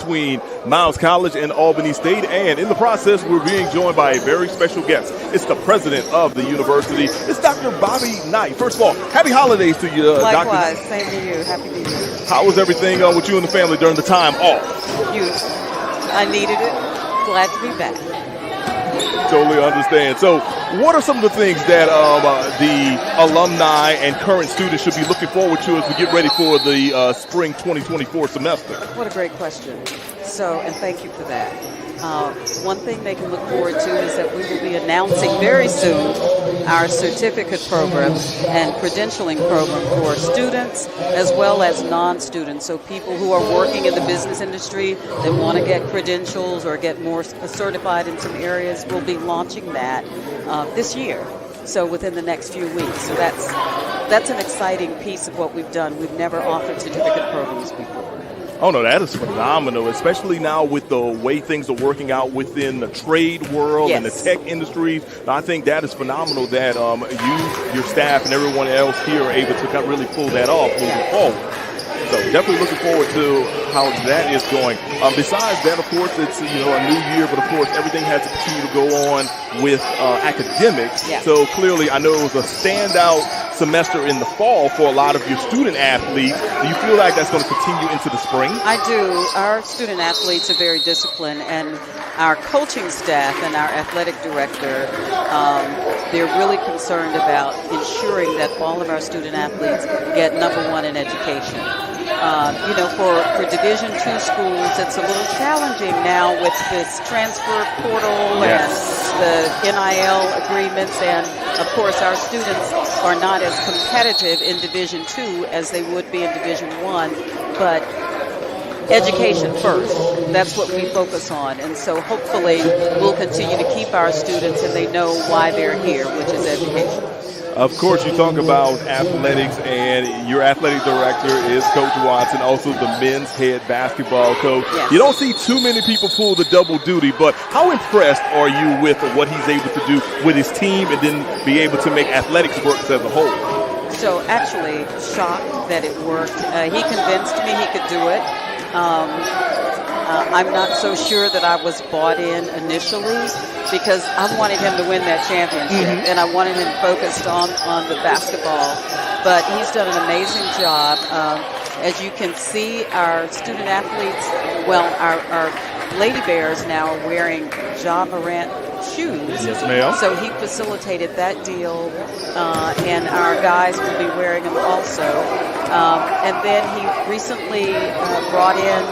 between Miles College and Albany State, and in the process we're being joined by a very special guest. It's the president of the university. It's Dr. Bobby Knight. First of all, happy holidays to you, Likewise, Dr. same to you. Happy New Year. How was everything with you and the family during the time off? Beautiful. I needed it. Glad to be back. Totally understand. So what are some of the things that the alumni and current students should be looking forward to as we get ready for the spring 2024 semester? What a great question. And thank you for that. One thing they can look forward to is that we will be announcing very soon our certificate program and credentialing program for students as well as non-students. So people who are working in the business industry that want to get credentials or get more certified in some areas, we'll be launching that this year. So within the next few weeks. So that's an exciting piece of what we've done. We've never offered certificate programs before. Oh, no, that is phenomenal, especially now with the way things are working out within the trade world and the tech industries. I think that is phenomenal that you, your staff, and everyone else here are able to really pull that off moving forward. So definitely looking forward to how that is going. Besides that, of course, it's a new year, but of course everything has to continue to go on with academics. Yeah. So clearly, I know it was a standout semester in the fall for a lot of your student athletes. Do you feel like that's going to continue into the spring? I do. Our student athletes are very disciplined, and our coaching staff and our athletic director, they're really concerned about ensuring that all of our student athletes get #1 in education. For Division II schools, it's a little challenging now with this transfer portal and the NIL agreements, and of course our students are not as competitive in Division II as they would be in Division I, but education first. That's what we focus on, and so hopefully we'll continue to keep our students and they know why they're here, which is education. Of course, you talk about athletics, and your athletic director is Coach Watson, also the men's head basketball coach. Yes. You don't see too many people pull the double duty, but how impressed are you with what he's able to do with his team and then be able to make athletics work as a whole? So actually shocked that it worked. He convinced me he could do it. I'm not so sure that I was bought in initially because I wanted him to win that championship and I wanted him focused on the basketball. But he's done an amazing job. As you can see, our student athletes, our Lady Bears now are wearing Ja Morant shoes. Yes, ma'am. So he facilitated that deal, and our guys will be wearing them also. And then he recently brought in,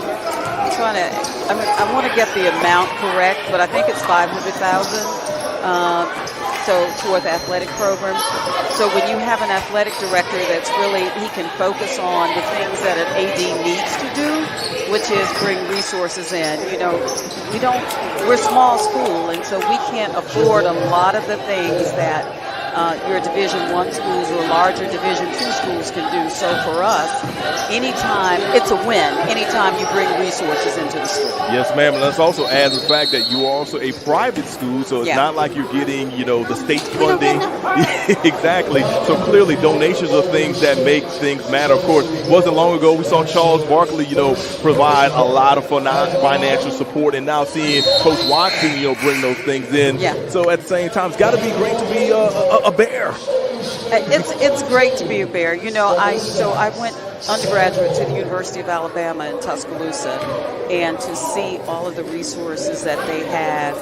I want to get the amount correct, but I think it's $500,000. So for the athletic program. So when you have an athletic director that's he can focus on the things that an AD needs to do, which is bring resources in. We're a small school, and so we can't afford a lot of the things that your Division I schools or larger Division II schools can do. So for us, anytime, it's a win, anytime you bring resources into the school. Yes, ma'am. And let's also add the fact that you are also a private school, so it's not like you're getting, the state funding. Exactly. So clearly donations are things that make things matter. Of course, it wasn't long ago we saw Charles Barkley, provide a lot of financial support, and now seeing Coach Watson, bring those things in. Yeah. So at the same time, it's got to be great to be a Bear. It's great to be a Bear. I went undergraduate to the University of Alabama in Tuscaloosa, and to see all of the resources that they have.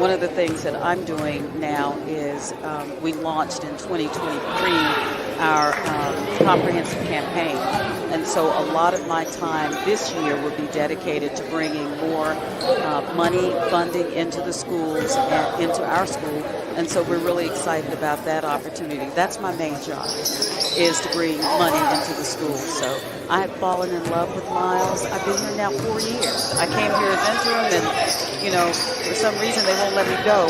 One of the things that I'm doing now is we launched in 2023 our comprehensive campaign. And so a lot of my time this year will be dedicated to bringing more money, funding into the schools and into our school. And so we're really excited about that opportunity. That's my main job, is to bring money into the school. So I have fallen in love with Miles. I've been here now 4 years. I came here as interim, and, for some reason they won't let me go.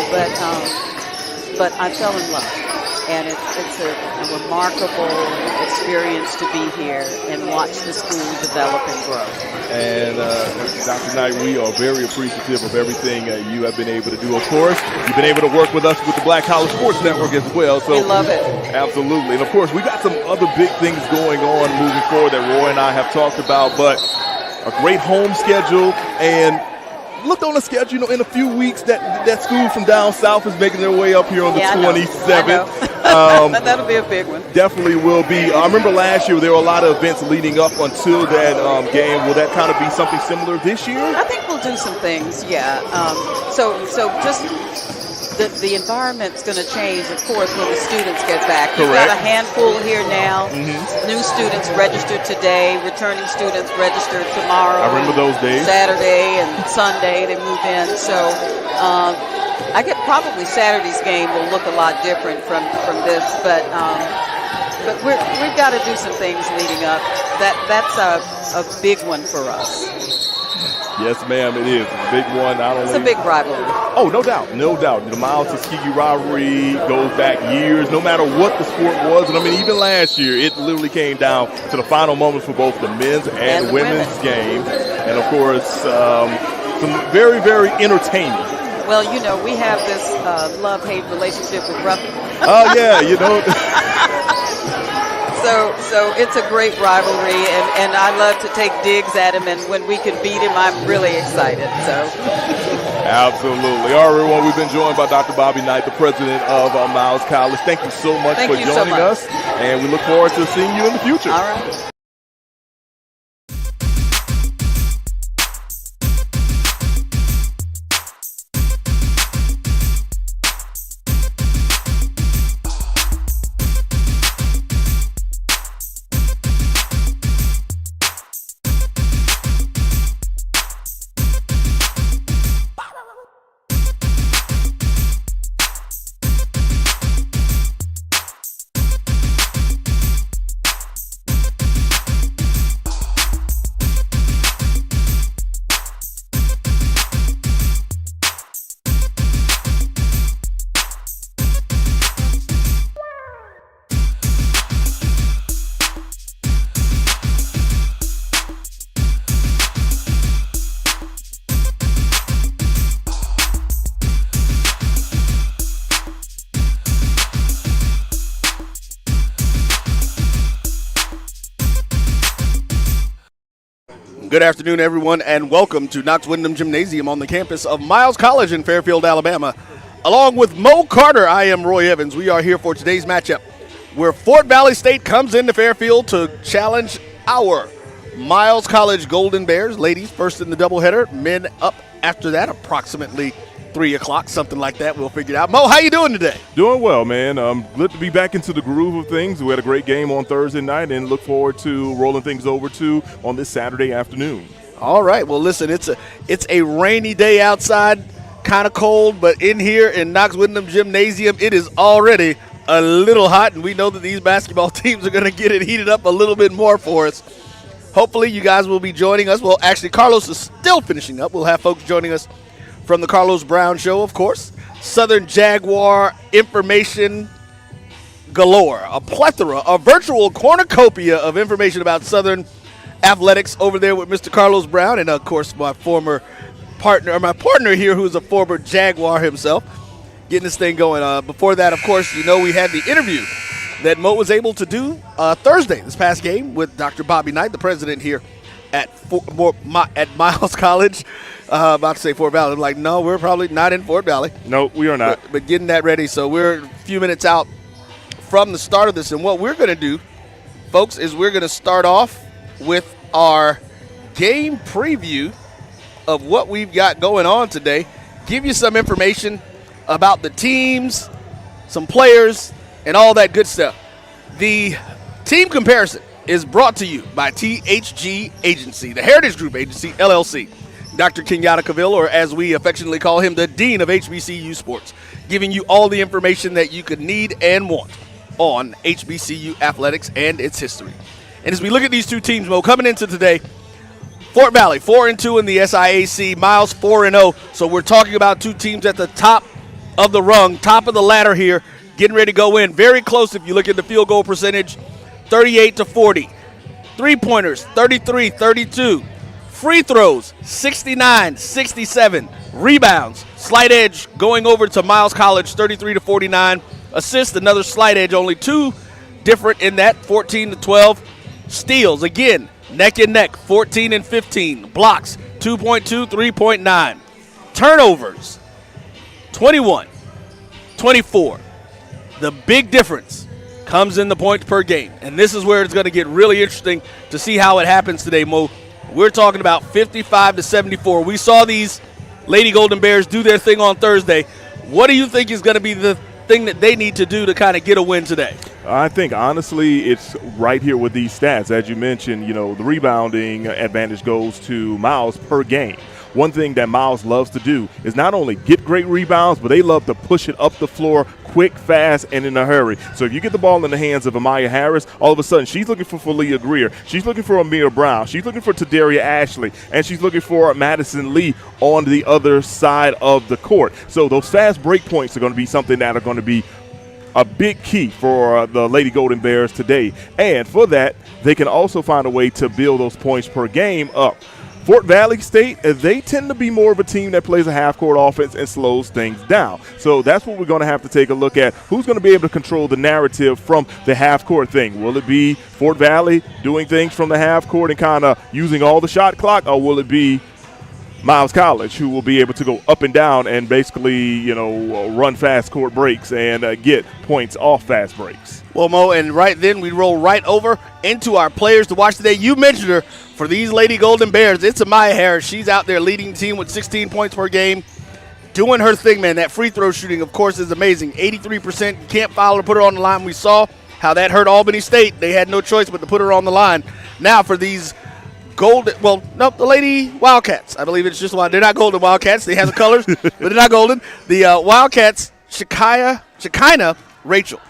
But I fell in love. And it's a remarkable experience to be here and watch the school develop and grow. And Dr. Knight, we are very appreciative of everything you have been able to do. Of course, you've been able to work with us with the Black College Sports Network as well. So we love it. Absolutely. And of course, we got some other big things going on moving forward that Roy and I have talked about. But a great home schedule, and looked on the schedule, in a few weeks that school from down south is making their way up here on the 27th. That'll be a big one. Definitely will be. I remember last year there were a lot of events leading up until that game. Will that kind of be something similar this year? I think we'll do some things, yeah. So just the environment's going to change, of course, when the students get back. We've got a handful here now. New students registered today, returning students registered tomorrow. I remember those days. Saturday and Sunday they move in. So I get probably Saturday's game will look a lot different from this, but we've got to do some things leading up. That's a big one for us. Yes, ma'am, it is. It's a big one. It's a big rivalry. Oh, no doubt. The Miles-Tuskegee rivalry goes back years, no matter what the sport was. And, even last year, it literally came down to the final moments for both the men's and women's game. And, of course, some very, very entertaining. Well, we have this love-hate relationship with Ruffin. Oh, yeah, So it's a great rivalry, and I love to take digs at him, and when we can beat him, I'm really excited. Absolutely. All right, everyone, we've been joined by Dr. Bobby Knight, the president of Miles College. Thank you so much for joining us, and we look forward to seeing you in the future. All right. Good afternoon, everyone, and welcome to Knox Windham Gymnasium on the campus of Miles College in Fairfield, Alabama. Along with Mo Carter, I am Roy Evans. We are here for today's matchup, where Fort Valley State comes into Fairfield to challenge our Miles College Golden Bears. Ladies first in the doubleheader, men up after that, approximately 3 o'clock, something like that. We'll figure it out. Mo, how you doing today? Doing well, man. Good to be back into the groove of things. We had a great game on Thursday night and look forward to rolling things over to on this Saturday afternoon. All right. Well, listen, it's a rainy day outside, kind of cold, but in here in Knox Windham Gymnasium, it is already a little hot, and we know that these basketball teams are going to get it heated up a little bit more for us. Hopefully you guys will be joining us. Well, actually, Carlos is still finishing up. We'll have folks joining us from the Carlos Brown Show, of course. Southern Jaguar information galore. A plethora, a virtual cornucopia of information about Southern athletics over there with Mr. Carlos Brown. And, of course, my partner here, who's a former Jaguar himself, getting this thing going. Before that, of course, we had the interview that Mo was able to do Thursday, this past game, with Dr. Bobby Knight, the president here at Miles College. About to say Fort Valley. I'm like, no, we're probably not in Fort Valley. No, we are not. But getting that ready. So we're a few minutes out from the start of this. And what we're going to do, folks, is we're going to start off with our game preview of what we've got going on today. Give you some information about the teams, some players, and all that good stuff. The team comparison is brought to you by THG Agency, the Heritage Group Agency, LLC. Dr. Kenyatta Cavill, or as we affectionately call him, the Dean of HBCU Sports, giving you all the information that you could need and want on HBCU athletics and its history. And as we look at these two teams, Mo, coming into today, Fort Valley 4-2 in the SIAC, Miles 4-0. So we're talking about two teams at the top of the rung, top of the ladder here, getting ready to go in. Very close if you look at the field goal percentage, 38-40. Three-pointers, 33-32. Free throws, 69-67. Rebounds, slight edge going over to Miles College, 33-49. Assists, another slight edge, only two different in that, 14-12. Steals, again, Neck and neck, 14 and 15. Blocks, 2.2, 3.9. Turnovers, 21, 24. The big difference comes in the points per game. And this is where it's going to get really interesting to see how it happens today, Mo. We're talking about 55 to 74. We saw these Lady Golden Bears do their thing on Thursday. What do you think is going to be the thing that they need to do to kind of get a win today? I think, honestly, it's right here with these stats. As you mentioned, the rebounding advantage goes to Miles per game. One thing that Miles loves to do is not only get great rebounds, but they love to push it up the floor quick, fast, and in a hurry. So if you get the ball in the hands of Amaya Harris, all of a sudden she's looking for Falia Greer. She's looking for Amir Brown. She's looking for Tadaria Ashley. And she's looking for Madison Lee on the other side of the court. So those fast break points are going to be something that are going to be a big key for the Lady Golden Bears today. And for that, they can also find a way to build those points per game up. Fort Valley State, they tend to be more of a team that plays a half-court offense and slows things down. So that's what we're going to have to take a look at. Who's going to be able to control the narrative from the half-court thing? Will it be Fort Valley doing things from the half-court and kind of using all the shot clock, or will it be Miles College, who will be able to go up and down and basically, run fast court breaks and get points off fast breaks? Well, Mo, and right then we roll right over into our players to watch today. You mentioned her for these Lady Golden Bears. It's Amaya Harris. She's out there leading the team with 16 points per game, doing her thing, man. That free throw shooting, of course, is amazing. 83%. You can't foul her, put her on the line. We saw how that hurt Albany State. They had no choice but to put her on the line. Now for these the Lady Wildcats. I believe it's just they're not Golden Wildcats. They have the colors, but they're not golden. The Wildcats, Shekinah Rachel.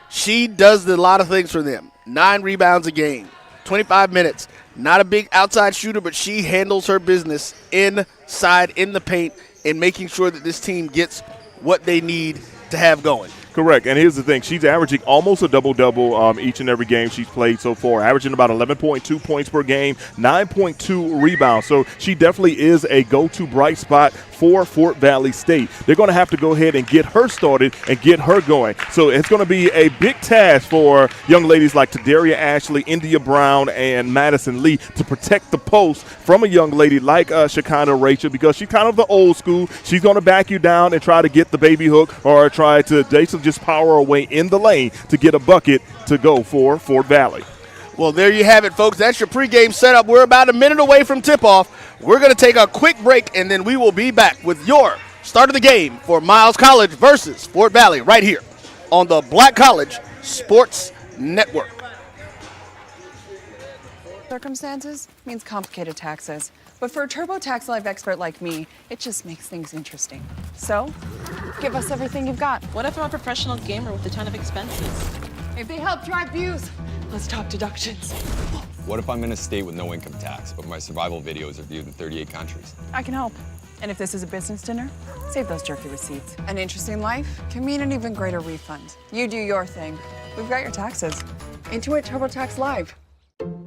She does a lot of things for them. 9 rebounds a game, 25 minutes. Not a big outside shooter, but she handles her business inside in the paint and making sure that this team gets what they need to have going. Correct. And here's the thing. She's averaging almost a double-double each and every game she's played so far, averaging about 11.2 points per game, 9.2 rebounds. So she definitely is a go-to bright spot for Fort Valley State. They're going to have to go ahead and get her started and get her going. So it's going to be a big task for young ladies like Tadaria Ashley, India Brown, and Madison Lee to protect the post from a young lady like Shekinah Rachel, because she's kind of the old school. She's going to back you down and try to get the baby hook or try to basically just power her way in the lane to get a bucket to go for Fort Valley. Well, there you have it, folks. That's your pregame setup. We're about a minute away from tip-off. We're going to take a quick break, and then we will be back with your start of the game for Miles College versus Fort Valley right here on the Black College Sports Network. Circumstances means complicated taxes. But for a TurboTax Live expert like me, it just makes things interesting. So, give us everything you've got. What if I'm a professional gamer with a ton of expenses? If they help drive views, let's talk deductions. What if I'm in a state with no income tax, but my survival videos are viewed in 38 countries? I can help. And if this is a business dinner, save those jerky receipts. An interesting life can mean an even greater refund. You do your thing. We've got your taxes. Intuit TurboTax Live.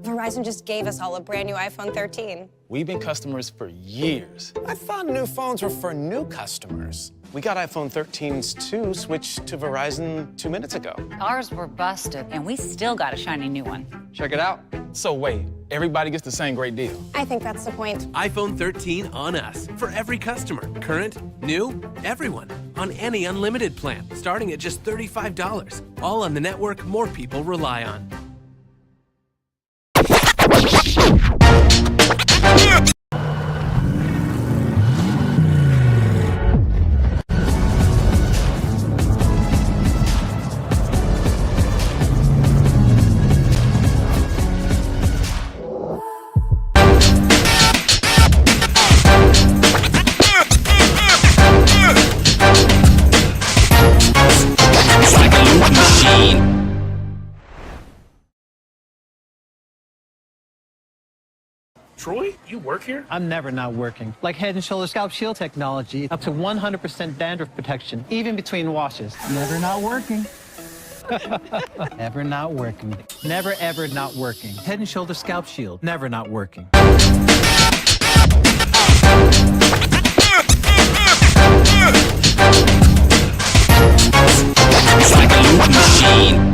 Verizon just gave us all a brand new iPhone 13. We've been customers for years. I thought new phones were for new customers. We got iPhone 13s too, switched to Verizon 2 minutes ago. Ours were busted, and we still got a shiny new one. Check it out. So wait, everybody gets the same great deal? I think that's the point. iPhone 13 on us. For every customer. Current, new, everyone. On any unlimited plan, starting at just $35. All on the network more people rely on. Troy, you work here? I'm never not working. Like Head & Shoulders Scalp Shield technology, up to 100% dandruff protection, even between washes. Never not working. Ever not working. Never, ever not working. Head & Shoulders Scalp Shield, never not working. It's like a loop machine.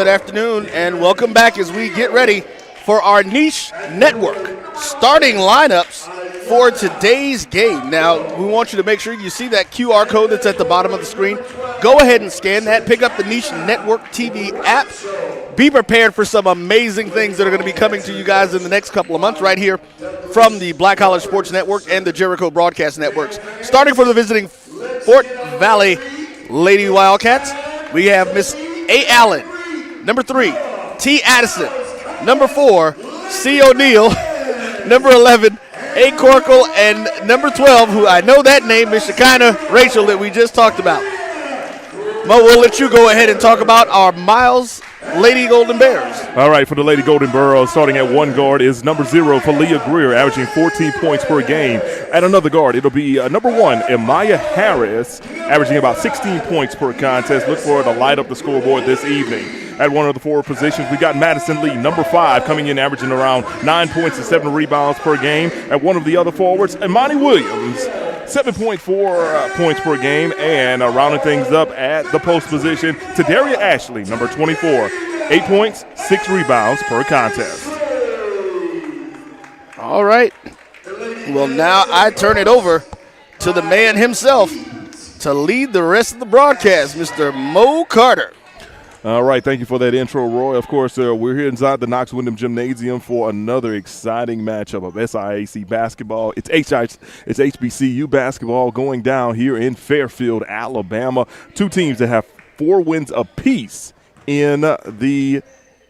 Good afternoon, and welcome back as we get ready for our niche network starting lineups for today's game. Now, we want you to make sure you see that QR code that's at the bottom of the screen. Go ahead and scan that. Pick up the Niche Network TV app. Be prepared for some amazing things that are going to be coming to you guys in the next couple of months right here from the Black College Sports Network and the Jericho Broadcast Networks. Starting for the visiting Fort Valley Lady Wildcats, we have Miss A. Allen. Number 3, T. Addison. Number 4, C. O'Neill. Number 11, A. Corkle. And number 12, who I know that name, Miss Shekinah Rachel, that we just talked about. Mo, we'll let you go ahead and talk about our Miles Lady Golden Bears. All right, for the Lady Golden Bears, starting at one guard is number 0, Falia Greer, averaging 14 points per game. At another guard, it'll be number 1, Amaya Harris, averaging about 16 points per contest. Look for her to light up the scoreboard this evening. At one of the forward positions, we got Madison Lee, number 5, coming in averaging around 9 points and 7 rebounds per game. At one of the other forwards, Imani Williams, 7.4 points per game. And rounding things up at the post position, Tadaria Ashley, number 24, 8 points, 6 rebounds per contest. All right. Well, now I turn it over to the man himself to lead the rest of the broadcast, Mr. Mo Carter. All right, thank you for that intro, Roy. Of course, we're here inside the Knox Wyndham Gymnasium for another exciting matchup of SIAC basketball. It's HBCU basketball going down here in Fairfield, Alabama. Two teams that have 4 wins apiece in the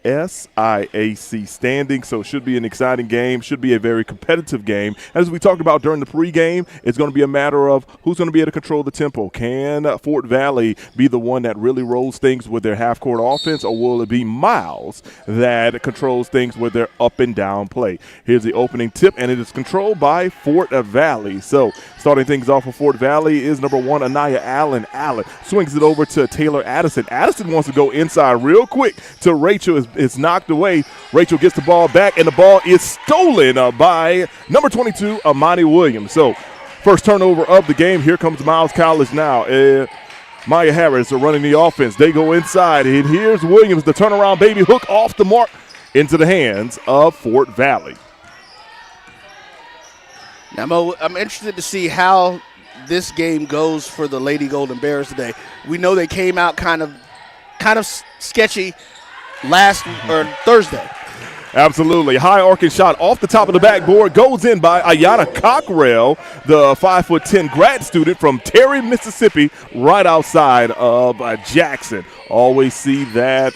SIAC standing, so it should be an exciting game, should be a very competitive game. As we talked about during the pregame, it's going to be a matter of who's going to be able to control the tempo. Can Fort Valley be the one that really rolls things with their half-court offense, or will it be Miles that controls things with their up-and-down play? Here's the opening tip, and it is controlled by Fort Valley. So starting things off for Fort Valley is number 1, Anaya Allen. Allen swings it over to Taylor Addison. Addison wants to go inside real quick to Rachel. It's knocked away. Rachel gets the ball back, and the ball is stolen by number 22, Amani Williams. So first turnover of the game. Here comes Miles College now. Maya Harris are running the offense. They go inside, and here's Williams, the turnaround baby hook off the mark into the hands of Fort Valley. Now, Mo, I'm interested to see how this game goes for the Lady Golden Bears today. We know they came out kind of sketchy Thursday. Absolutely. High arcing shot off the top of the backboard goes in by Ayana Cockrell, the 5'10" grad student from Terry, Mississippi, right outside of Jackson. Always see that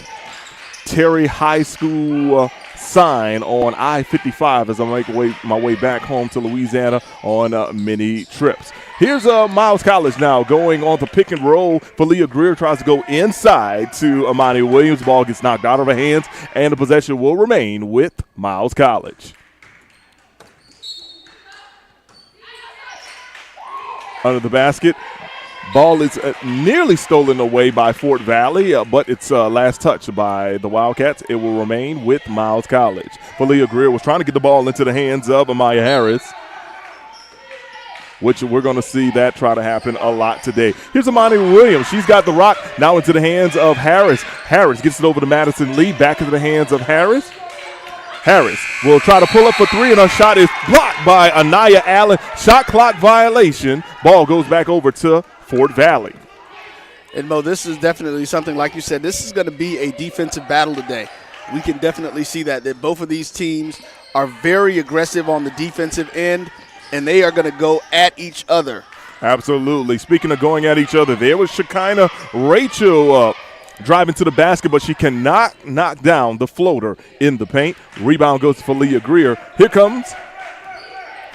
Terry High School sign on I-55 as I make my way back home to Louisiana on many trips. Here's Miles College now going on the pick and roll. Falia Greer tries to go inside to Amani Williams. Ball gets knocked out of her hands, and the possession will remain with Miles College. Under the basket. Ball is nearly stolen away by Fort Valley, but it's last touch by the Wildcats. It will remain with Miles College. Falia Greer was trying to get the ball into the hands of Amaya Harris, which we're going to see that try to happen a lot today. Here's Amani Williams. She's got the rock now into the hands of Harris. Harris gets it over to Madison Lee, back into the hands of Harris. Harris will try to pull up for 3, and her shot is blocked by Anaya Allen. Shot clock violation. Ball goes back over to Fort Valley. And, Mo, this is definitely something, like you said, this is going to be a defensive battle today. We can definitely see that both of these teams are very aggressive on the defensive end, and they are going to go at each other. Absolutely. Speaking of going at each other, there was Shekinah Rachel driving to the basket, but she cannot knock down the floater in the paint. Rebound goes to Falia Greer. Here comes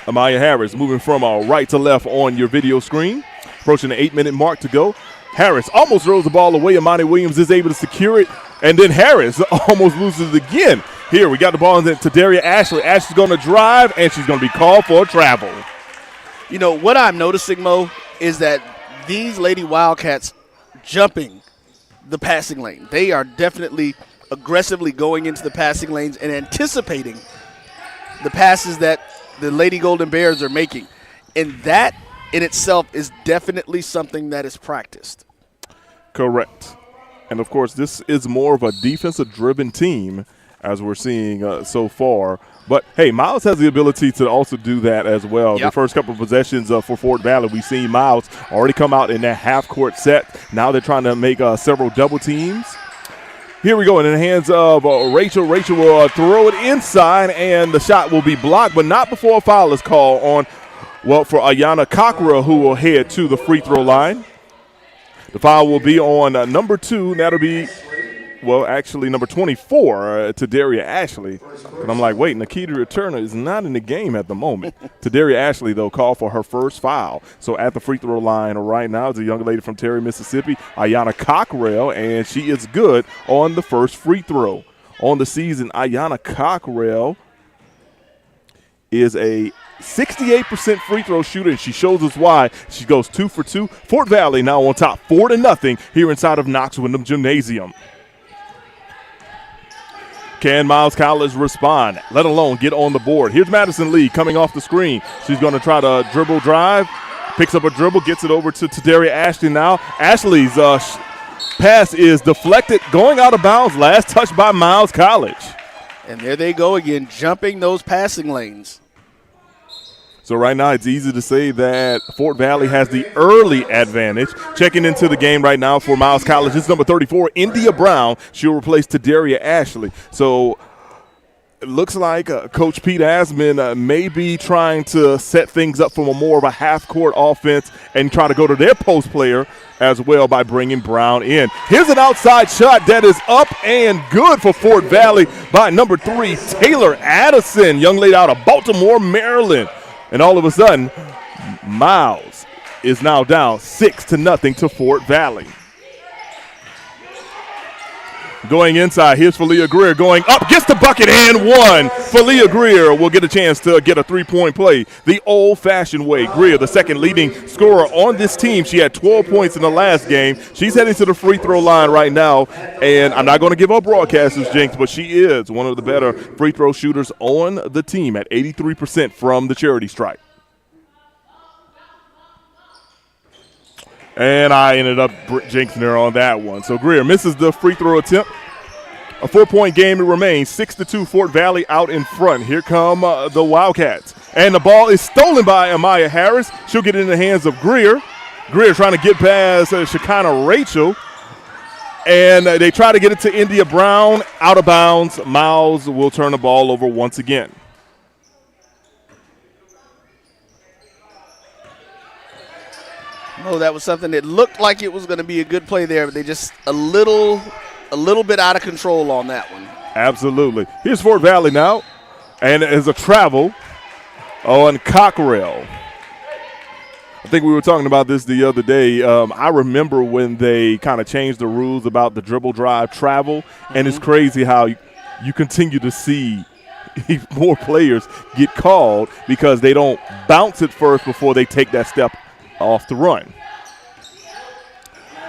Amaya Harris moving from right to left on your video screen. Approaching the 8-minute mark to go. Harris almost throws the ball away. Amani Williams is able to secure it, and then Harris almost loses it again. Here, we got the ball to Daria Ashley. Ashley's going to drive, and she's going to be called for a travel. You know, what I'm noticing, Mo, is that these Lady Wildcats jumping the passing lane. They are definitely aggressively going into the passing lanes and anticipating the passes that the Lady Golden Bears are making. And that in itself is definitely something that is practiced. Correct. And, of course, this is more of a defensive-driven team as we're seeing so far. But, hey, Miles has the ability to also do that as well. Yep. The first couple of possessions for Fort Valley, we've seen Miles already come out in that half-court set. Now they're trying to make several double teams. Here we go in the hands of Rachel. Rachel will throw it inside, and the shot will be blocked, but not before a foul is called on, for Ayana Cockrell, who will head to the free throw line. The foul will be on number 2, and that'll be – actually, number 24, to Daria Ashley. And I'm like, wait, Nikita Turner is not in the game at the moment. To Daria Ashley, though, called for her first foul. So at the free throw line right now is a young lady from Terry, Mississippi, Ayana Cockrell, and she is good on the first free throw. On the season, Ayana Cockrell is a 68% free throw shooter, and she shows us why. She goes 2 for 2. Fort Valley now on top 4-0 here inside of Knox Windham Gymnasium. Can Miles College respond, let alone get on the board? Here's Madison Lee coming off the screen. She's going to try to dribble drive, picks up a dribble, gets it over to Daria Ashley now. Ashley's pass is deflected, going out of bounds, last touch by Miles College. And there they go again, jumping those passing lanes. So right now it's easy to say that Fort Valley has the early advantage. Checking into the game right now for Miles College, it's number 34, India Brown. She'll replace Tadaria Ashley. So it looks like Coach Pete Asman may be trying to set things up for more of a half-court offense and try to go to their post player as well by bringing Brown in. Here's an outside shot that is up and good for Fort Valley by number 3, Taylor Addison, young lady out of Baltimore, Maryland. And all of a sudden, Miles is now down 6-0 to Fort Valley. Going inside, here's Falia Greer going up, gets the bucket and one. Falia Greer will get a chance to get a three-point play the old-fashioned way. Greer, the second leading scorer on this team. She had 12 points in the last game. She's heading to the free throw line right now, and I'm not going to give up broadcasters, Jinx, but she is one of the better free throw shooters on the team at 83% from the charity stripe. And I ended up jinxing her on that one. So Greer misses the free throw attempt. A 4-point game it remains. 6-2 Fort Valley out in front. Here come the Wildcats. And the ball is stolen by Amaya Harris. She'll get it in the hands of Greer. Greer trying to get past Shekinah Rachel. And they try to get it to India Brown. Out of bounds. Miles will turn the ball over once again. Oh, that was something that looked like it was going to be a good play there, but they just a little bit out of control on that one. Absolutely. Here's Fort Valley now, and it's a travel on Cockrell. I think we were talking about this the other day. I remember when they kind of changed the rules about the dribble drive travel, and it's crazy how you continue to see more players get called because they don't bounce it first before they take that step off the run.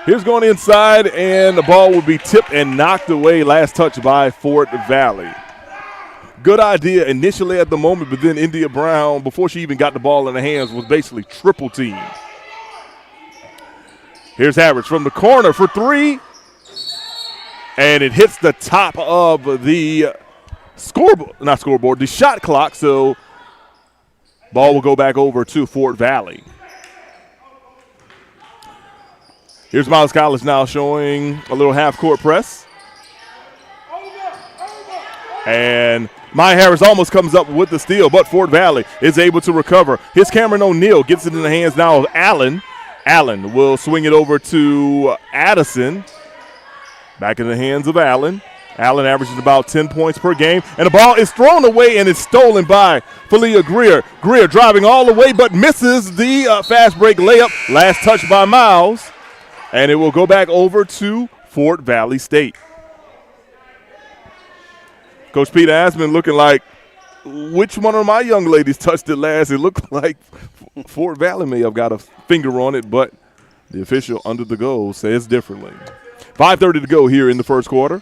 Here's going inside, and the ball will be tipped and knocked away. Last touch by Fort Valley. Good idea initially at the moment, but then India Brown, before she even got the ball in her hands, was basically triple teamed. Here's Harris from the corner for three, and it hits the top of the the shot clock, so ball will go back over to Fort Valley. Here's Miles College now showing a little half-court press. And Maya Harris almost comes up with the steal, but Fort Valley is able to recover. Here's Cameron O'Neal, gets it in the hands now of Allen. Allen will swing it over to Addison. Back in the hands of Allen. Allen averages about 10 points per game. And the ball is thrown away and it's stolen by Falia Greer. Greer driving all the way but misses the fast break layup. Last touch by Miles. And it will go back over to Fort Valley State. Coach Pete Asman looking like, which one of my young ladies touched it last? It looked like Fort Valley may have got a finger on it, but the official under the goal says differently. 5:30 to go here in the first quarter.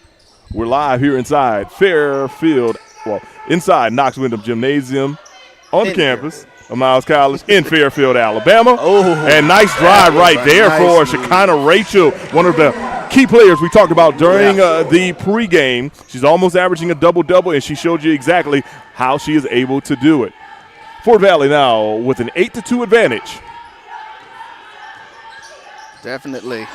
We're live here inside inside Knox Windham Gymnasium on the campus of Miles College in Fairfield, Alabama. Oh, and nice drive right there for Shekinah Rachel, one of the key players we talked about during the pregame. She's almost averaging a double-double, and she showed you exactly how she is able to do it. Fort Valley now with an 8-2 advantage. Definitely.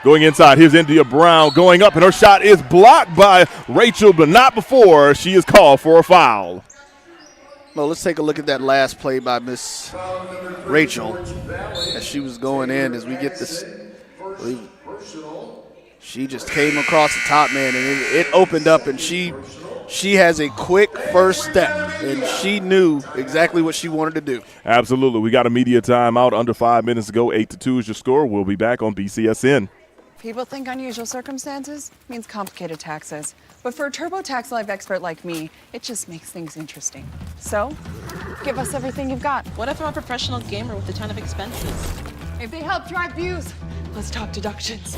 Going inside, here's India Brown going up, and her shot is blocked by Rachel, but not before she is called for a foul. Well, let's take a look at that last play by Miss Rachel as she was going in. As we get this, she just came across the top, man, and it opened up, and she has a quick first step, and she knew exactly what she wanted to do. Absolutely. We got a media timeout under 5 minutes to go. 8-2 is your score. We'll be back on BCSN. People think unusual circumstances means complicated taxes. But for a TurboTax Live expert like me, it just makes things interesting. So, give us everything you've got. What if I'm a professional gamer with a ton of expenses? If they help drive views, let's talk deductions.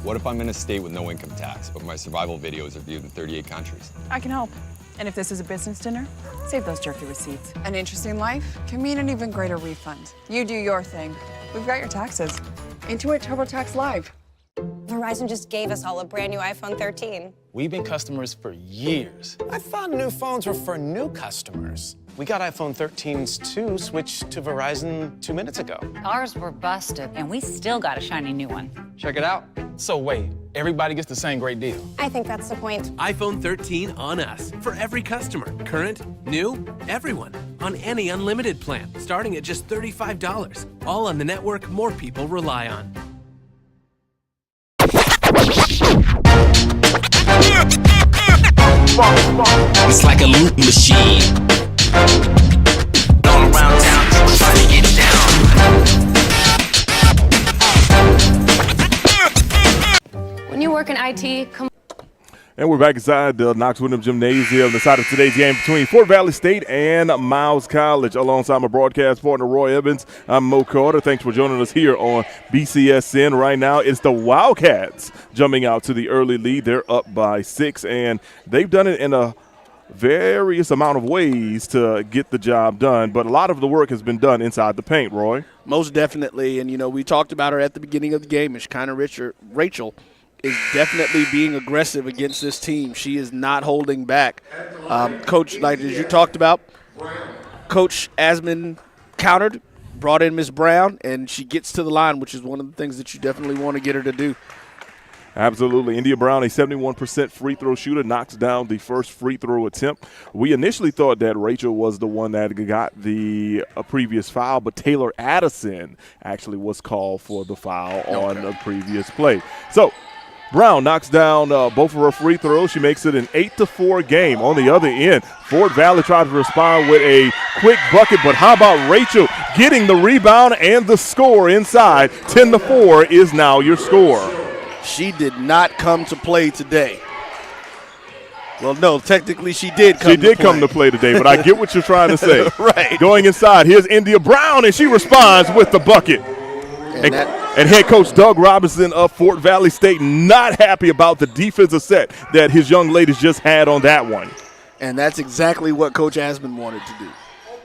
What if I'm in a state with no income tax, but my survival videos are viewed in 38 countries? I can help. And if this is a business dinner, save those jerky receipts. An interesting life can mean an even greater refund. You do your thing. We've got your taxes. Intuit TurboTax Live. Verizon just gave us all a brand new iPhone 13. We've been customers for years. I thought new phones were for new customers. We got iPhone 13s too, switched to Verizon 2 minutes ago. Ours were busted, and we still got a shiny new one. Check it out. So wait, everybody gets the same great deal? I think that's the point. iPhone 13 on us for every customer. Current, new, everyone. On any unlimited plan, starting at just $35. All on the network more people rely on. It's like a loop machine. All around town, people trying to get down. When you work in IT, come And we're back inside the Knox Windham Gymnasium, the side of today's game between Fort Valley State and Miles College. Alongside my broadcast partner, Roy Evans, I'm Mo Carter. Thanks for joining us here on BCSN. Right now, it's the Wildcats jumping out to the early lead. They're up by 6, and they've done it in a various amount of ways to get the job done, but a lot of the work has been done inside the paint, Roy. Most definitely, and, you know, we talked about her at the beginning of the game, and Rachel is definitely being aggressive against this team. She is not holding back. Coach, like as you talked about, Coach Asman countered, brought in Miss Brown, and she gets to the line, which is one of the things that you definitely want to get her to do. Absolutely. India Brown, a 71% free throw shooter, knocks down the first free throw attempt. We initially thought that Rachel was the one that got the previous foul, but Taylor Addison actually was called for the foul on a previous play. So Brown knocks down both of her free throws. She makes it an 8-4 game. On the other end, Fort Valley tries to respond with a quick bucket, but how about Rachel getting the rebound and the score inside? 10-4 is now your score. She did not come to play today. Well, no, technically she did come to play. She did come to play today, but I get what you're trying to say. Right. Going inside, here's India Brown, and she responds with the bucket. And head coach Doug Robinson of Fort Valley State not happy about the defensive set that his young ladies just had on that one. And that's exactly what Coach Asman wanted to do.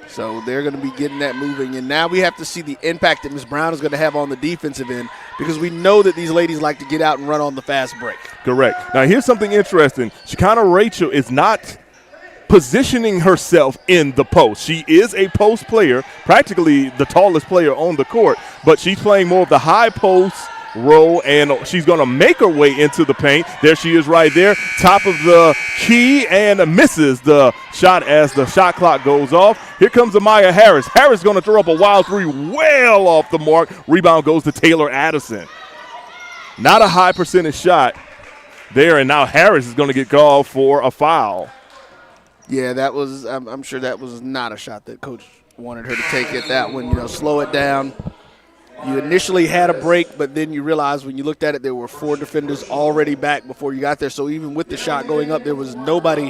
So they're going to be getting that moving. And now we have to see the impact that Ms. Brown is going to have on the defensive end, because we know that these ladies like to get out and run on the fast break. Correct. Now here's something interesting. Shekinah Rachel is not positioning herself in the post. She is a post player, practically the tallest player on the court, but she's playing more of the high post role, and she's going to make her way into the paint. There she is right there, top of the key, and misses the shot as the shot clock goes off. Here comes Amaya Harris. Harris going to throw up a wild three well off the mark. Rebound goes to Taylor Addison. Not a high percentage shot there, and now Harris is going to get called for a foul. Yeah, that was. I'm sure that was not a shot that Coach wanted her to take at that one. You know, slow it down. You initially had a break, but then you realized when you looked at it, there were 4 defenders already back before you got there. So even with the shot going up, there was nobody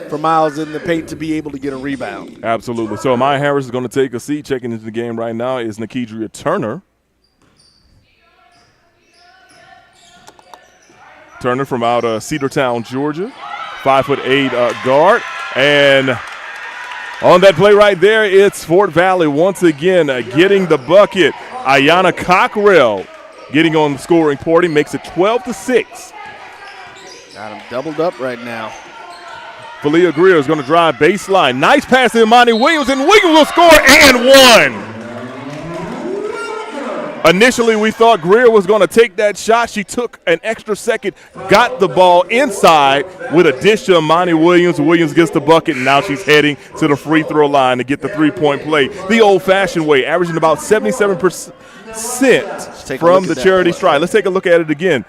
for Miles in the paint to be able to get a rebound. Absolutely. So Amaya Harris is going to take a seat. Checking into the game right now is Nikedria Turner. Turner from out of Cedartown, Georgia. 5'8" guard. And on that play right there, it's Fort Valley once again getting the bucket. Ayanna Cockrell getting on the scoring party, makes it 12-6. Got him doubled up right now. Falia Greer is going to drive baseline. Nice pass to Imani Williams, and Williams will score and one. Initially, we thought Greer was going to take that shot. She took an extra second, got the ball inside with a dish to Imani Williams. Williams gets the bucket, and now she's heading to the free throw line to get the three-point play the old-fashioned way, averaging about 77% from the charity stripe. Let's take a look at it again.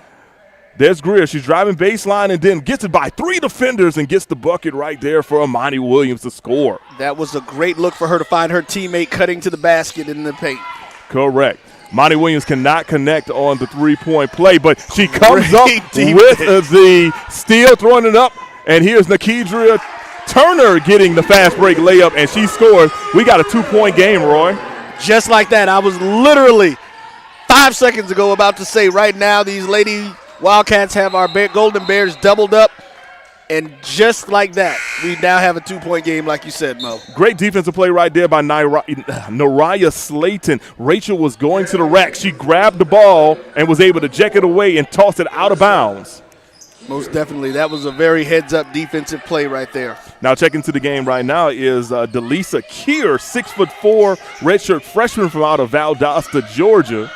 There's Greer. She's driving baseline and then gets it by 3 defenders and gets the bucket right there for Imani Williams to score. That was a great look for her to find her teammate cutting to the basket in the paint. Correct. Imani Williams cannot connect on the three-point play, but she comes up with the steal, throwing it up, and here's Nakedria Turner getting the fast break layup, and she scores. We got a 2-point game, Roy. Just like that. I was literally 5 seconds ago about to say right now these lady Wildcats have our Golden Bears doubled up, and just like that, we now have a 2-point game like you said, Mo. Great defensive play right there by Nariah Slayton. Rachel was going to the rack. She grabbed the ball and was able to jack it away and toss it out of bounds. Most definitely. That was a very heads-up defensive play right there. Now checking to the game right now is Delisa Keir, 6'4", redshirt freshman from out of Valdosta, Georgia.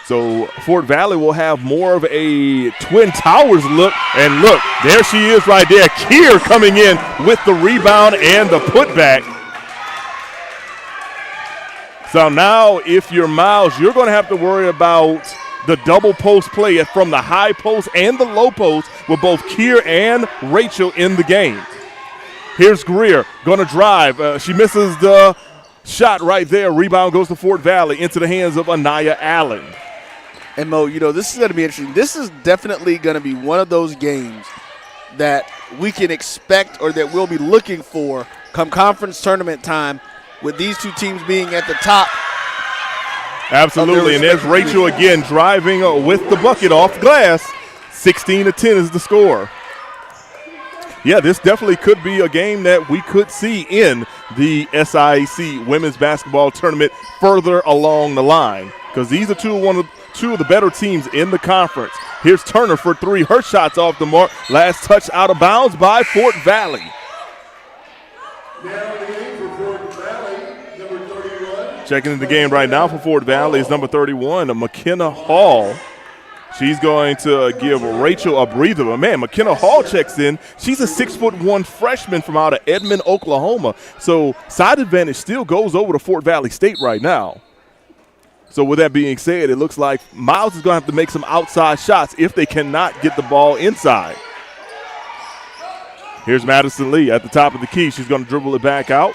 So Fort Valley will have more of a Twin Towers look. And look, there she is right there. Keir coming in with the rebound and the putback. So now if you're Miles, you're going to have to worry about the double post play from the high post and the low post with both Keir and Rachel in the game. Here's Greer going to drive. She misses the shot right there. Rebound goes to Fort Valley into the hands of Anaya Allen. And Mo, you know, this is going to be interesting. This is definitely going to be one of those games that we can expect or that we'll be looking for come conference tournament time with these two teams being at the top. Absolutely, and there's Rachel again driving with the bucket off glass. 16-10 is the score. Yeah, this definitely could be a game that we could see in the SIAC Women's Basketball Tournament further along the line, because these are two of the better teams in the conference. Here's Turner for 3. Her shot's off the mark. Last touch out of bounds by Fort Valley. Checking in the game right now for Fort Valley is number 31, McKenna Hall. She's going to give Rachel a breather. But man, McKenna Hall checks in. She's a 6'1" freshman from out of Edmond, Oklahoma. So side advantage still goes over to Fort Valley State right now. So with that being said, it looks like Miles is going to have to make some outside shots if they cannot get the ball inside. Here's Madison Lee at the top of the key. She's going to dribble it back out.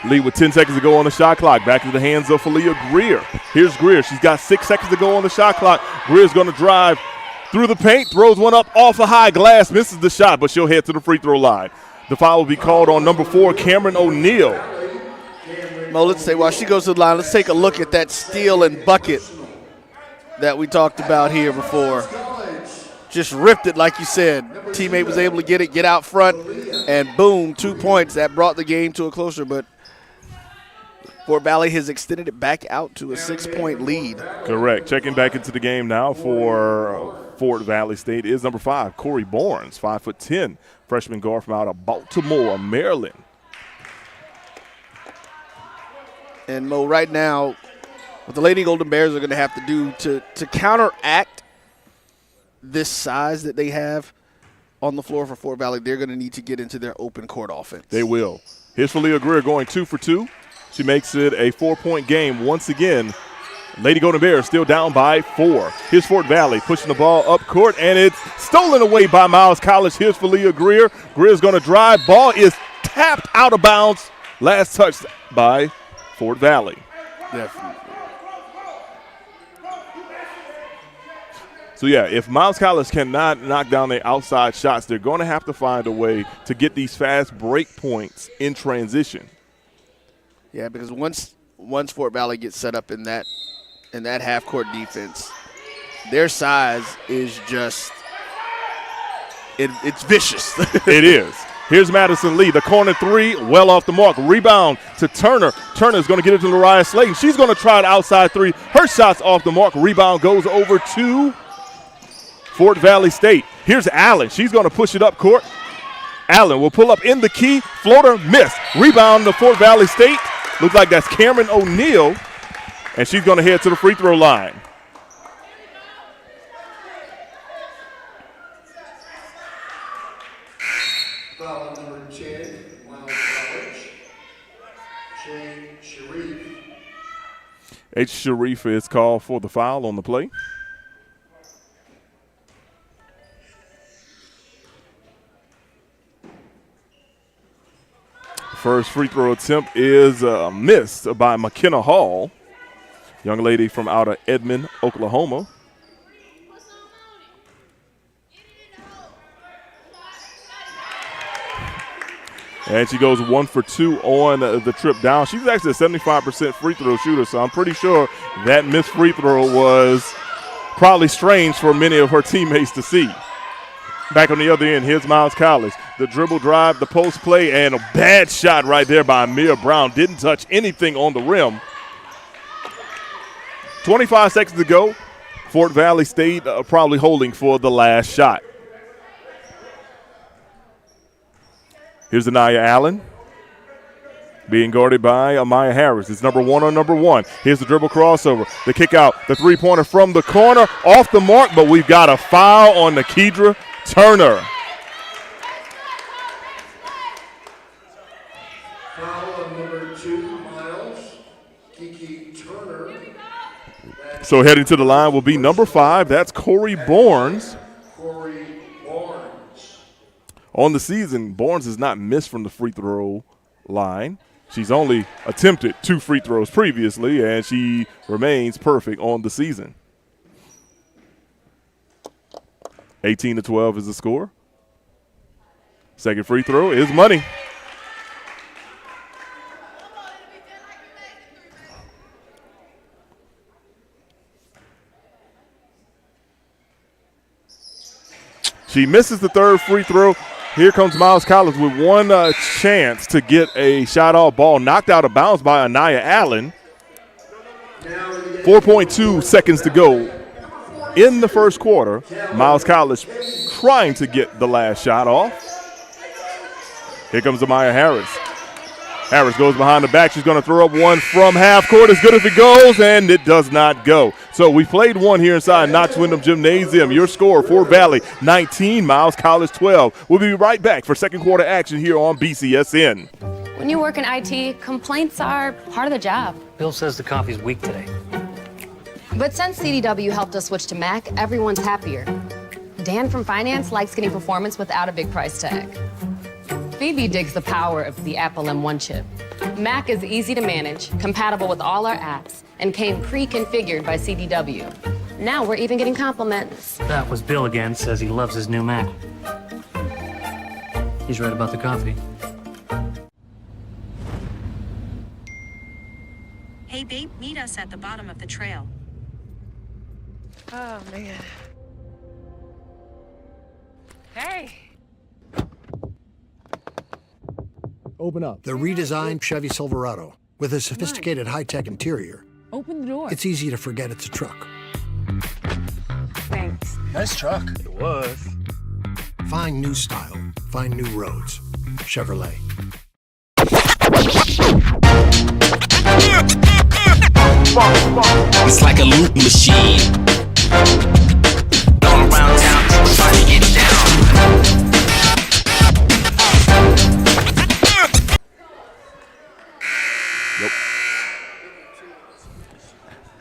Lee with 10 seconds to go on the shot clock. Back into the hands of Falia Greer. Here's Greer. She's got 6 seconds to go on the shot clock. Greer's going to drive through the paint, throws one up off the high glass, misses the shot, but she'll head to the free throw line. The foul will be called on number 4, Cameron O'Neal. Mo, let's say while she goes to the line, let's take a look at that steal and bucket that we talked about here before. Just ripped it like you said. Teammate was able to get it, get out front, and boom, 2 points. That brought the game to a closer, but Fort Valley has extended it back out to a 6-point lead. Correct. Checking back into the game now for Fort Valley State is number 5, Corey Barnes, 5'10", freshman guard from out of Baltimore, Maryland. And Mo, right now, what the Lady Golden Bears are going to have to do to counteract this size that they have on the floor for Fort Valley, they're going to need to get into their open court offense. They will. Here's Falia Greer going 2 for 2. She makes it a 4-point game once again. Lady Golden Bears still down by 4. Here's Fort Valley pushing the ball up court, and it's stolen away by Miles College. Here's Falia Greer. Greer's going to drive. Ball is tapped out of bounds. Last touch by Fort Valley. Definitely. So, yeah, if Miles College cannot knock down their outside shots, they're going to have to find a way to get these fast break points in transition. Yeah, because once Fort Valley gets set up in that half-court defense, their size is just it's vicious. It is. Here's Madison Lee. The corner three, well off the mark. Rebound to Turner. Turner's going to get it to Lariah Slayton. She's going to try an outside three. Her shot's off the mark. Rebound goes over to Fort Valley State. Here's Allen. She's going to push it up court. Allen will pull up in the key. Floater, miss. Rebound to Fort Valley State. Looks like that's Cameron O'Neal. And she's going to head to the free throw line. Foul number 10, Miles College. Sharif. H. Sharif is called for the foul on the play. First free throw attempt is missed by McKenna Hall, young lady from out of Edmond, Oklahoma. And she goes 1 for 2 on the trip down. She's actually a 75% free throw shooter, so I'm pretty sure that missed free throw was probably strange for many of her teammates to see. Back on the other end, here's Miles College. The dribble drive, the post play, and a bad shot right there by Amir Brown. Didn't touch anything on the rim. 25 seconds to go. Fort Valley State probably holding for the last shot. Here's Anaya Allen being guarded by Amaya Harris. It's number 1 on number 1. Here's the dribble crossover. The kick out, the three-pointer from the corner, off the mark, but we've got a foul on Nakedra Turner. Foul on number 2, Miles. Kiki Turner. So heading to the line will be number 5. That's Corey Barnes. Corey Barnes. On the season, Barnes has not missed from the free throw line. She's only attempted 2 free throws previously, and she remains perfect on the season. 18-12 is the score. Second free throw is money. She misses the third free throw. Here comes Miles Collins with one chance to get a shot off ball knocked out of bounds by Anaya Allen. 4.2 seconds to go in the first quarter. Miles Collins trying to get the last shot off. Here comes Amaya Harris. Harris goes behind the back. She's going to throw up one from half court. As good as it goes, and it does not go. So we played one here inside Knox Windham Gymnasium. Your score, Fort Valley 19, Miles College 12. We'll be right back for second quarter action here on BCSN. When you work in IT, complaints are part of the job. Bill says the coffee's weak today. But since CDW helped us switch to Mac, everyone's happier. Dan from finance likes getting performance without a big price tag. Phoebe digs the power of the Apple M1 chip. Mac is easy to manage, compatible with all our apps, and came pre-configured by CDW. Now we're even getting compliments. That was Bill again, says he loves his new Mac. He's right about the coffee. Hey, babe, meet us at the bottom of the trail. Oh, man. Hey. Open up. The redesigned Chevy Silverado with a sophisticated high-tech interior. Open the door. It's easy to forget it's a truck. Thanks. Nice truck. It was. Find new style. Find new roads. Chevrolet. It's like a loop machine. Going around town, trying to get down.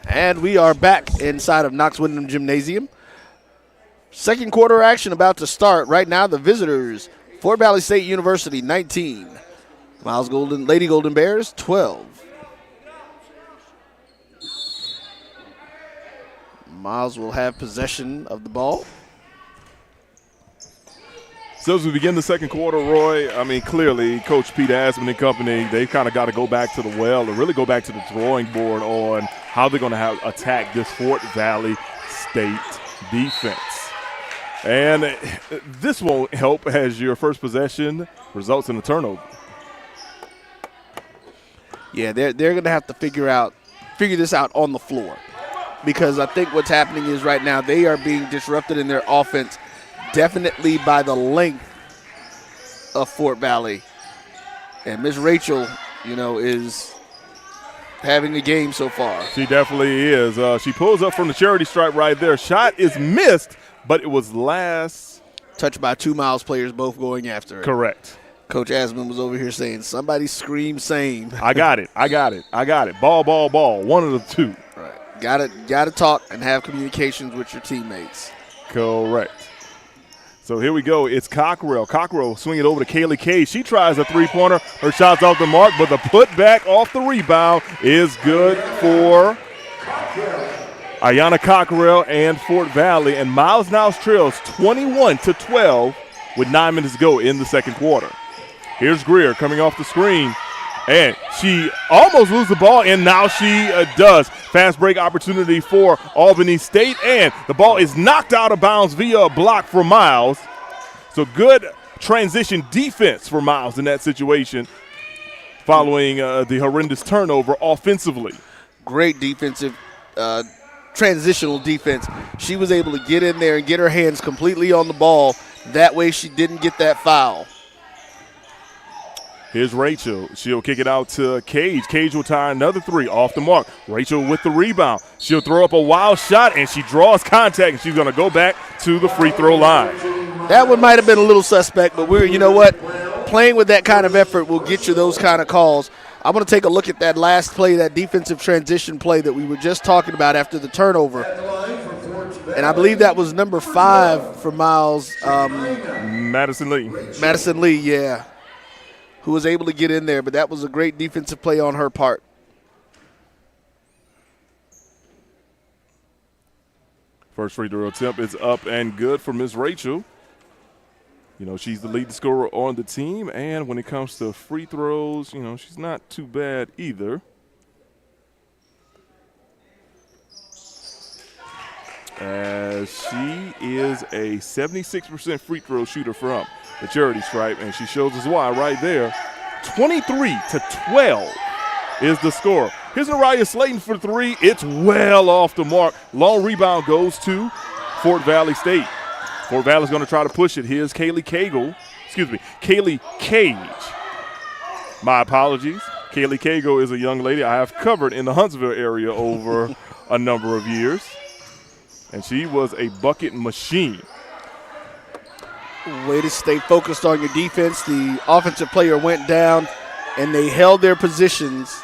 And we are back inside of Knox Windham Gymnasium. Second quarter action about to start. Right now, the visitors, Fort Valley State University, 19. Lady Golden Bears, 12. Miles will have possession of the ball. So as we begin the second quarter, Roy, I mean, clearly Coach Pete Asman and company, they've kind of got to go back to the well and really go back to the drawing board on how they're going to attack this Fort Valley State defense. And this won't help as your first possession results in a turnover. Yeah, they're going to have to figure this out on the floor, because I think what's happening is right now they are being disrupted in their offense definitely by the length of Fort Valley. And Miss Rachel, is having a game so far. She definitely is. She pulls up from the charity stripe right there. Shot is missed, but it was last. Touched by 2 Miles players, both going after it. Correct. Coach Asman was over here saying, somebody scream same. I got it. Ball, ball, ball. One of the two. Right. Got to talk and have communications with your teammates. Correct. So here we go. It's Cockrell. Cockrell swing it over to Kaylee Cage. She tries a three-pointer. Her shot's off the mark, but the putback off the rebound is good for Ayanna Cockrell and Fort Valley. And Miles now trails 21-12 with 9 minutes to go in the second quarter. Here's Greer coming off the screen. And she almost loses the ball, and now she does. Fast break opportunity for Albany State, and the ball is knocked out of bounds via a block for Miles. So good transition defense for Miles in that situation following the horrendous turnover offensively. Great defensive transitional defense. She was able to get in there and get her hands completely on the ball. That way she didn't get that foul. Here's Rachel. She'll kick it out to Cage. Cage will tie another three off the mark. Rachel with the rebound. She'll throw up a wild shot, and she draws contact, and she's going to go back to the free throw line. That one might have been a little suspect, but you know what? Playing with that kind of effort will get you those kind of calls. I'm going to take a look at that last play, that defensive transition play that we were just talking about after the turnover. And I believe that was number 5 for Miles. Madison Lee. Madison Lee, yeah. Who was able to get in there, but that was a great defensive play on her part. First free throw attempt is up and good for Ms. Rachel. She's the lead scorer on the team, and when it comes to free throws, she's not too bad either. As she is a 76% free throw shooter from the charity stripe, and she shows us why right there. 23-12 is the score. Here's Araya Slayton for 3. It's well off the mark. Long rebound goes to Fort Valley State. Fort Valley's going to try to push it. Here's Kaylee Cage. My apologies. Kaylee Cagle is a young lady I have covered in the Huntsville area over a number of years. And she was a bucket machine. Way to stay focused on your defense. The offensive player went down, and they held their positions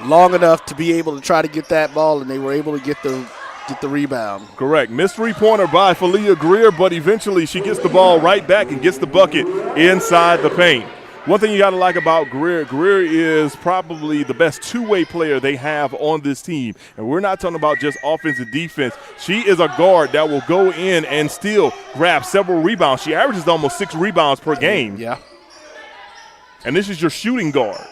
long enough to be able to try to get that ball, and they were able to get the rebound. Correct. Missed three-pointer by Felia Greer, but eventually she gets the ball right back and gets the bucket inside the paint. One thing you got to like about Greer is probably the best two-way player they have on this team. And we're not talking about just offense and defense. She is a guard that will go in and still grab several rebounds. She averages almost 6 rebounds per game. Yeah. And this is your shooting guard.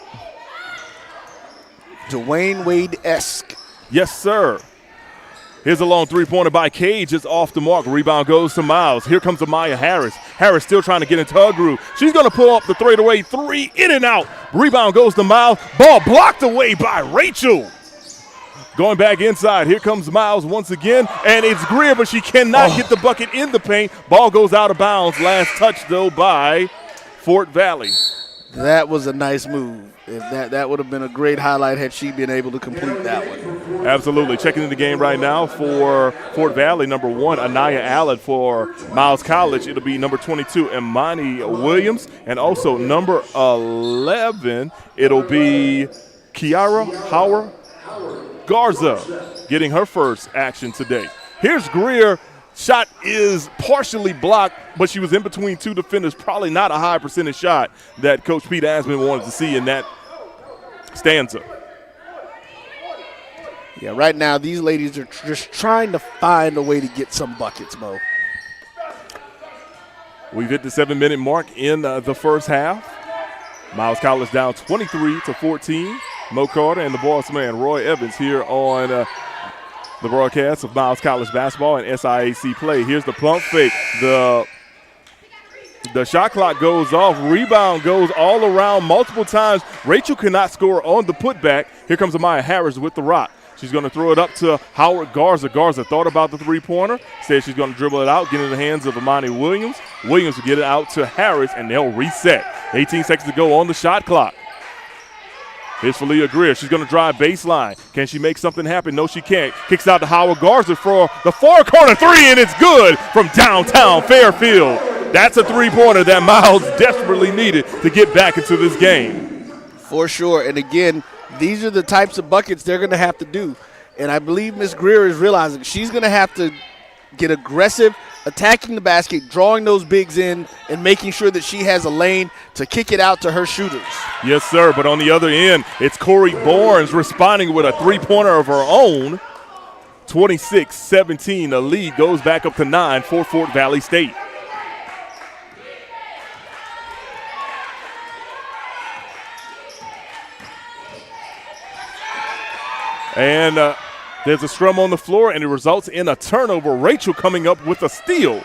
Dwayne Wade-esque. Yes, sir. Here's a long three-pointer by Cage. It's off the mark. Rebound goes to Miles. Here comes Amaya Harris. Harris still trying to get into her groove. She's going to pull up the straightaway 3, in and out. Rebound goes to Miles. Ball blocked away by Rachel. Going back inside. Here comes Miles once again, and it's Greer, but she cannot get the bucket in the paint. Ball goes out of bounds. Last touch, though, by Fort Valley. That was a nice move. If that would have been a great highlight had she been able to complete that one. Absolutely. Checking in the game right now for Fort Valley, number 1, Anaya Allen. For Miles College, it'll be number 22, Imani Williams. And also number 11, it'll be Kiara Howard Garza getting her first action today. Here's Greer. Shot is partially blocked, but she was in between 2 defenders. Probably not a high percentage shot that Coach Pete Asman wanted to see in that stanza. Yeah, right now these ladies are just trying to find a way to get some buckets, Mo. We've hit the 7-minute mark in the first half. Miles College down 23-14. Mo Carter and the boss man, Roy Evans, here on the broadcast of Miles College basketball and SIAC play. Here's the pump fake. The shot clock goes off. Rebound goes all around multiple times. Rachel cannot score on the putback. Here comes Amaya Harris with the rock. She's going to throw it up to Howard Garza. Garza thought about the three-pointer. Said she's going to dribble it out, get it in the hands of Imani Williams. Williams will get it out to Harris, and they'll reset. 18 seconds to go on the shot clock. Here's Falia Greer. She's going to drive baseline. Can she make something happen? No, she can't. Kicks out to Howard Garza for the far corner three, and it's good from downtown Fairfield. That's a three-pointer that Miles desperately needed to get back into this game. For sure. And again, these are the types of buckets they're going to have to do. And I believe Miss Greer is realizing she's going to have to get aggressive, attacking the basket, drawing those bigs in, and making sure that she has a lane to kick it out to her shooters. Yes, sir. But on the other end, it's Corey Barnes responding with a three-pointer of her own. 26-17. The lead goes back up to 9 for Fort Valley State. And there's a scrum on the floor, and it results in a turnover. Rachel coming up with a steal.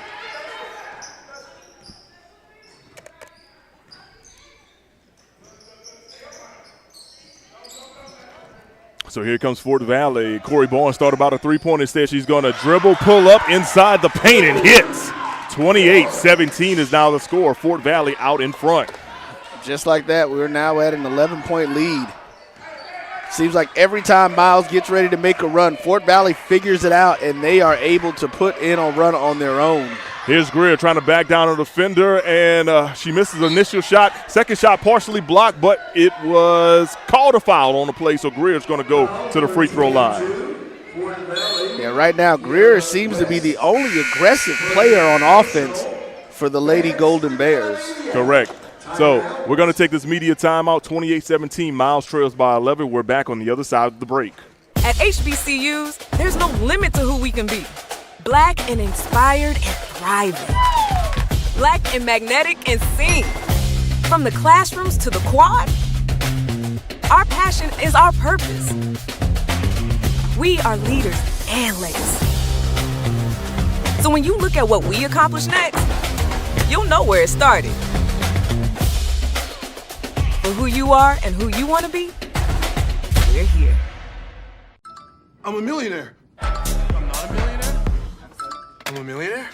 So here comes Fort Valley. Corey Barnes thought about a three-pointer. Instead, she's going to dribble, pull up inside the paint, and hits. 28-17 is now the score. Fort Valley out in front. Just like that, we're now at an 11-point lead. Seems like every time Miles gets ready to make a run, Fort Valley figures it out, and they are able to put in a run on their own. Here's Greer trying to back down a defender, and she misses the initial shot. Second shot partially blocked, but it was called a foul on the play, so Greer's going to go to the free throw line. Yeah, right now Greer seems to be the only aggressive player on offense for the Lady Golden Bears. Correct. So we're going to take this media timeout. 28-17. Miles trails by 11. We're back on the other side of the break. At HBCUs, there's no limit to who we can be. Black and inspired and thriving. Black and magnetic and sing. From the classrooms to the quad, our passion is our purpose. We are leaders and legacy. So when you look at what we accomplish next, you'll know where it started. For who you are and who you want to be, we're here. I'm a millionaire. I'm not a millionaire. I'm a millionaire.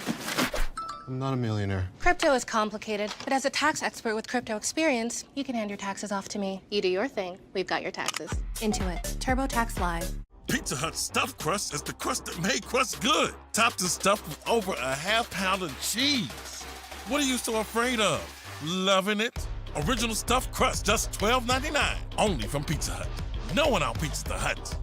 I'm not a millionaire. Crypto is complicated, but as a tax expert with crypto experience, you can hand your taxes off to me. You do your thing, we've got your taxes. Intuit, TurboTax Live. Pizza Hut stuffed crust is the crust that made crust good. Topped and stuffed with over a half-pound of cheese. What are you so afraid of? Loving it? Original stuffed crust, just $12.99. Only from Pizza Hut. No one out-pizzas the Hut.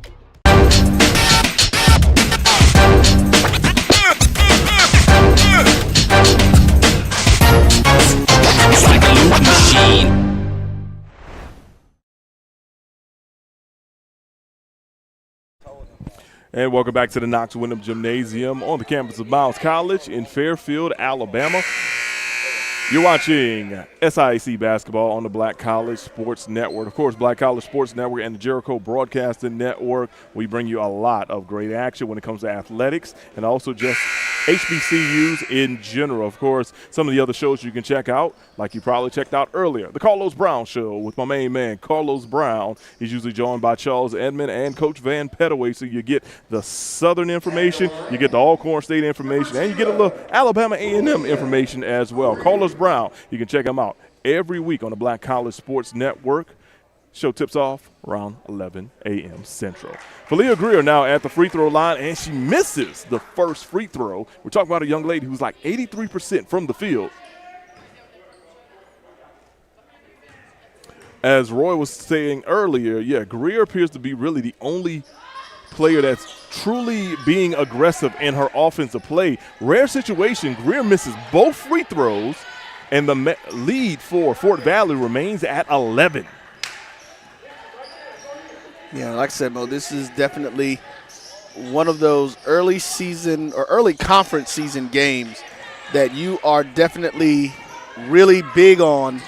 It's like a loop machine. And welcome back to the Knox Wyndham Gymnasium on the campus of Miles College in Fairfield, Alabama. You're watching SIAC basketball on the Black College Sports Network. Of course, Black College Sports Network and the Jericho Broadcasting Network, we bring you a lot of great action when it comes to athletics and also just HBCUs in general. Of course, some of the other shows you can check out, like you probably checked out earlier, the Carlos Brown Show with my main man, Carlos Brown. He's usually joined by Charles Edmond and Coach Van Pettaway, so you get the Southern information, you get the Alcorn State information, and you get a little Alabama A&M information as well. Carlos Brown, you can check him out every week on the Black College Sports Network. Show tips off around 11 a.m. Central. Falia Greer now at the free throw line, and she misses the first free throw. We're talking about a young lady who's like 83% from the field. As Roy was saying earlier, yeah, Greer appears to be really the only player that's truly being aggressive in her offensive play. Rare situation, Greer misses both free throws, and the lead for Fort Valley remains at 11. Yeah, like I said, Mo, this is definitely one of those early season or early conference season games that you are definitely really big on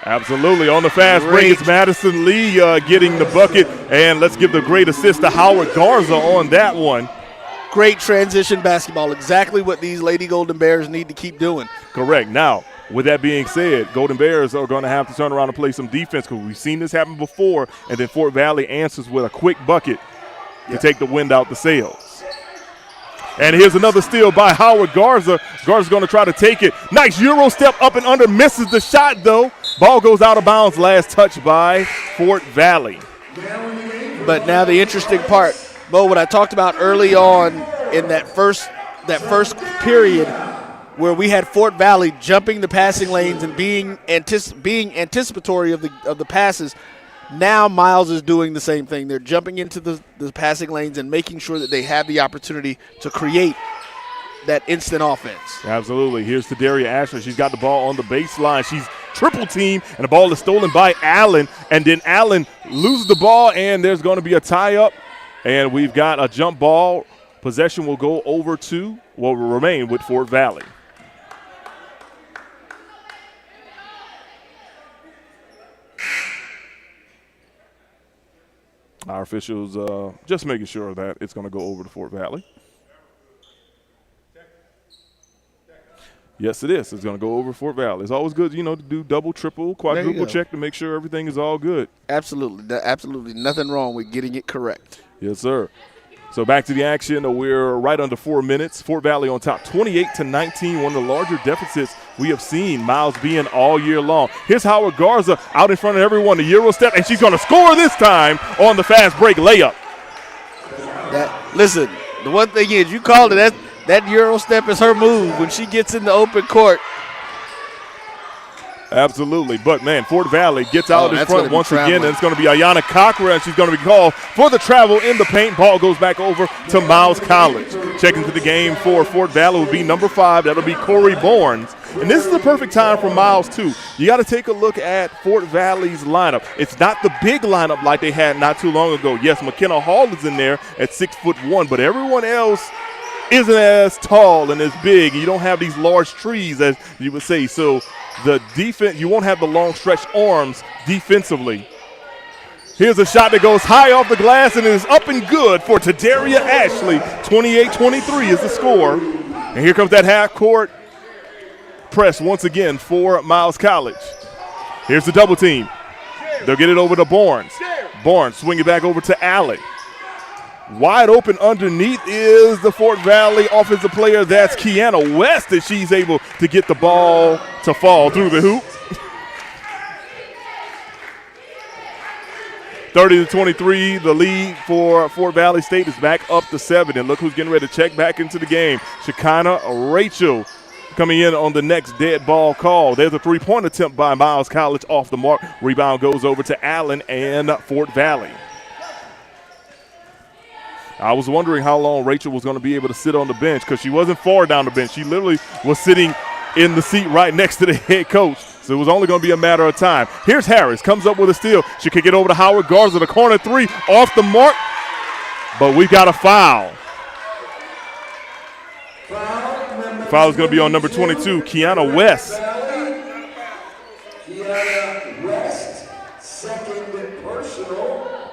Absolutely. On the fast break, it's Madison Lee getting the bucket. And let's give the great assist to Howard Garza on that one. Great transition basketball. Exactly what these Lady Golden Bears need to keep doing. Correct. Now, with that being said, Golden Bears are going to have to turn around and play some defense because we've seen this happen before. And then Fort Valley answers with a quick bucket to take the wind out the sails. And here's another steal by Howard Garza. Garza's going to try to take it. Nice Euro step up and under. Misses the shot, though. Ball goes out of bounds. Last touch by Fort Valley. But now the interesting part, Bo, what I talked about early on in that first period where we had Fort Valley jumping the passing lanes and being anticipatory of the passes. Now Miles is doing the same thing. They're jumping into the passing lanes and making sure that they have the opportunity to create that instant offense. Absolutely. Here's to Daria Ashley. She's got the ball on the baseline. She's triple team, and the ball is stolen by Allen. And then Allen loses the ball, and there's going to be a tie-up. And we've got a jump ball. Possession will go over to, will remain with Fort Valley. Our officials just making sure that it's going to go over to Fort Valley. Yes, it is. It's going to go over Fort Valley. It's always good, to do double, triple, quadruple check to make sure everything is all good. Absolutely. Absolutely nothing wrong with getting it correct. Yes, sir. So back to the action. We're right under 4 minutes. Fort Valley on top, 28-19, one of the larger deficits we have seen Miles being all year long. Here's Howard Garza out in front of everyone, the Euro step, and she's going to score this time on the fast break layup. Listen, the one thing is, you called it, that Euro step is her move when she gets in the open court. Absolutely. But, man, Fort Valley gets out in front once again, and it's going to be Ayana Cochran, and she's going to be called for the travel in the paint. Ball goes back over to Miles College. Checking to the game for Fort Valley will be number 5. That'll be Corey Barnes. And this is the perfect time for Miles, too. You got to take a look at Fort Valley's lineup. It's not the big lineup like they had not too long ago. Yes, McKenna Hall is in there at 6'1", but everyone else isn't as tall and as big. You don't have these large trees, as you would say. So the defense, you won't have the long stretch arms defensively. Here's a shot that goes high off the glass and is up and good for Tadaria Ashley. 28-23 is the score. And here comes that half-court press once again for Miles College. Here's the double team. They'll get it over to Barnes. Barnes swing it back over to Allen. Wide open underneath is the Fort Valley offensive player. That's Kiana West, and she's able to get the ball to fall through the hoop. 30-23, the lead for Fort Valley State is back up to 7. And look who's getting ready to check back into the game. Shekinah Rachel coming in on the next dead ball call. There's a three-point attempt by Miles College off the mark. Rebound goes over to Allen and Fort Valley. I was wondering how long Rachel was going to be able to sit on the bench because she wasn't far down the bench. She literally was sitting in the seat right next to the head coach. So it was only going to be a matter of time. Here's Harris, comes up with a steal. She kick it over to Howard Garza, the corner three, off the mark. But we've got a foul. The foul is going to be on number 22, Kiana West. Kiana West, second personal.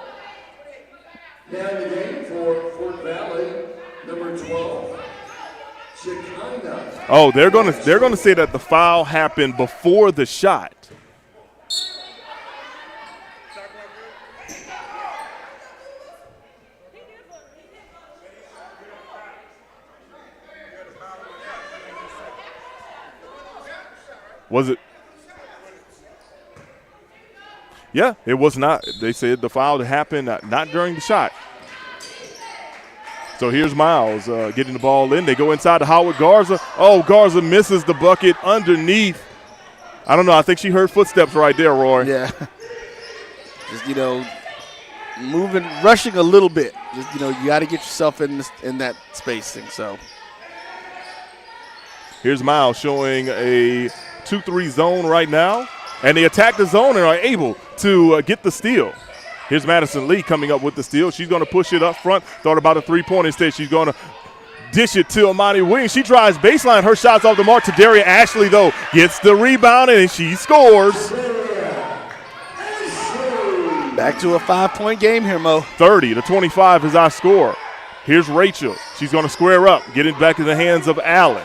Now in the game for Fort Valley, number 12, Shekinah. Oh, they're going to say that the foul happened before the shot. Was it? Yeah, it was not. They said the foul happened not during the shot. So here's Miles getting the ball in. They go inside to Howard Garza. Oh, Garza misses the bucket underneath. I don't know. I think she heard footsteps right there, Roy. Yeah. Just, moving, rushing a little bit. Just, you got to get yourself in that spacing. So here's Miles showing a 2-3 zone right now. And they attack the zone and are able to get the steal. Here's Madison Lee coming up with the steal. She's going to push it up front. Thought about a three-point. Instead, she's going to dish it to Amani Williams. She tries baseline. Her shot's off the mark. To Daria Ashley, though, gets the rebound, and she scores. Back to a 5-point game here, Mo. 30-25 is our score. Here's Rachel. She's going to square up, get it back in the hands of Allen.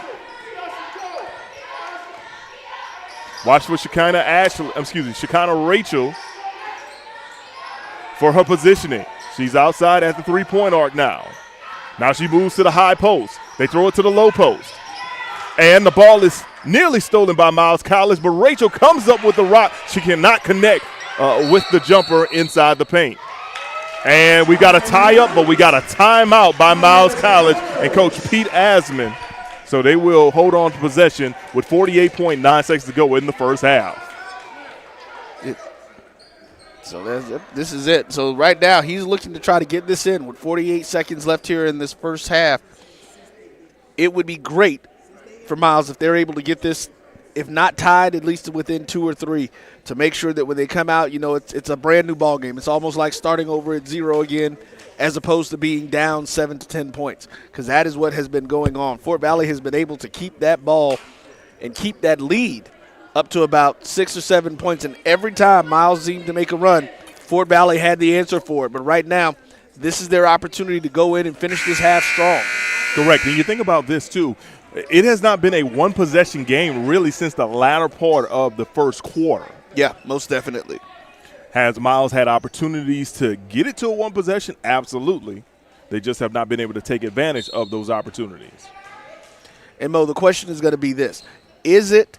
Watch for Shekinah Rachel for her positioning. She's outside at the three-point arc now. Now she moves to the high post. They throw it to the low post. And the ball is nearly stolen by Miles College, but Rachel comes up with the rock. She cannot connect with the jumper inside the paint. And we got a tie-up, but we got a timeout by Miles College and Coach Pete Asman. So they will hold on to possession with 48.9 seconds to go in the first half. This is it. So right now he's looking to try to get this in with 48 seconds left here in this first half. It would be great for Miles if they're able to get this, if not tied, at least within 2 or 3, to make sure that when they come out, it's a brand new ball game. It's almost like starting over at 0 again, as opposed to being down 7 to 10 points, because that is what has been going on. Fort Valley has been able to keep that ball and keep that lead up to about 6 or 7 points, and every time Miles seemed to make a run, Fort Valley had the answer for it. But right now, this is their opportunity to go in and finish this half strong. Correct. And you think about this, too. It has not been a one-possession game really since the latter part of the first quarter. Yeah, most definitely. Has Miles had opportunities to get it to a one possession? Absolutely. They just have not been able to take advantage of those opportunities. And, Mo, the question is going to be this. Is it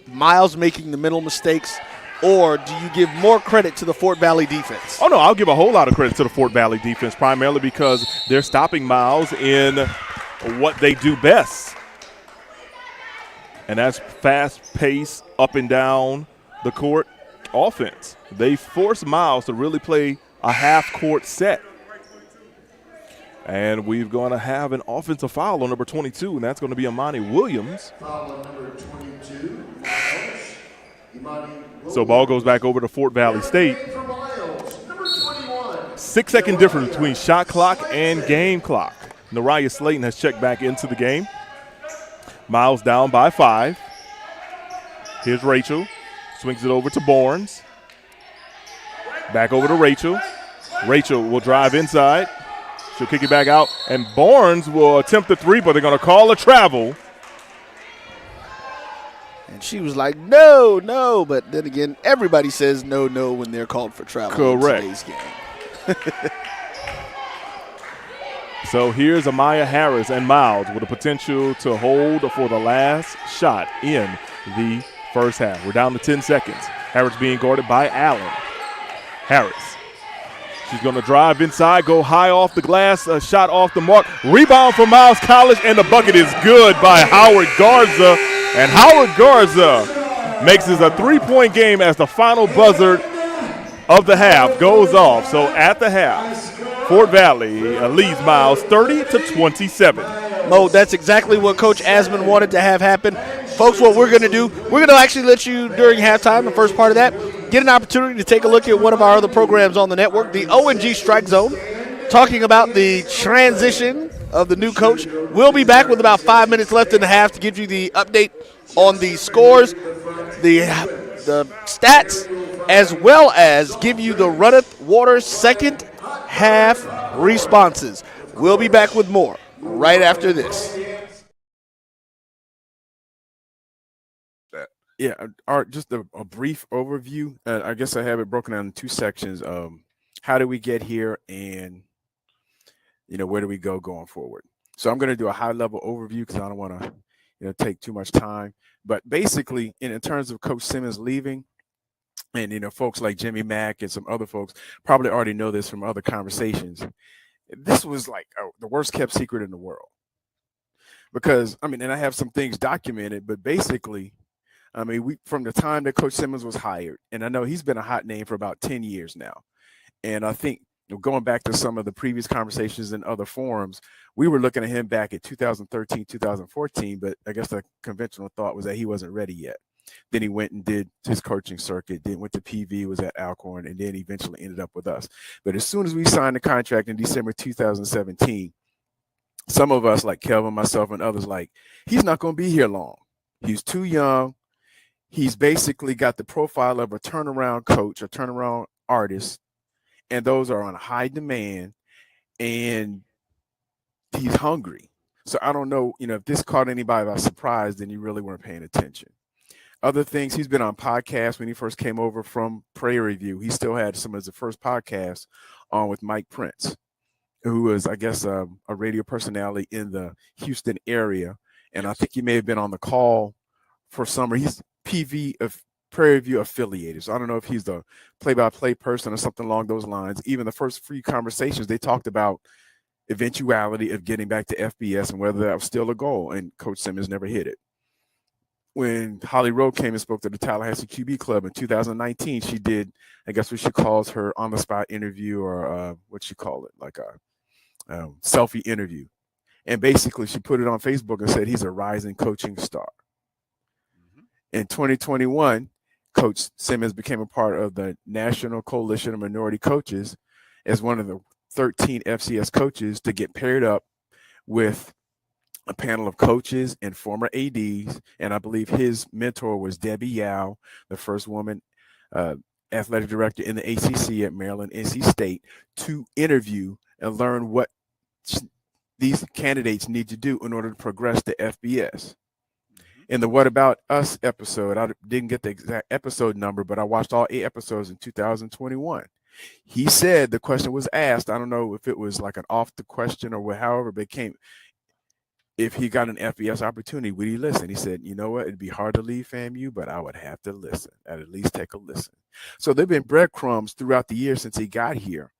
Miles making the mental mistakes, or do you give more credit to the Fort Valley defense? Oh, no, I'll give a whole lot of credit to the Fort Valley defense, primarily because they're stopping Miles in what they do best. And that's fast-paced, up and down the court offense. They force Miles to really play a half-court set. And we're going to have an offensive foul on number 22, and that's going to be Imani Williams. Foul on number 22, Imani Williams. So ball goes back over to Fort Valley State. 6-second difference between shot clock and game clock. Nariah Slayton has checked back into the game. Miles down by 5. Here's Rachel. Swings it over to Barnes. Back over to Rachel. Rachel will drive inside. She'll kick it back out. And Barnes will attempt the three, but they're going to call a travel. And she was like, no, no. But then again, everybody says no, no when they're called for travel. Correct. In today's game. So here's Amaya Harris and Miles with a potential to hold for the last shot in the first half. We're down to 10 seconds. Harris being guarded by Allen. Harris. She's going to drive inside, go high off the glass, a shot off the mark. Rebound for Miles College, and the bucket is good by Howard Garza. And Howard Garza makes this a 3-point game as the final buzzer of the half goes off. So at the half, Fort Valley leads Miles 30-27. Mo, that's exactly what Coach Asman wanted to have happen. Folks, what we're going to do, we're going to actually let you, during halftime, the first part of that, get an opportunity to take a look at one of our other programs on the network, the O&G Strike Zone, talking about the transition of the new coach. We'll be back with about 5 minutes left in the half to give you the update on the scores, the stats, as well as give you the Runneth Water second half responses. We'll be back with more right after this. Yeah, Art, just a brief overview. I guess I have it broken down in 2 sections. How did we get here, and where do we go going forward? So I'm going to do a high-level overview because I don't want to take too much time. But basically, in terms of Coach Simmons leaving, and folks like Jimmy Mack and some other folks probably already know this from other conversations. This was like the worst kept secret in the world. Because and I have some things documented, but basically, we from the time that Coach Simmons was hired, and I know he's been a hot name for about 10 years now. And I think going back to some of the previous conversations in other forums, we were looking at him back at 2013, 2014, but I guess the conventional thought was that he wasn't ready yet. Then he went and did his coaching circuit, then went to PV, was at Alcorn, and then eventually ended up with us. But as soon as we signed the contract in December 2017, some of us, like Kelvin, myself, and others, he's not going to be here long. He's too young. He's basically got the profile of a turnaround coach, a turnaround artist, and those are on high demand, and he's hungry. So I don't know, if this caught anybody by surprise, then you really weren't paying attention. Other things, he's been on podcasts when he first came over from Prairie View. He still had some of his first podcasts on with Mike Prince, who was, I guess, a radio personality in the Houston area. And I think he may have been on the call for summer. He's PV of Prairie View affiliated. So I don't know if he's the play-by-play person or something along those lines. Even the first few conversations, they talked about eventuality of getting back to FBS and whether that was still a goal. And Coach Simmons never hit it. When Holly Rowe came and spoke to the Tallahassee QB Club in 2019, she did, I guess what she calls her on-the-spot interview, or what she call it, like a selfie interview. And basically she put it on Facebook and said he's a rising coaching star. In 2021, Coach Simmons became a part of the National Coalition of Minority Coaches as one of the 13 FCS coaches to get paired up with a panel of coaches and former ADs. And I believe his mentor was Debbie Yao, the first woman athletic director in the ACC at Maryland NC State, to interview and learn what these candidates need to do in order to progress to FBS. In the What About Us episode, I didn't get the exact episode number, but I watched all 8 episodes in 2021. He said the question was asked. I don't know if it was like an off the question or however, but it came, if he got an FBS opportunity, would he listen? He said, you know what, it'd be hard to leave FAMU, but I would have to listen. I'd at least take a listen. So there've been breadcrumbs throughout the year since he got here.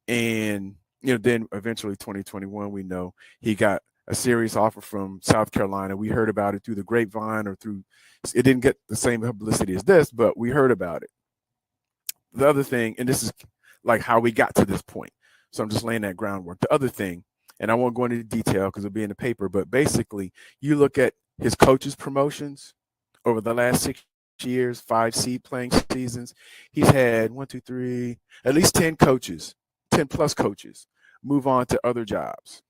And, then eventually 2021, we know he got a serious offer from South Carolina. We heard about it through the grapevine it didn't get the same publicity as this, but we heard about it. The other thing, and this is like how we got to this point. So I'm just laying that groundwork. The other thing, and I won't go into detail because it'll be in the paper, but basically you look at his coaches promotions over the last 6 years, 5 seed playing seasons. He's had 1, 2, 3, at least 10 coaches, 10 plus coaches move on to other jobs.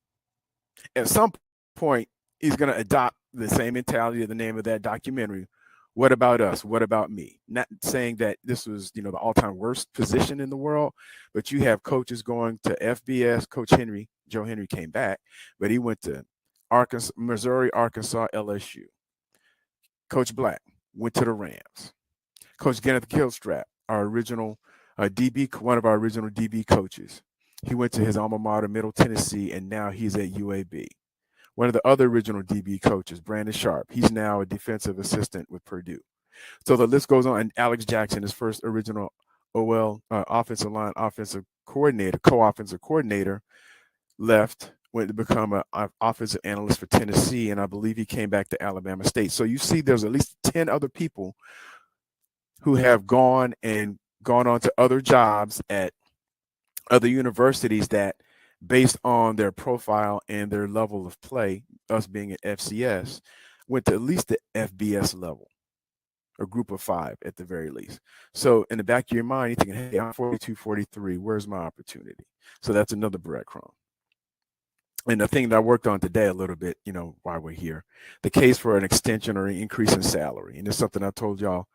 At some point, he's going to adopt the same mentality of the name of that documentary. What about us? What about me? Not saying that this was, the all-time worst position in the world, but you have coaches going to FBS. Coach Joe Henry came back, but he went to Arkansas, Missouri, Arkansas, LSU. Coach Black went to the Rams. Coach Kenneth Gilstrap, our original one of our original DB coaches, he went to his alma mater, Middle Tennessee, and now he's at UAB. One of the other original DB coaches, Brandon Sharp, he's now a defensive assistant with Purdue. So the list goes on. And Alex Jackson, his first original OL offensive line offensive coordinator, co-offensive coordinator, left, went to become an offensive analyst for Tennessee, and I believe he came back to Alabama State. So you see there's at least 10 other people who have gone on to other jobs at other universities that, based on their profile and their level of play, us being at FCS, went to at least the FBS level, a group of 5 at the very least. So in the back of your mind, you're thinking, hey, I'm 42, 43, where's my opportunity? So that's another breadcrumb. And the thing that I worked on today a little bit, while we're here, the case for an extension or an increase in salary. And it's something I told y'all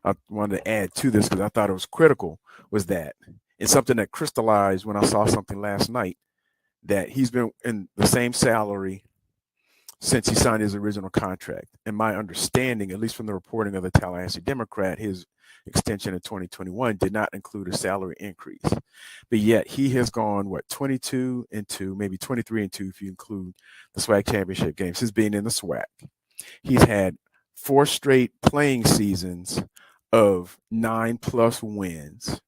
I wanted to add to this because I thought it was critical, was that it's something that crystallized when I saw something last night, that he's been in the same salary since he signed his original contract. And my understanding, at least from the reporting of the Tallahassee Democrat, his extension in 2021 did not include a salary increase. But yet he has gone, 22-2, maybe 23-2 if you include the SWAC championship games, since being in the SWAC. He's had 4 straight playing seasons of 9+ wins.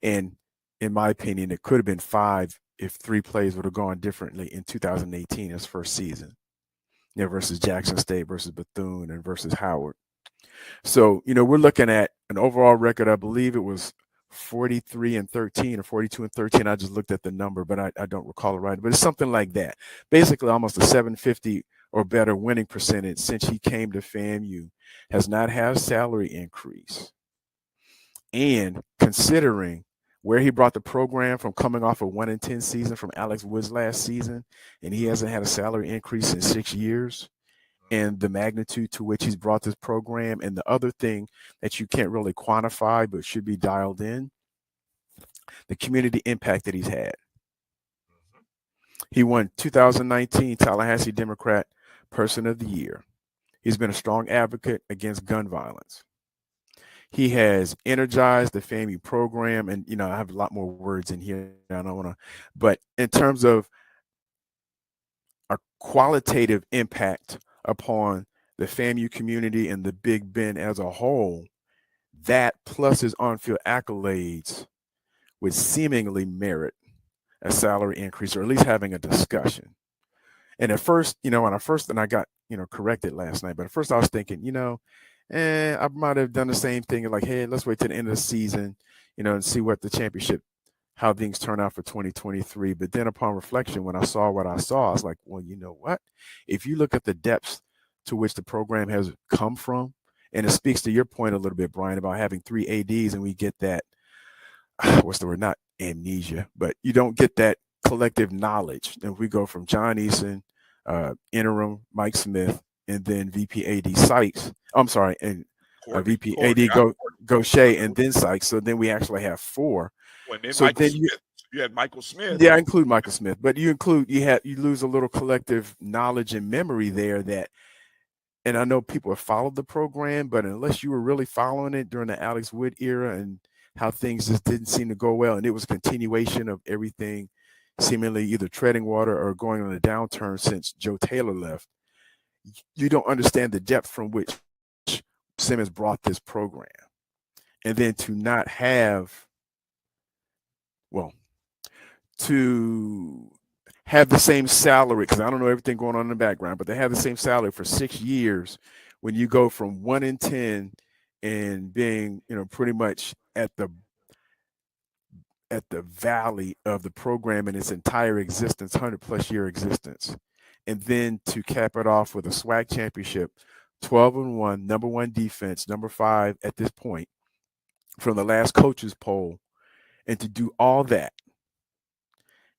And in my opinion, it could have been 5 if 3 plays would have gone differently in 2018, his first season, versus Jackson State, versus Bethune, and versus Howard. So, we're looking at an overall record. I believe it was 43-13 or 42-13. I just looked at the number, but I don't recall it right. But it's something like that. Basically, almost a 750 or better winning percentage since he came to FAMU. Has not had a salary increase. And considering where he brought the program from, coming off a 1-10 season from Alex Woods last season, and he hasn't had a salary increase in 6 years, and the magnitude to which he's brought this program, and the other thing that you can't really quantify but should be dialed in, the community impact that he's had. He won 2019 Tallahassee Democrat Person of the Year. He's been a strong advocate against gun violence. He has energized the FAMU program, and I have a lot more words in here. I don't want to, but in terms of a qualitative impact upon the FAMU community and the Big Bend as a whole, that plus his on-field accolades would seemingly merit a salary increase, or at least having a discussion. And at first, and I got, corrected last night, but at first I was thinking, I might have done the same thing, like, hey, let's wait till the end of the season, and see what the championship, how things turn out for 2023. But then upon reflection, when I saw what I saw, I was like, well, you know what? If you look at the depths to which the program has come from, and it speaks to your point a little bit, Brian, about having 3 ADs, and we get that, what's the word? Not amnesia, but you don't get that collective knowledge. And we go from John Eason, interim Mike Smith, and then VP AD Sykes. I'm sorry, and VP AD Gaucher, and then Sykes. So then we actually have 4. Well, then so Michael then Smith. You had Michael Smith. Yeah, I include Michael Smith, but you lose a little collective knowledge and memory there that. And I know people have followed the program, but unless you were really following it during the Alex Wood era and how things just didn't seem to go well, and it was a continuation of everything seemingly either treading water or going on a downturn since Joe Taylor left, you don't understand the depth from which Simmons brought this program. And then to not have, to have the same salary, because I don't know everything going on in the background, but they have the same salary for 6 years when you go from 1-10 and being, pretty much at the valley of the program in its entire existence, 100+ year existence. And then to cap it off with a SWAC championship, 12-1, number 1 defense, number 5 at this point from the last coaches poll, and to do all that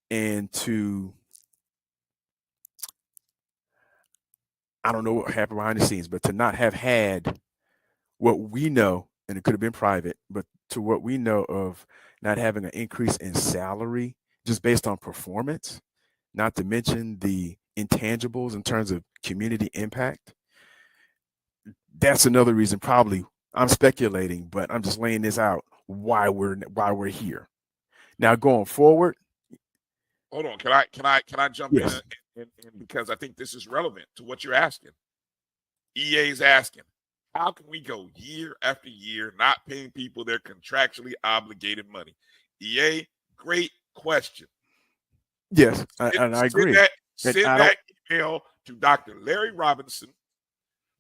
and to, I don't know what happened behind the scenes, but to not have had what we know, and it could have been private, but to what we know of not having an increase in salary just based on performance, not to mention the intangibles in terms of community impact. That's another reason, probably, I'm speculating, but I'm just laying this out, why we're here. Now going forward. Hold on, can I jump in because I think this is relevant to what you're asking. EA is asking, how can we go year after year not paying people their contractually obligated money? EA, great question. Yes, and I agree. Send that email to Dr. Larry Robinson.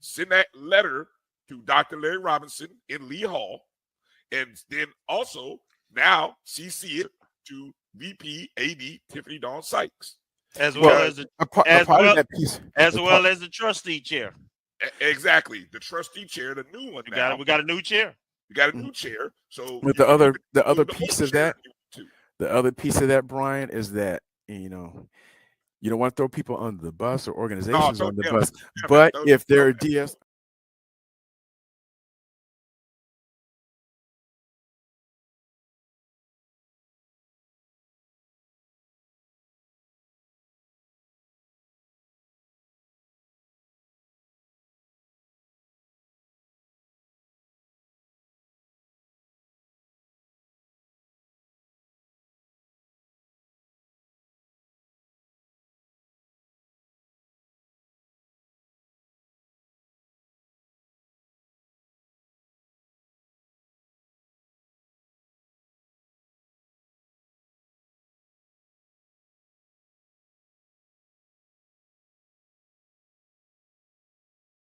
Send that letter to Dr. Larry Robinson in Lee Hall. And then also now CC it to VP AD Tiffany Dawn Sykes. As well as the trustee chair. Exactly. The trustee chair, the new one. We got a new chair. We got a new chair. So with the other piece of that, Brian, is that you don't want to throw people under the bus or organizations under the bus. But if they're DS.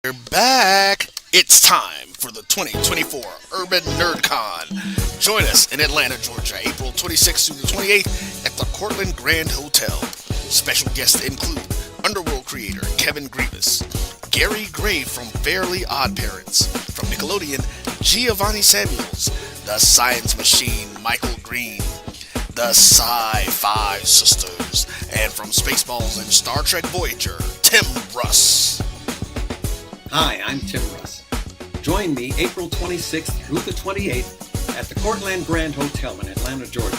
We're back. It's time for the 2024 Urban NerdCon. Join us in Atlanta, Georgia, April 26th through the 28th at the Cortland Grand Hotel. Special guests include Underworld creator Kevin Grievous, Gary Gray from Fairly Odd Parents, from Nickelodeon, Giovanni Samuels, The Science Machine, Michael Green, the Sci-Fi Sisters, and from Spaceballs and Star Trek Voyager, Tim Russ. Hi, I'm Tim Russ. Join me April 26th through the 28th at the Cortland Grand Hotel in Atlanta, Georgia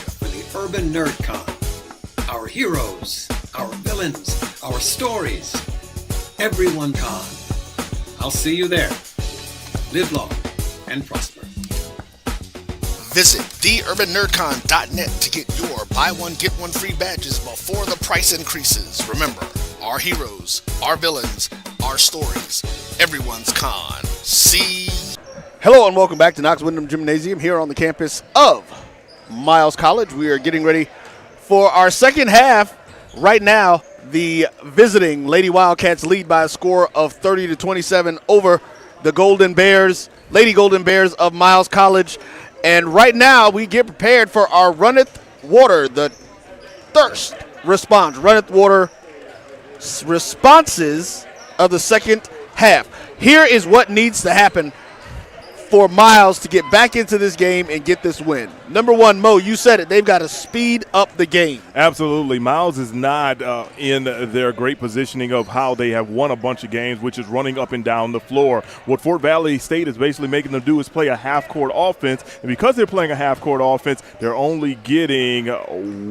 Urban NerdCon. Our heroes, our villains, our stories. Everyone con. I'll see you there. Live long and prosper. Visit theurbannerdcon.net to get your buy one, get one free badges before the price increases. Remember, our heroes, our villains, our stories. Everyone's con. See. Hello and welcome back to Knox Windham Gymnasium here on the campus of Miles College. We are getting ready for our second half. Right now, the visiting Lady Wildcats lead by a score of 30-27 over the Lady Golden Bears of Miles College. And right now, we get prepared for our Runneth Water, the thirst response. Runneth Water responses of the second half. Here is what needs to happen for Miles to get back into this game and get this win. Number one, Mo, you said it. They've got to speed up the game. Absolutely. Miles is not in their great positioning of how they have won a bunch of games, which is running up and down the floor. What Fort Valley State is basically making them do is play a half-court offense. And because they're playing a half-court offense, they're only getting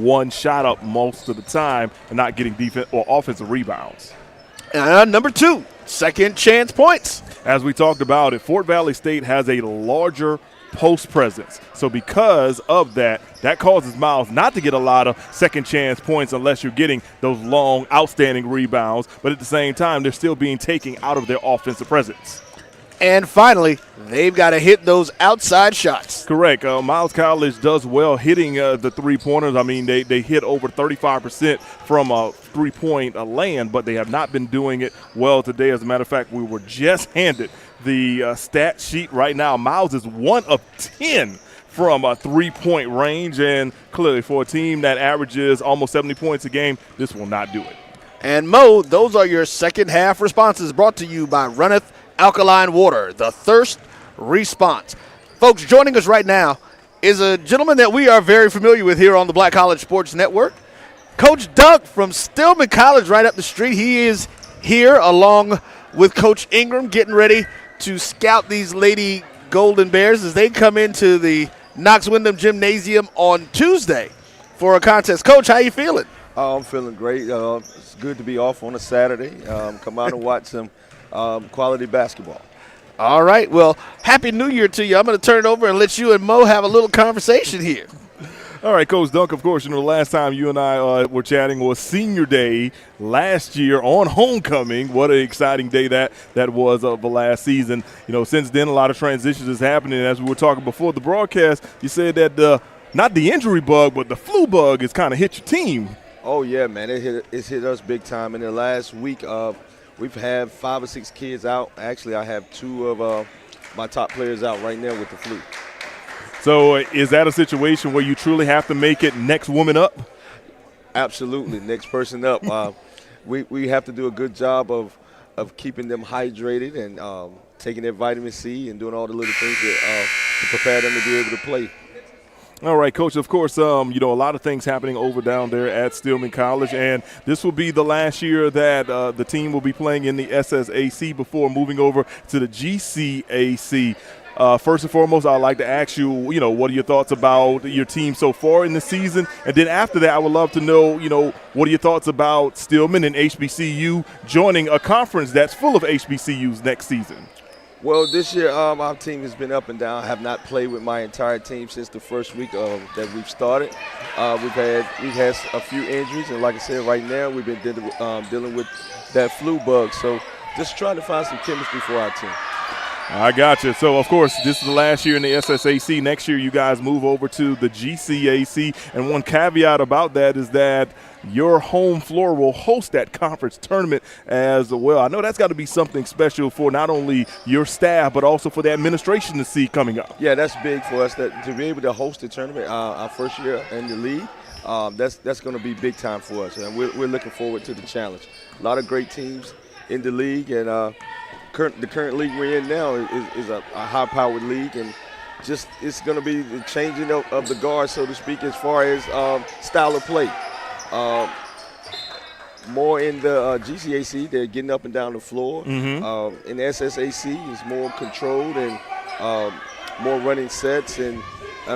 one shot up most of the time and not getting defense or offensive rebounds. Number two, second chance points. As we talked about it, Fort Valley State has a larger post presence. So because of that, that causes Miles not to get a lot of second chance points unless you're getting those long, outstanding rebounds. But at the same time, they're still being taken out of their offensive presence. And finally, they've got to hit those outside shots. Correct. Miles College does well hitting the three-pointers. I mean, they hit over 35% from a three-point land, but they have not been doing it well today. As a matter of fact, we were just handed the stat sheet right now. Miles is 1 of 10 from a three-point range, and clearly for a team that averages almost 70 points a game, this will not do it. And Mo, those are your second half responses brought to you by Runneth Alkaline Water, the thirst response. Folks, joining us right now is a gentleman that we are very familiar with here on the Black College Sports Network. Coach Dunk from Stillman College right up the street. He is here along with Coach Ingram getting ready to scout these Lady Golden Bears as they come into the Knox Windham Gymnasium on Tuesday for a contest. Coach, how you feeling? I'm feeling great. It's good to be off on a Saturday. Come out and watch some quality basketball. All right. Well, Happy New Year to you. I'm going to turn it over and let you and Mo have a little conversation here. All right, Coach Dunk, of course, the last time you and I were chatting was Senior Day last year on homecoming. What an exciting day that was of the last season. Since then, a lot of transitions is happening. As we were talking before the broadcast, you said that not the injury bug, but the flu bug has kind of hit your team. Oh, yeah, man. It's hit us big time. In the last week, we've had 5 or 6 kids out. Actually, I have 2 of my top players out right now with the flu. So is that a situation where you truly have to make it next woman up? Absolutely, next person up. We have to do a good job of keeping them hydrated and taking their vitamin C and doing all the little things to prepare them to be able to play. All right, Coach, of course, a lot of things happening over down there at Stillman College, and this will be the last year that the team will be playing in the SSAC before moving over to the GCAC. First and foremost, I'd like to ask you, what are your thoughts about your team so far in the season? And then after that, I would love to know, what are your thoughts about Stillman and HBCU joining a conference that's full of HBCUs next season? Well, this year our team has been up and down. I have not played with my entire team since the first week that we've started. We've had a few injuries, and like I said, right now we've been dealing with that flu bug. So just trying to find some chemistry for our team. I got you. So, of course, this is the last year in the SSAC. Next year, you guys move over to the GCAC. And one caveat about that is that your home floor will host that conference tournament as well. I know that's got to be something special for not only your staff, but also for the administration to see coming up. Yeah, that's big for us to be able to host the tournament our first year in the league. That's going to be big time for us, and we're looking forward to the challenge. A lot of great teams in the league, and the current league we're in now is a high-powered league, and just it's going to be the changing of the guard, so to speak, as far as style of play. More in the GCAC, they're getting up and down the floor. Mm-hmm. In the SSAC, it's more controlled and more running sets and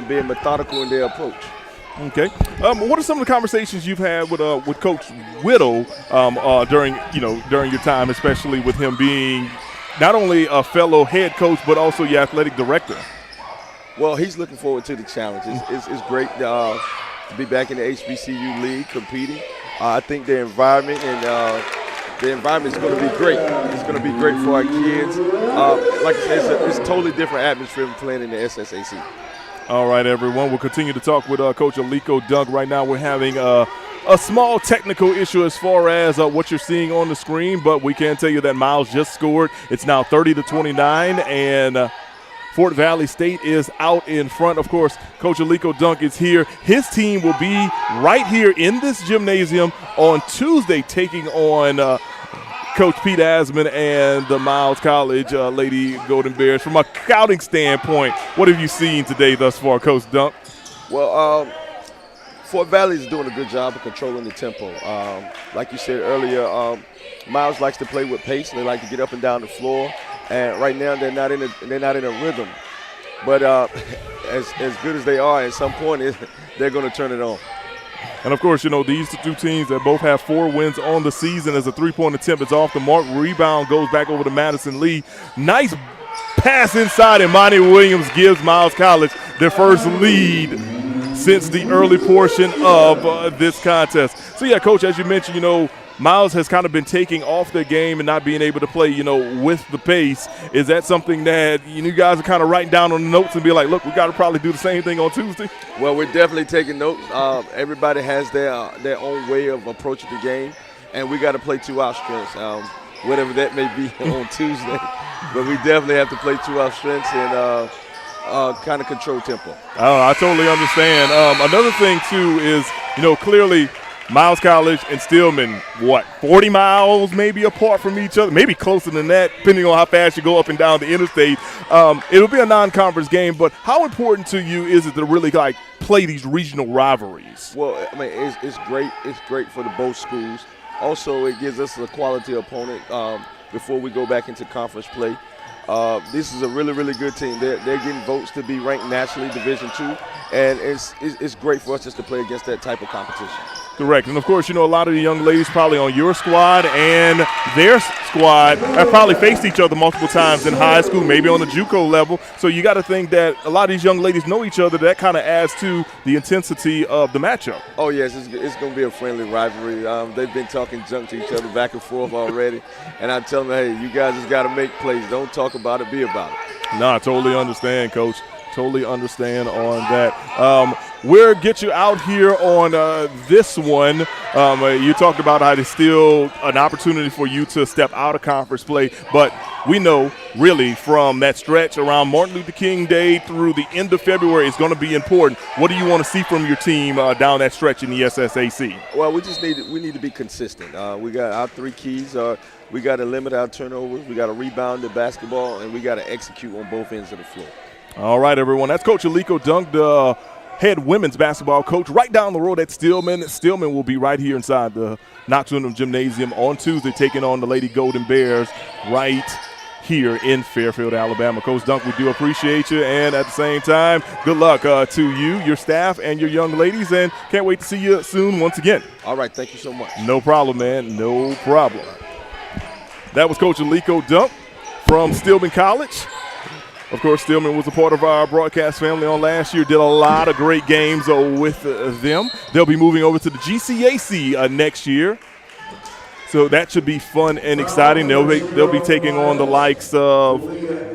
being methodical in their approach. Okay. What are some of the conversations you've had with Coach Whittle during your time, especially with him being not only a fellow head coach but also your athletic director? Well, he's looking forward to the challenge. It's great to be back in the HBCU league competing. I think the environment is going to be great. It's going to be great for our kids. Like I said, it's a totally different atmosphere than playing in the SSAC. All right, everyone. We'll continue to talk with Coach Aliko Dunk. Right now we're having a small technical issue as far as what you're seeing on the screen, but we can tell you that Miles just scored. It's now 30-29, and Fort Valley State is out in front. Of course, Coach Aliko Dunk is here. His team will be right here in this gymnasium on Tuesday taking on Coach Pete Asman and the Miles College Lady Golden Bears. From a scouting standpoint, what have you seen today thus far, Coach Dunk? Well, Fort Valley is doing a good job of controlling the tempo. Like you said earlier, Miles likes to play with pace, and they like to get up and down the floor. And right now they're not in a rhythm. But as good as they are, at some point they're going to turn it on. And, of course, these two teams that both have 4 wins on the season as a three-point attempt is off the mark. Rebound goes back over to Madison Lee. Nice pass inside, and Monty Williams gives Miles College their first lead since the early portion of this contest. So, yeah, Coach, as you mentioned, Miles has kind of been taking off their game and not being able to play, with the pace. Is that something that you guys are kind of writing down on the notes and be like, look, we got to probably do the same thing on Tuesday? Well, we're definitely taking notes. Everybody has their own way of approaching the game, and we got to play to our strengths, whatever that may be on Tuesday. But we definitely have to play to our strengths and kind of control tempo. Oh, I totally understand. Another thing, too, is, clearly – Miles College and Stillman, 40 miles maybe apart from each other, maybe closer than that, depending on how fast you go up and down the interstate. It'll be a non-conference game, but how important to you is it to really play these regional rivalries? Well, I mean, it's great. It's great for the both schools. Also, it gives us a quality opponent before we go back into conference play. This is a really, really good team. They're getting votes to be ranked nationally, Division II, and it's great for us just to play against that type of competition. Correct. And, of course, a lot of the young ladies probably on your squad and their squad have probably faced each other multiple times in high school, maybe on the JUCO level. So you got to think that a lot of these young ladies know each other. That kind of adds to the intensity of the matchup. Oh, yes, it's going to be a friendly rivalry. They've been talking junk to each other back and forth already. And I tell them, hey, you guys just got to make plays. Don't talk about it, be about it. No, I totally understand, Coach. Totally understand on that. We'll get you out here on this one. You talked about how there's still an opportunity for you to step out of conference play, but we know really from that stretch around Martin Luther King Day through the end of February is going to be important. What do you want to see from your team down that stretch in the SSAC? Well, we need to be consistent. We got our 3 keys. We got to limit our turnovers. We got to rebound the basketball, and we got to execute on both ends of the floor. All right, everyone. That's Coach Aliko Dunk, the head women's basketball coach, right down the road at Stillman. Stillman will be right here inside the Nocturnal Gymnasium on Tuesday, taking on the Lady Golden Bears right here in Fairfield, Alabama. Coach Dunk, we do appreciate you, and at the same time, good luck to you, your staff, and your young ladies, and can't wait to see you soon once again. All right, thank you so much. No problem, man. No problem. That was Coach Aliko Dunk from Stillman College. Of course, Stillman was a part of our broadcast family on last year, did a lot of great games with them. They'll be moving over to the GCAC next year. So that should be fun and exciting. They'll be taking on the likes of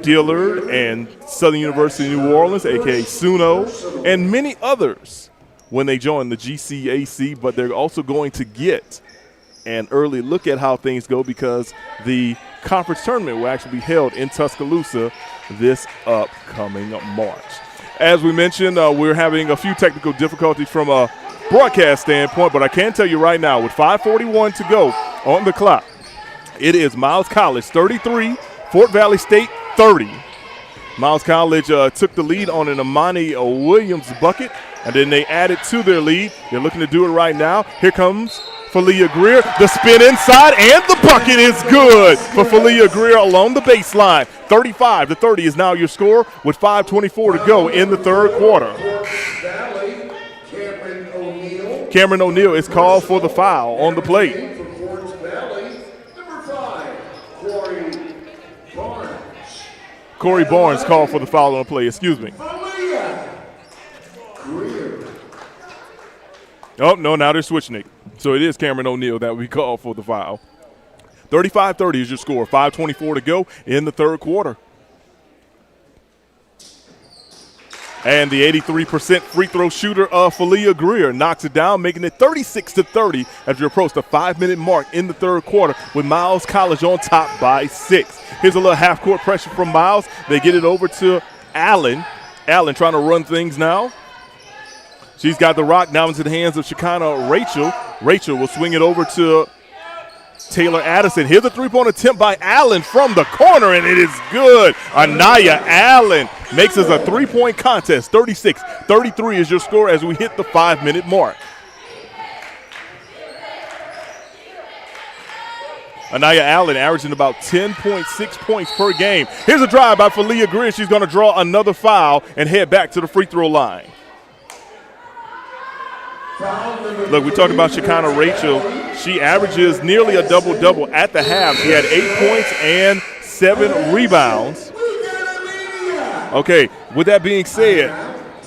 Dillard and Southern University of New Orleans, a.k.a. SUNO, and many others when they join the GCAC. But they're also going to get an early look at how things go because the conference tournament will actually be held in Tuscaloosa this upcoming March. As we mentioned, we're having a few technical difficulties from a broadcast standpoint, but I can tell you right now, with 5:41 to go on the clock, it is Miles College 33, Fort Valley State 30. Miles College took the lead on an Amani Williams bucket, and then they added to their lead. They're looking to do it right now. Here comes Falia Greer, the spin inside, and the bucket is good for Falia Greer along the baseline. 35-30 is now your score with 5:24 to go in the third quarter. Cameron O'Neal is called for the foul on the play. Corey Barnes called for the foul on the play, excuse me. Oh, no, now they're switching it. So it is Cameron O'Neal that we call for the foul. 35-30 is your score. 5:24 to go in the third quarter. And the 83% free throw shooter of Falia Greer knocks it down, making it 36-30 as we approach the 5-minute mark in the third quarter with Miles College on top by 6. Here's a little half-court pressure from Miles. They get it over to Allen. Allen trying to run things now. She's got the rock now into the hands of Shekinah Rachel. Rachel will swing it over to Taylor Addison. Here's a three-point attempt by Allen from the corner, and it is good. Anaya Allen makes us a three-point contest. 36-33 is your score as we hit the 5-minute mark. Anaya Allen averaging about 10.6 points per game. Here's a drive by Falia Greer. She's going to draw another foul and head back to the free throw line. Look, we talked about Shekinah Rachel. She averages nearly a double-double at the half. She had 8 points and 7 rebounds. Okay, with that being said,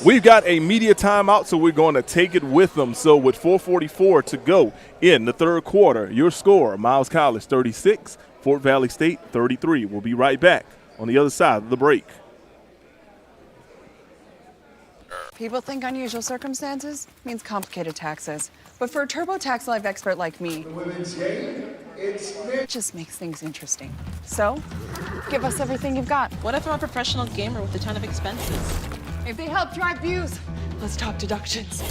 we've got a media timeout, so we're going to take it with them. So with 4:44 to go in the third quarter, your score, Miles College 36, Fort Valley State 33. We'll be right back on the other side of the break. People think unusual circumstances means complicated taxes. But for a TurboTax Live expert like me, it just makes things interesting. So, give us everything you've got. What if I'm a professional gamer with a ton of expenses? If they help drive views, let's talk deductions.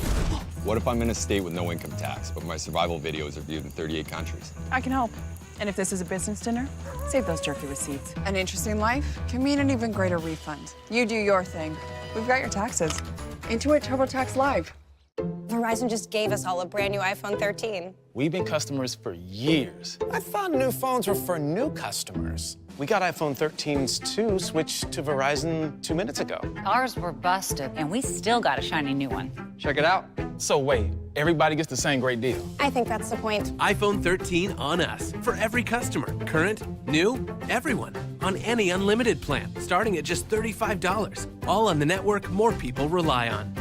What if I'm in a state with no income tax, but my survival videos are viewed in 38 countries? I can help. And if this is a business dinner, save those jerky receipts. An interesting life can mean an even greater refund. You do your thing. We've got your taxes. Intuit TurboTax Live. Verizon just gave us all a brand new iPhone 13. We've been customers for years. I thought new phones were for new customers. We got iPhone 13s too, switched to Verizon 2 minutes ago. Ours were busted, and we still got a shiny new one. Check it out. So wait, everybody gets the same great deal? I think that's the point. iPhone 13 on us for every customer. Current, new, everyone. On any unlimited plan, starting at just $35. All on the network more people rely on.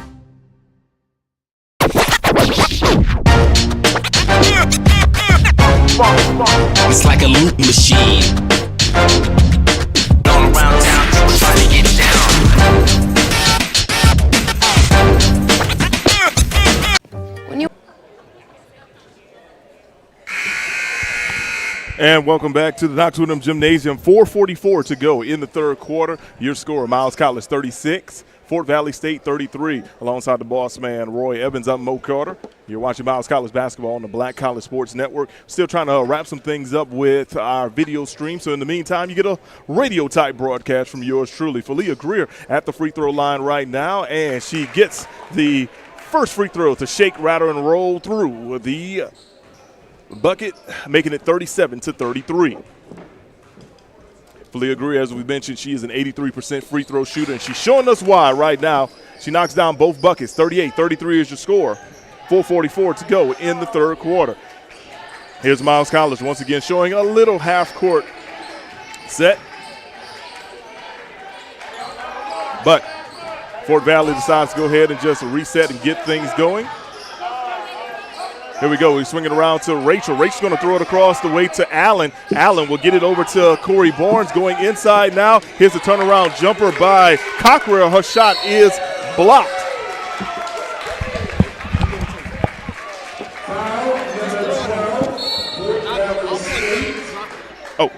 It's like a loop machine. All around town, people trying to get down. And welcome back to the Nocturnum Gymnasium. 4:44 to go in the third quarter. Your score, Miles College 36, Fort Valley State 33. Alongside the boss man, Roy Evans, I'm Mo Carter. You're watching Miles College basketball on the Black College Sports Network. Still trying to wrap some things up with our video stream. So in the meantime, you get a radio-type broadcast from yours truly. Falia Greer at the free throw line right now, and she gets the first free throw to shake, rattle, and roll through the bucket, making it 37-33. Falia Greer, as we mentioned, she is an 83% free throw shooter, and she's showing us why right now. She knocks down both buckets. 38-33 is your score. 4:44 to go in the third quarter. Here's Miles College once again showing a little half-court set. But Fort Valley decides to go ahead and just reset and get things going. Here we go. We swing it around to Rachel. Rachel's going to throw it across the way to Allen. Allen will get it over to Corey Barnes going inside now. Here's the turnaround jumper by Cockrell. Her shot is blocked. Oh.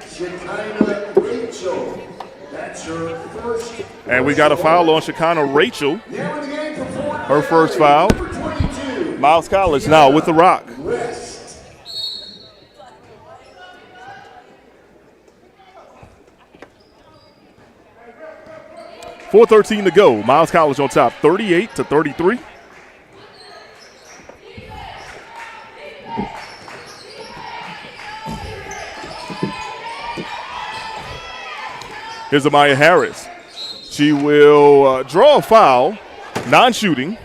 And we got a foul on Shekinah Rachel. Her first foul. Miles College now with the rock. 4:13 to go. Miles College on top, 38-33. Here's Amaya Harris. She will draw a foul, non-shooting.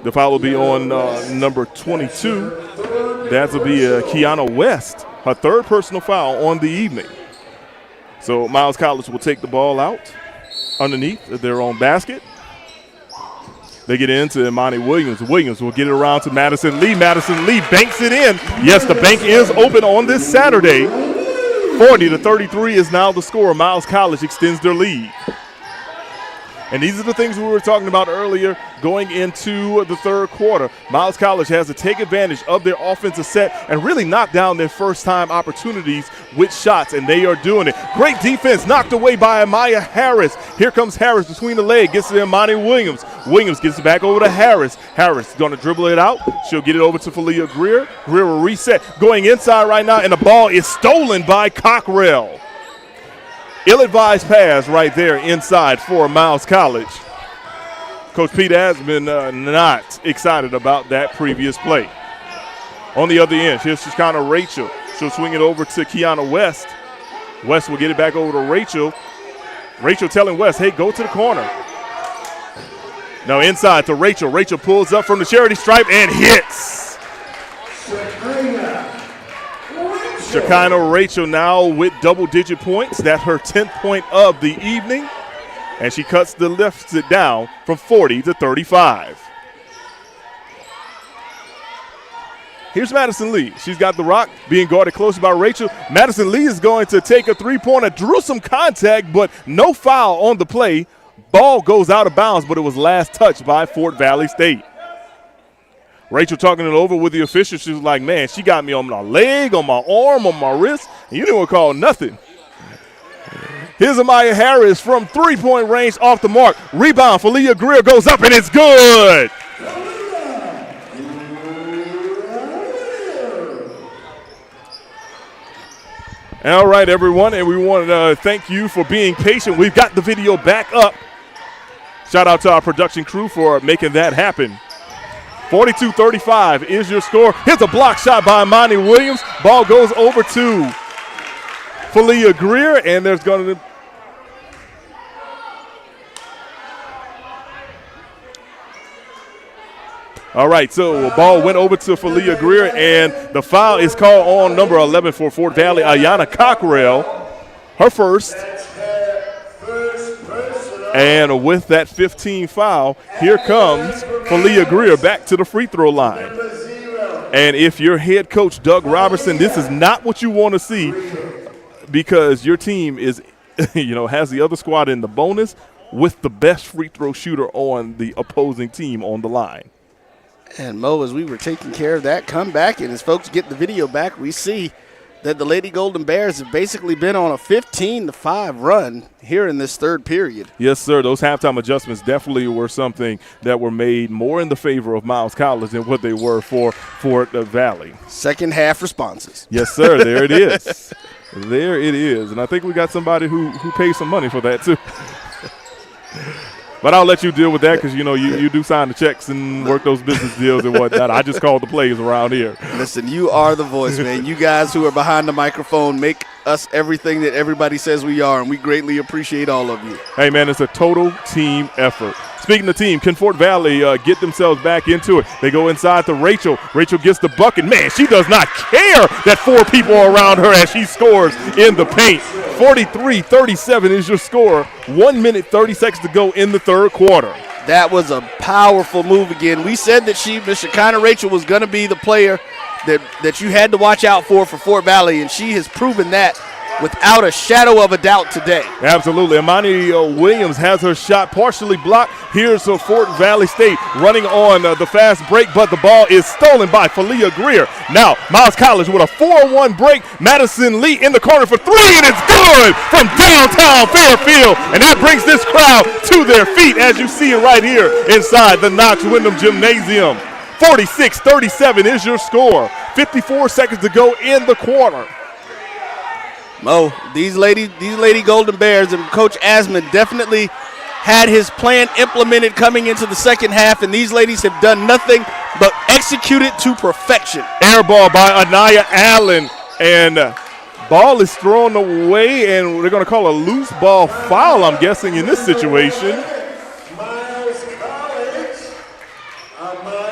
The foul will be on number 22. That will be Kiana West, her third personal foul on the evening. So Miles College will take the ball out underneath their own basket. They get into Imani Williams. Williams will get it around to Madison Lee. Madison Lee banks it in. Yes, the bank is open on this Saturday. 40-33 is now the score. Miles College extends their lead. And these are the things we were talking about earlier going into the third quarter. Miles College has to take advantage of their offensive set and really knock down their first-time opportunities with shots, and they are doing it. Great defense knocked away by Amaya Harris. Here comes Harris between the leg, gets to Imani Williams. Williams gets it back over to Harris. Harris going to dribble it out. She'll get it over to Falia Greer. Greer will reset. Going inside right now, and the ball is stolen by Cockrell. Ill-advised pass right there inside for Miles College. Coach Pete has been not excited about that previous play. On the other end, here's Shoshana Rachel. She'll swing it over to Kiana West. West will get it back over to Rachel. Rachel telling West, hey, go to the corner. Now inside to Rachel. Rachel pulls up from the charity stripe and hits. Shekinah Rachel now with double-digit points. That's her 10th point of the evening. And she lifts it down from 40-35. Here's Madison Lee. She's got the rock, being guarded close by Rachel. Madison Lee is going to take a three-pointer, drew some contact, but no foul on the play. Ball goes out of bounds, but it was last touched by Fort Valley State. Rachel talking it over with the official. She was like, man, she got me on my leg, on my arm, on my wrist, and you didn't want to call nothing. Here's Amaya Harris from three-point range off the mark. Rebound, Falia Greer goes up, and it's good. All right, everyone, and we want to thank you for being patient. We've got the video back up. Shout out to our production crew for making that happen. 42-35 is your score. Here's a block shot by Imani Williams. Ball goes over to Falia Greer, and there's going to all right, so the ball went over to Falia Greer, and the foul is called on number 11 for Fort Valley, Ayana Cockrell, her first. And with that 15 foul, here comes Falia Greer back to the free throw line. And if you're head coach Doug Robertson, this is not what you want to see, because your team is, has the other squad in the bonus with the best free throw shooter on the opposing team on the line. And Mo, as we were taking care of that comeback, and as folks get the video back, we see that the Lady Golden Bears have basically been on a 15-5 run here in this third period. Yes, sir. Those halftime adjustments definitely were something that were made more in the favor of Miles College than what they were for Fort Valley. Second half responses. Yes, sir. There it is. There it is. And I think we got somebody who paid some money for that, too. But I'll let you deal with that because, you do sign the checks and work those business deals and whatnot. I just call the plays around here. Listen, you are the voice, man. You guys who are behind the microphone make us everything that everybody says we are, and we greatly appreciate all of you. Hey, man, it's a total team effort. Speaking of team, can Fort Valley get themselves back into it? They go inside to Rachel. Rachel gets the bucket. Man, she does not care that four people are around her as she scores in the paint. 43-37 is your score. 1 minute, 30 seconds to go in the third quarter. That was a powerful move again. We said that Miss Shekinah Rachel was going to be the player that you had to watch out for Fort Valley, and she has proven that without a shadow of a doubt today. Absolutely. Imani Williams has her shot partially blocked. Here's Fort Valley State running on the fast break, but the ball is stolen by Falia Greer. Now, Miles College with a 4-1 break. Madison Lee in the corner for three, and it's good from downtown Fairfield. And that brings this crowd to their feet, as you see it right here inside the Knox Wyndham Gymnasium. 46-37 is your score. 54 seconds to go in the quarter. Mo, these lady Golden Bears and Coach Asman definitely had his plan implemented coming into the second half, and these ladies have done nothing but execute it to perfection. Air ball by Anaya Allen, and ball is thrown away, and they're going to call a loose ball foul, I'm guessing, in this situation. Miles College, Amani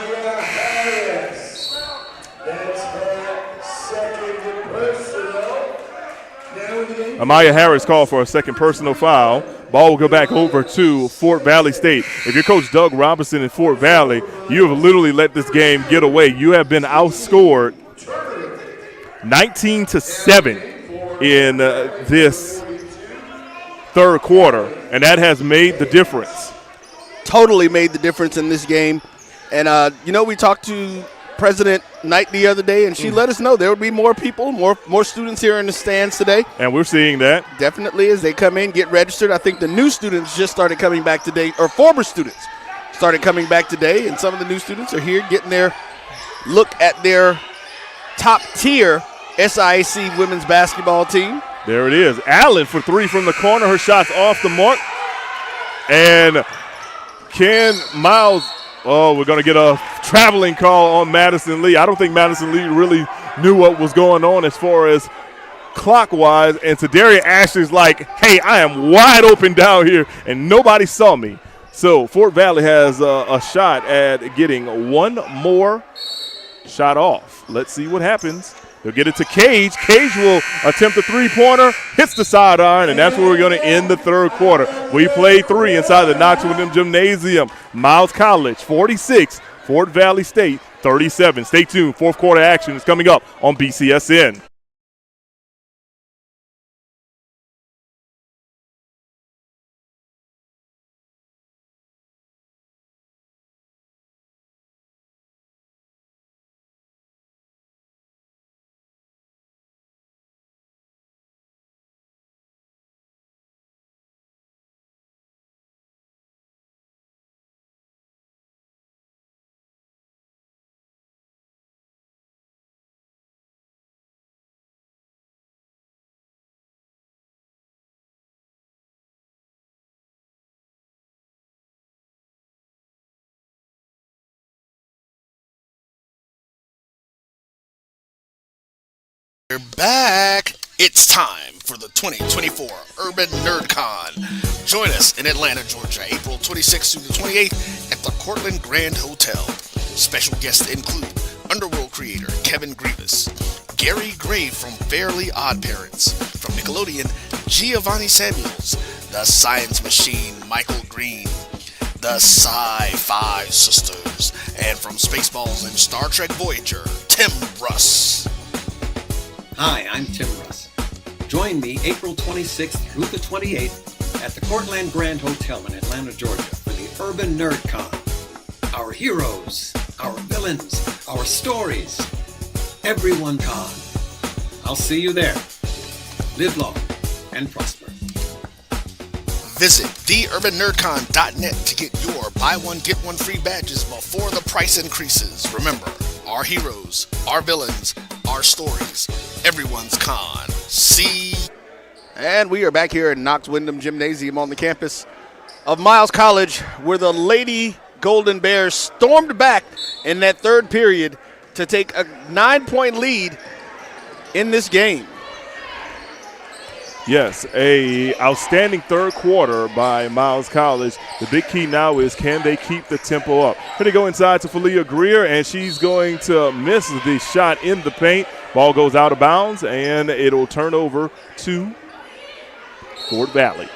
Amaya Harris called for a second personal foul. Ball will go back over to Fort Valley State. If you're Coach Doug Robinson in Fort Valley, you have literally let this game get away. You have been outscored 19-7 in this third quarter, and that has made the difference. Totally made the difference in this game. And, we talked to President Knight the other day, and she let us know there will be more people, more students here in the stands today. And we're seeing that. Definitely as they come in, get registered. I think the new students just started coming back today, or former students started coming back today, and some of the new students are here getting their look at their top-tier SIAC women's basketball team. There it is. Allen for three from the corner. Her shot's off the mark. And Miles – we're going to get a traveling call on Madison Lee. I don't think Madison Lee really knew what was going on as far as clockwise. And Tadaria Ashley's like, hey, I am wide open down here, and nobody saw me. So Fort Valley has a shot at getting one more shot off. Let's see what happens. They'll get it to Cage. Cage will attempt a three-pointer, hits the sidearm, and that's where we're going to end the third quarter. We played three inside the Knox Wyndham Gymnasium. Miles College, 46. Fort Valley State, 37. Stay tuned. Fourth quarter action is coming up on BCSN. We're back. It's time for the 2024 Urban NerdCon. Join us in Atlanta, Georgia, April 26th through the 28th at the Cortland Grand Hotel. Special guests include Underworld creator Kevin Grievous, Gary Gray from Fairly Odd Parents, from Nickelodeon, Giovanni Samuels, The Science Machine, Michael Green, the Sci-Fi Sisters, and from Spaceballs and Star Trek Voyager, Tim Russ. Hi, I'm Tim Russ. Join me April 26th through the 28th at the Cortland Grand Hotel in Atlanta, Georgia for the Urban NerdCon. Our heroes, our villains, our stories, everyone con. I'll see you there. Live long and prosper. Visit theurbannerdcon.net to get your buy one, get one free badges before the price increases. Remember, our heroes, our villains, our stories, everyone's con. See. And we are back here at Knox Wyndham Gymnasium on the campus of Miles College, where the Lady Golden Bears stormed back in that third period to take a 9-point lead in this game. Yes, a outstanding third quarter by Miles College. The big key now is, can they keep the tempo up? Going to go inside to Falia Greer, and she's going to miss the shot in the paint. Ball goes out of bounds, and it'll turn over to Fort Valley.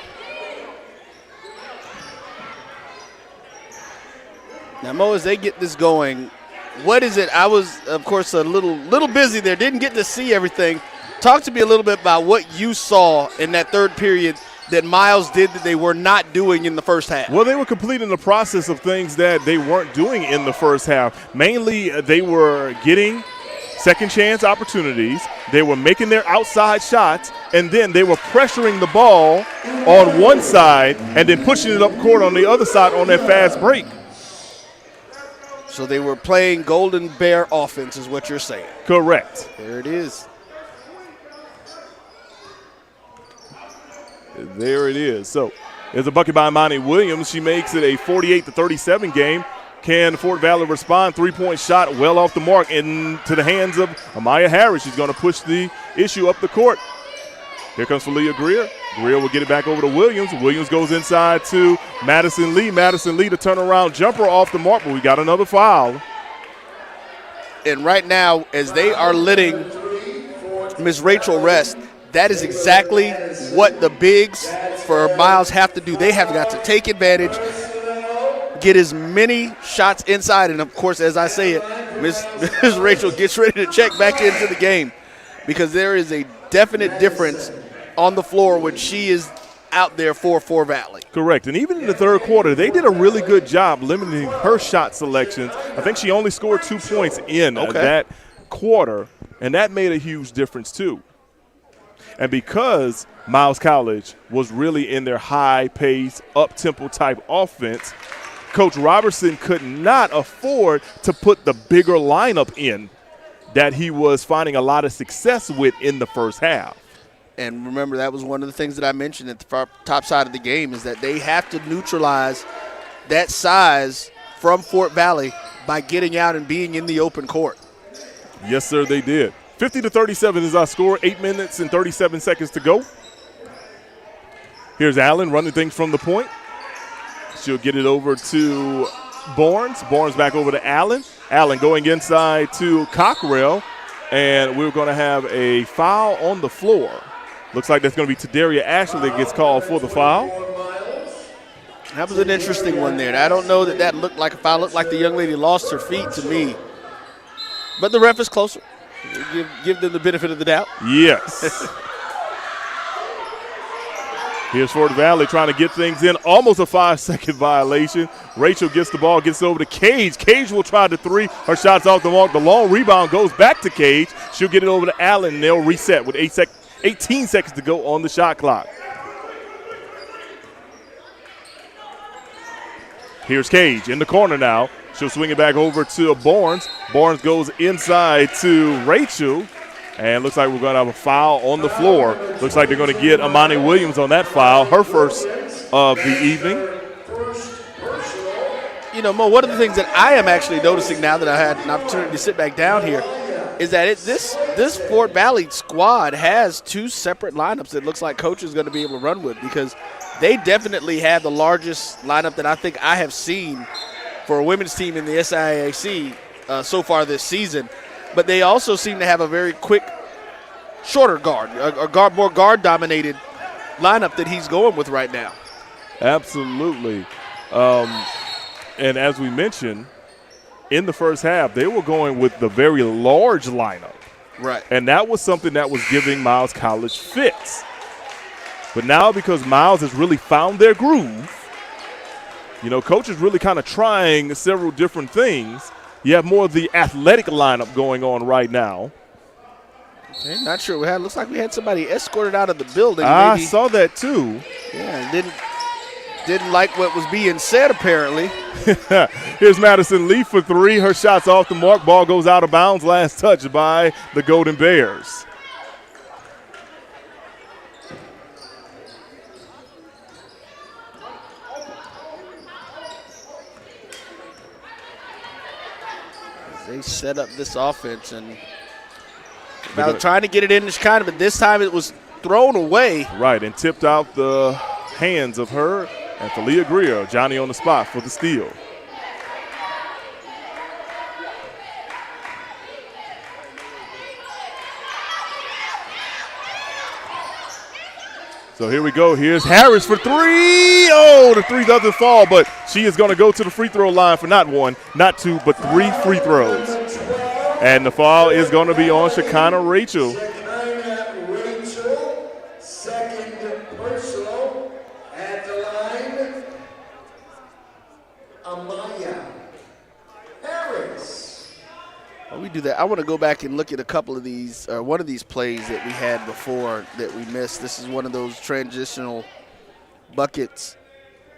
Now, Mo, as they get this going, what is it? I was, of course, a little busy there. Didn't get to see everything. Talk to me a little bit about what you saw in that third period that Miles did that they were not doing in the first half. Well, they were completing the process of things that they weren't doing in the first half. Mainly, they were getting second chance opportunities. They were making their outside shots, and then they were pressuring the ball on one side and then pushing it up court on the other side on that fast break. So they were playing Golden Bear offense is what you're saying. Correct. There it is. There it is. So there's a bucket by Imani Williams. She makes it a 48-37 game. Can Fort Valley respond? Three-point shot well off the mark into the hands of Amaya Harris. She's going to push the issue up the court. Here comes Falia Greer. Greer will get it back over to Williams. Williams goes inside to Madison Lee. Madison Lee, the turnaround jumper off the mark, but we got another foul. And right now, as they are letting Miss Rachel rest, that is exactly what the bigs for Miles have to do. They have got to take advantage, get as many shots inside, and of course, as I say it, Ms. Rachel gets ready to check back into the game because there is a definite difference on the floor when she is out there for Valley. Correct. And even in the third quarter, they did a really good job limiting her shot selections. I think she only scored 2 points in that quarter, and that made a huge difference too. And because Miles College was really in their high-pace, up-tempo type offense, Coach Robertson could not afford to put the bigger lineup in that he was finding a lot of success with in the first half. And remember, that was one of the things that I mentioned at the top side of the game is that they have to neutralize that size from Fort Valley by getting out and being in the open court. Yes, sir, they did. 50-37 is our score, 8 minutes and 37 seconds to go. Here's Allen running things from the point. She'll get it over to Barnes. Barnes back over to Allen. Allen going inside to Cockrell, and we're going to have a foul on the floor. Looks like that's going to be Tadaria Ashley that gets called for the foul. That was an interesting one there. I don't know that looked like a foul. It looked like the young lady lost her feet to me. But the ref is closer. Give them the benefit of the doubt. Yes. Here's Fort Valley trying to get things in. Almost a 5-second violation. Rachel gets the ball, gets over to Cage. Cage will try the three. Her shot's off the mark. The long rebound goes back to Cage. She'll get it over to Allen, and they'll reset with 18 seconds to go on the shot clock. Here's Cage in the corner now. She'll swing it back over to Barnes. Barnes goes inside to Rachel. And looks like we're going to have a foul on the floor. Looks like they're going to get Amani Williams on that foul, her first of the evening. You know, Mo, one of the things that I am actually noticing now that I had an opportunity to sit back down here is that this Fort Valley squad has two separate lineups that looks like Coach is going to be able to run with because they definitely have the largest lineup that I think I have seen for a women's team in the SIAC so far this season. But they also seem to have a very quick, shorter guard, more guard-dominated lineup that he's going with right now. Absolutely. And as we mentioned, in the first half, they were going with the very large lineup. Right. And that was something that was giving Miles College fits. But now because Miles has really found their groove, you know, Coach is really kind of trying several different things. You have more of the athletic lineup going on right now. Okay, not sure. Looks like we had somebody escorted out of the building. I saw that too. Yeah, didn't like what was being said apparently. Here's Madison Lee for three. Her shot's off the mark. Ball goes out of bounds. Last touch by the Golden Bears. They set up this offense and about trying to get it in this kind of, but this time it was thrown away. Right, and tipped out the hands of her and Thalia Greer. Johnny on the spot for the steal. So here we go. Here's Harris for three. Oh, the three doesn't fall, but she is going to go to the free throw line for not one, not two, but 3 free throws. And the foul is going to be on Shekinah Rachel. Second personal at the line, Amaya Harris. While we do that, I want to go back and look at a couple of these, one of these plays that we had before that we missed. This is one of those transitional buckets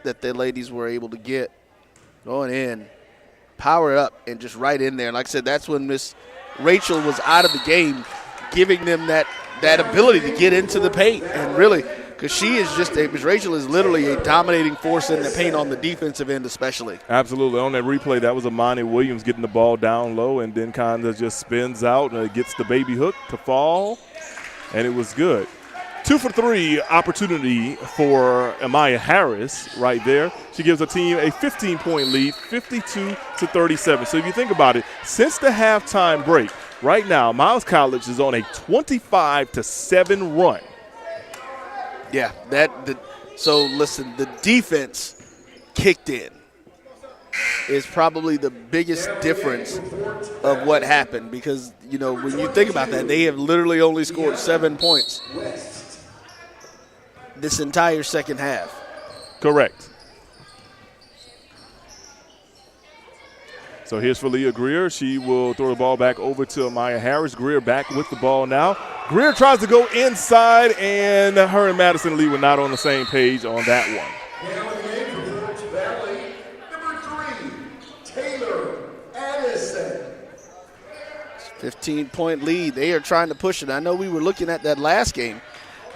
that the ladies were able to get. Going in, power up, and just right in there. And like I said, that's when Miss Rachel was out of the game, giving them that ability to get into the paint. And really, because she is just Miss Rachel is literally a dominating force in the paint on the defensive end especially. Absolutely. On that replay, that was Amani Williams getting the ball down low and then kind of just spins out and it gets the baby hook to fall, and it was good. 2 for 3 opportunity for Amaya Harris right there. She gives her team a 15-point lead, 52-37. So if you think about it, since the halftime break, right now, Miles College is on a 25-7 run. Yeah, so listen, the defense kicked in is probably the biggest difference of what happened because, when you think about that, they have literally only scored 7 points this entire second half. Correct. So here's Falia Greer. She will throw the ball back over to Maya Harris. Greer back with the ball now. Greer tries to go inside, and her and Madison Lee were not on the same page on that one. 15-point lead. They are trying to push it. I know we were looking at that last game.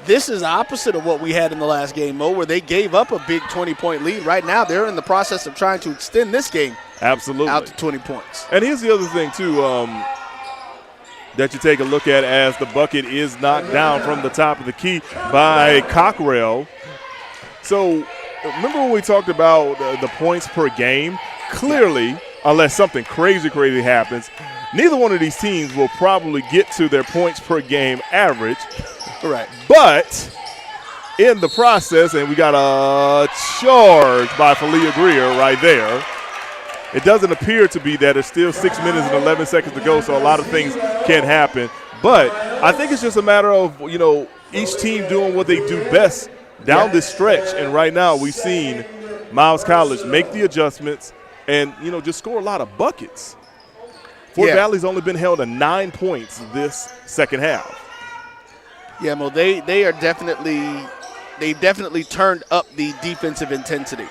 This is opposite of what we had in the last game, Mo, where they gave up a big 20-point lead. Right now, they're in the process of trying to extend this game absolutely out to 20 points. And here's the other thing, too, that you take a look at as the bucket is knocked down from the top of the key by Cockrell. So remember when we talked about the points per game? Clearly, unless something crazy happens, neither one of these teams will probably get to their points per game average. Correct. But in the process, and we got a charge by Falia Greer right there. It doesn't appear to be that. There's still 6 minutes and 11 seconds to go, so a lot of things can happen. But I think it's just a matter of, each team doing what they do best down this stretch. And right now we've seen Miles College make the adjustments and, just score a lot of buckets. Fort Valley's only been held to 9 points this second half. Yeah, Mo, they definitely turned up the defensive intensity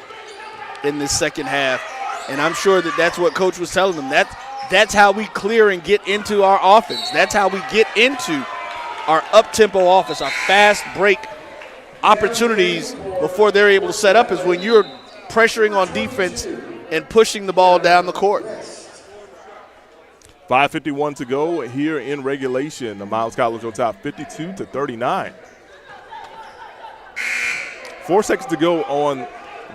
in this second half. And I'm sure that's what Coach was telling them. That's how we clear and get into our offense. That's how we get into our up-tempo offense, our fast break opportunities before they're able to set up is when you're pressuring on defense and pushing the ball down the court. 5:51 to go here in regulation. The Miles College on top, 52-39. 4 seconds to go on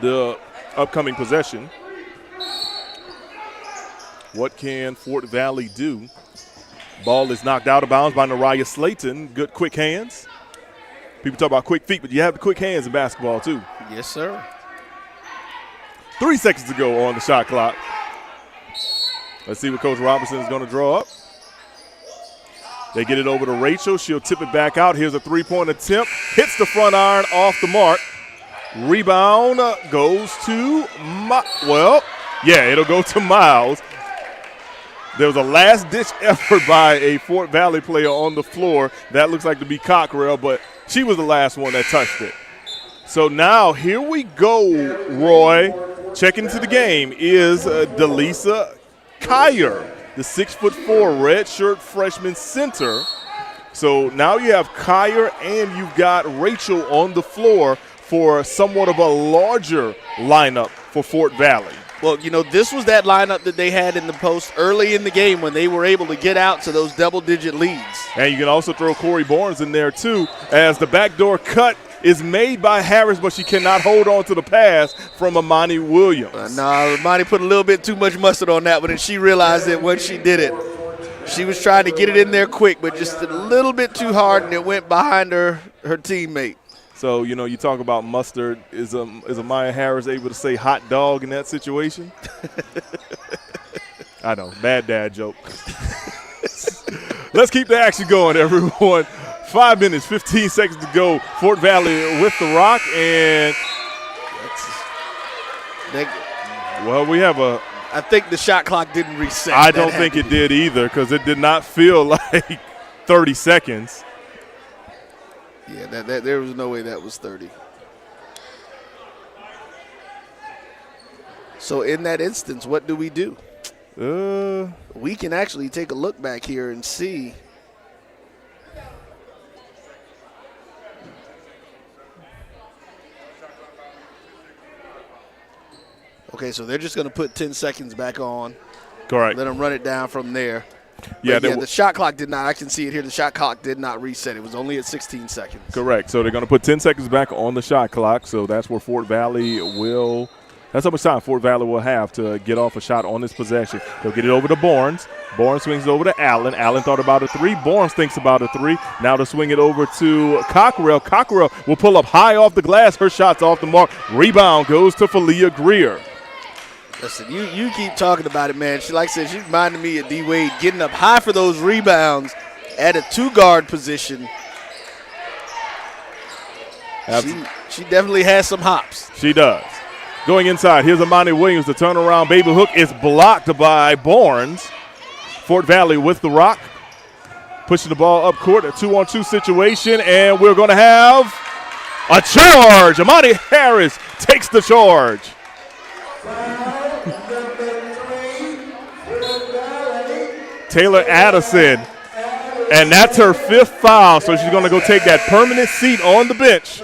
the upcoming possession. What can Fort Valley do? Ball is knocked out of bounds by Nariah Slayton. Good quick hands. People talk about quick feet, but you have the quick hands in basketball too. Yes, sir. 3 seconds to go on the shot clock. Let's see what Coach Robinson is going to draw up. They get it over to Rachel. She'll tip it back out. Here's a three-point attempt. Hits the front iron off the mark. Rebound goes to, it'll go to Miles. There was a last-ditch effort by a Fort Valley player on the floor. That looks like to be Cockrell, but she was the last one that touched it. So now here we go, Roy. Checking into the game is Delisa Kyer, the 6'4" redshirt freshman center. So now you have Kyer and you've got Rachel on the floor for somewhat of a larger lineup for Fort Valley. Well, this was that lineup that they had in the post early in the game when they were able to get out to those double-digit leads. And you can also throw Corey Barnes in there, too, as the backdoor cut is made by Harris, but she cannot hold on to the pass from Amani Williams. Amani put a little bit too much mustard on that one, and she realized it when she did it. She was trying to get it in there quick, but just a little bit too hard, and it went behind her teammate. So, you talk about mustard. Is Amaya Harris able to say hot dog in that situation? I know, bad dad joke. Let's keep the action going, everyone. 5 minutes, 15 seconds to go. Fort Valley with the rock, and we have a. I think the shot clock didn't reset. I don't think it did either because it did not feel like 30 seconds. Yeah, there was no way that was 30. So in that instance, what do we do? We can actually take a look back here and see. Okay, so they're just going to put 10 seconds back on. Correct. Let them run it down from there. Yeah, the shot clock did not. I can see it here. The shot clock did not reset. It was only at 16 seconds. Correct. So they're going to put 10 seconds back on the shot clock. So that's where Fort Valley will That's how much time Fort Valley will have to get off a shot on this possession. They'll get it over to Barnes. Barnes swings it over to Allen. Allen thought about a three. Barnes thinks about a three. Now to swing it over to Cockrell. Cockrell will pull up high off the glass. Her shot's off the mark. Rebound goes to Falia Greer. Listen, you keep talking about it, man. She, like I said, she reminded me of D. Wade getting up high for those rebounds at a two-guard position. She definitely has some hops. She does. Going inside, here's Amani Williams. The turnaround baby hook is blocked by Barnes. Fort Valley with the rock. Pushing the ball up court, a 2-on-2 situation, and we're going to have a charge. Amani Harris takes the charge. Taylor Addison, and that's her 5th foul, so she's going to go take that permanent seat on the bench.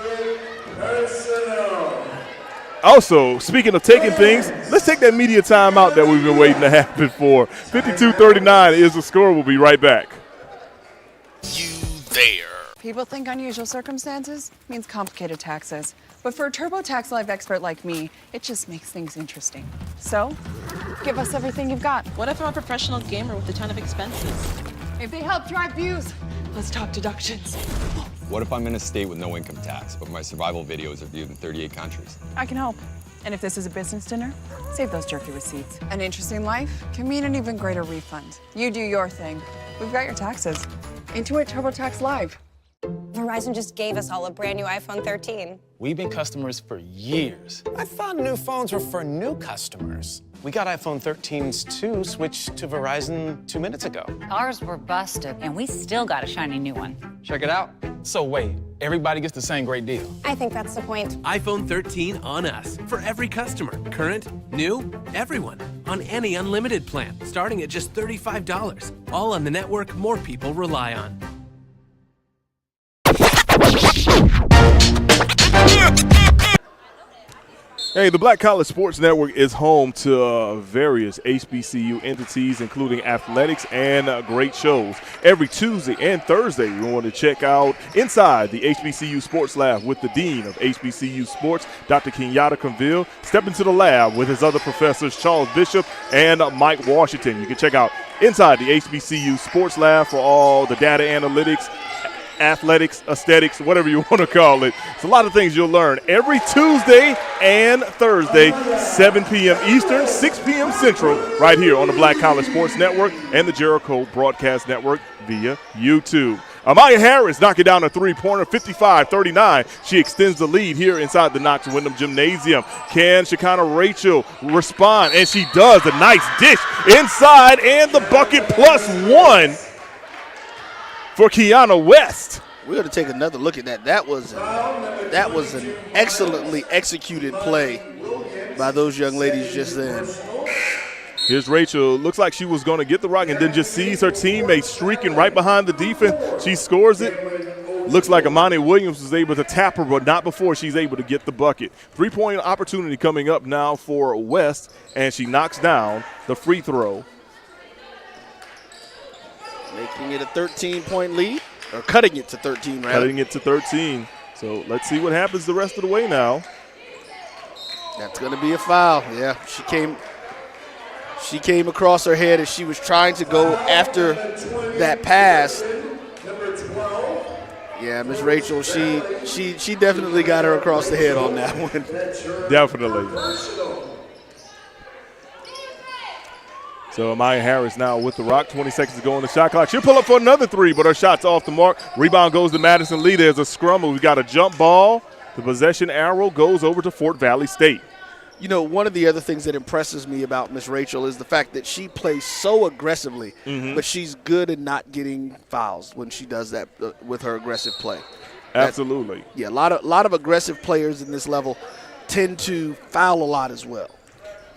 Also, speaking of taking things, let's take that media timeout that we've been waiting to happen for. 52-39 is the score. We'll be right back. People think unusual circumstances means complicated taxes. But for a TurboTax Live expert like me, it just makes things interesting. So, give us everything you've got. What if I'm a professional gamer with a ton of expenses? If they help drive views, let's talk deductions. What if I'm in a state with no income tax, but my survival videos are viewed in 38 countries? I can help. And if this is a business dinner, save those jerky receipts. An interesting life can mean an even greater refund. You do your thing. We've got your taxes. Intuit TurboTax Live. Verizon just gave us all a brand new iPhone 13. We've been customers for years. I thought new phones were for new customers. We got iPhone 13s too, switched to Verizon 2 minutes ago. Ours were busted, and we still got a shiny new one. Check it out. So wait, everybody gets the same great deal. I think that's the point. iPhone 13 on us for every customer. Current, new, everyone. On any unlimited plan, starting at just $35. All on the network more people rely on. Hey, the Black College Sports Network is home to various HBCU entities, including athletics and great shows. Every Tuesday and Thursday, we want to check out Inside the HBCU Sports Lab with the Dean of HBCU Sports, Dr. Kenyatta Conville. Step into the lab with his other professors, Charles Bishop and Mike Washington. You can check out Inside the HBCU Sports Lab for all the data analytics, athletics, aesthetics, whatever you want to call it. It's a lot of things you'll learn every Tuesday and Thursday, 7 p.m. Eastern, 6 p.m. Central, right here on the Black College Sports Network and the Jericho Broadcast Network via YouTube. Amaya Harris knocking down a three-pointer, 55-39. She extends the lead here inside the Knox Wyndham Gymnasium. Can Shekinah Rachel respond? And she does. A nice dish inside and the bucket +1. For Kiana West. We're going to take another look at that. That was an excellently executed play by those young ladies just then. Here's Rachel. Looks like she was going to get the rock and then just sees her teammate streaking right behind the defense. She scores it. Looks like Amani Williams was able to tap her, but not before she's able to get the bucket. Three-point opportunity coming up now for West, and she knocks down the free throw. Making it a 13-point lead, or cutting it to 13, rather. Cutting it to 13. So let's see what happens the rest of the way now. That's going to be a foul. Yeah, she came across her head as she was trying to go after that pass. Yeah, Miss Rachel, she definitely got her across the head on that one. Definitely. So Amaya Harris now with the rock. 20 seconds to go on the shot clock. She'll pull up for another three, but her shot's off the mark. Rebound goes to Madison Lee. There's a scrum. We've got a jump ball. The possession arrow goes over to Fort Valley State. You know, one of the other things that impresses me about Miss Rachel is the fact that she plays so aggressively, but she's good at not getting fouls when she does that with her aggressive play. Absolutely. A lot of aggressive players in this level tend to foul a lot as well.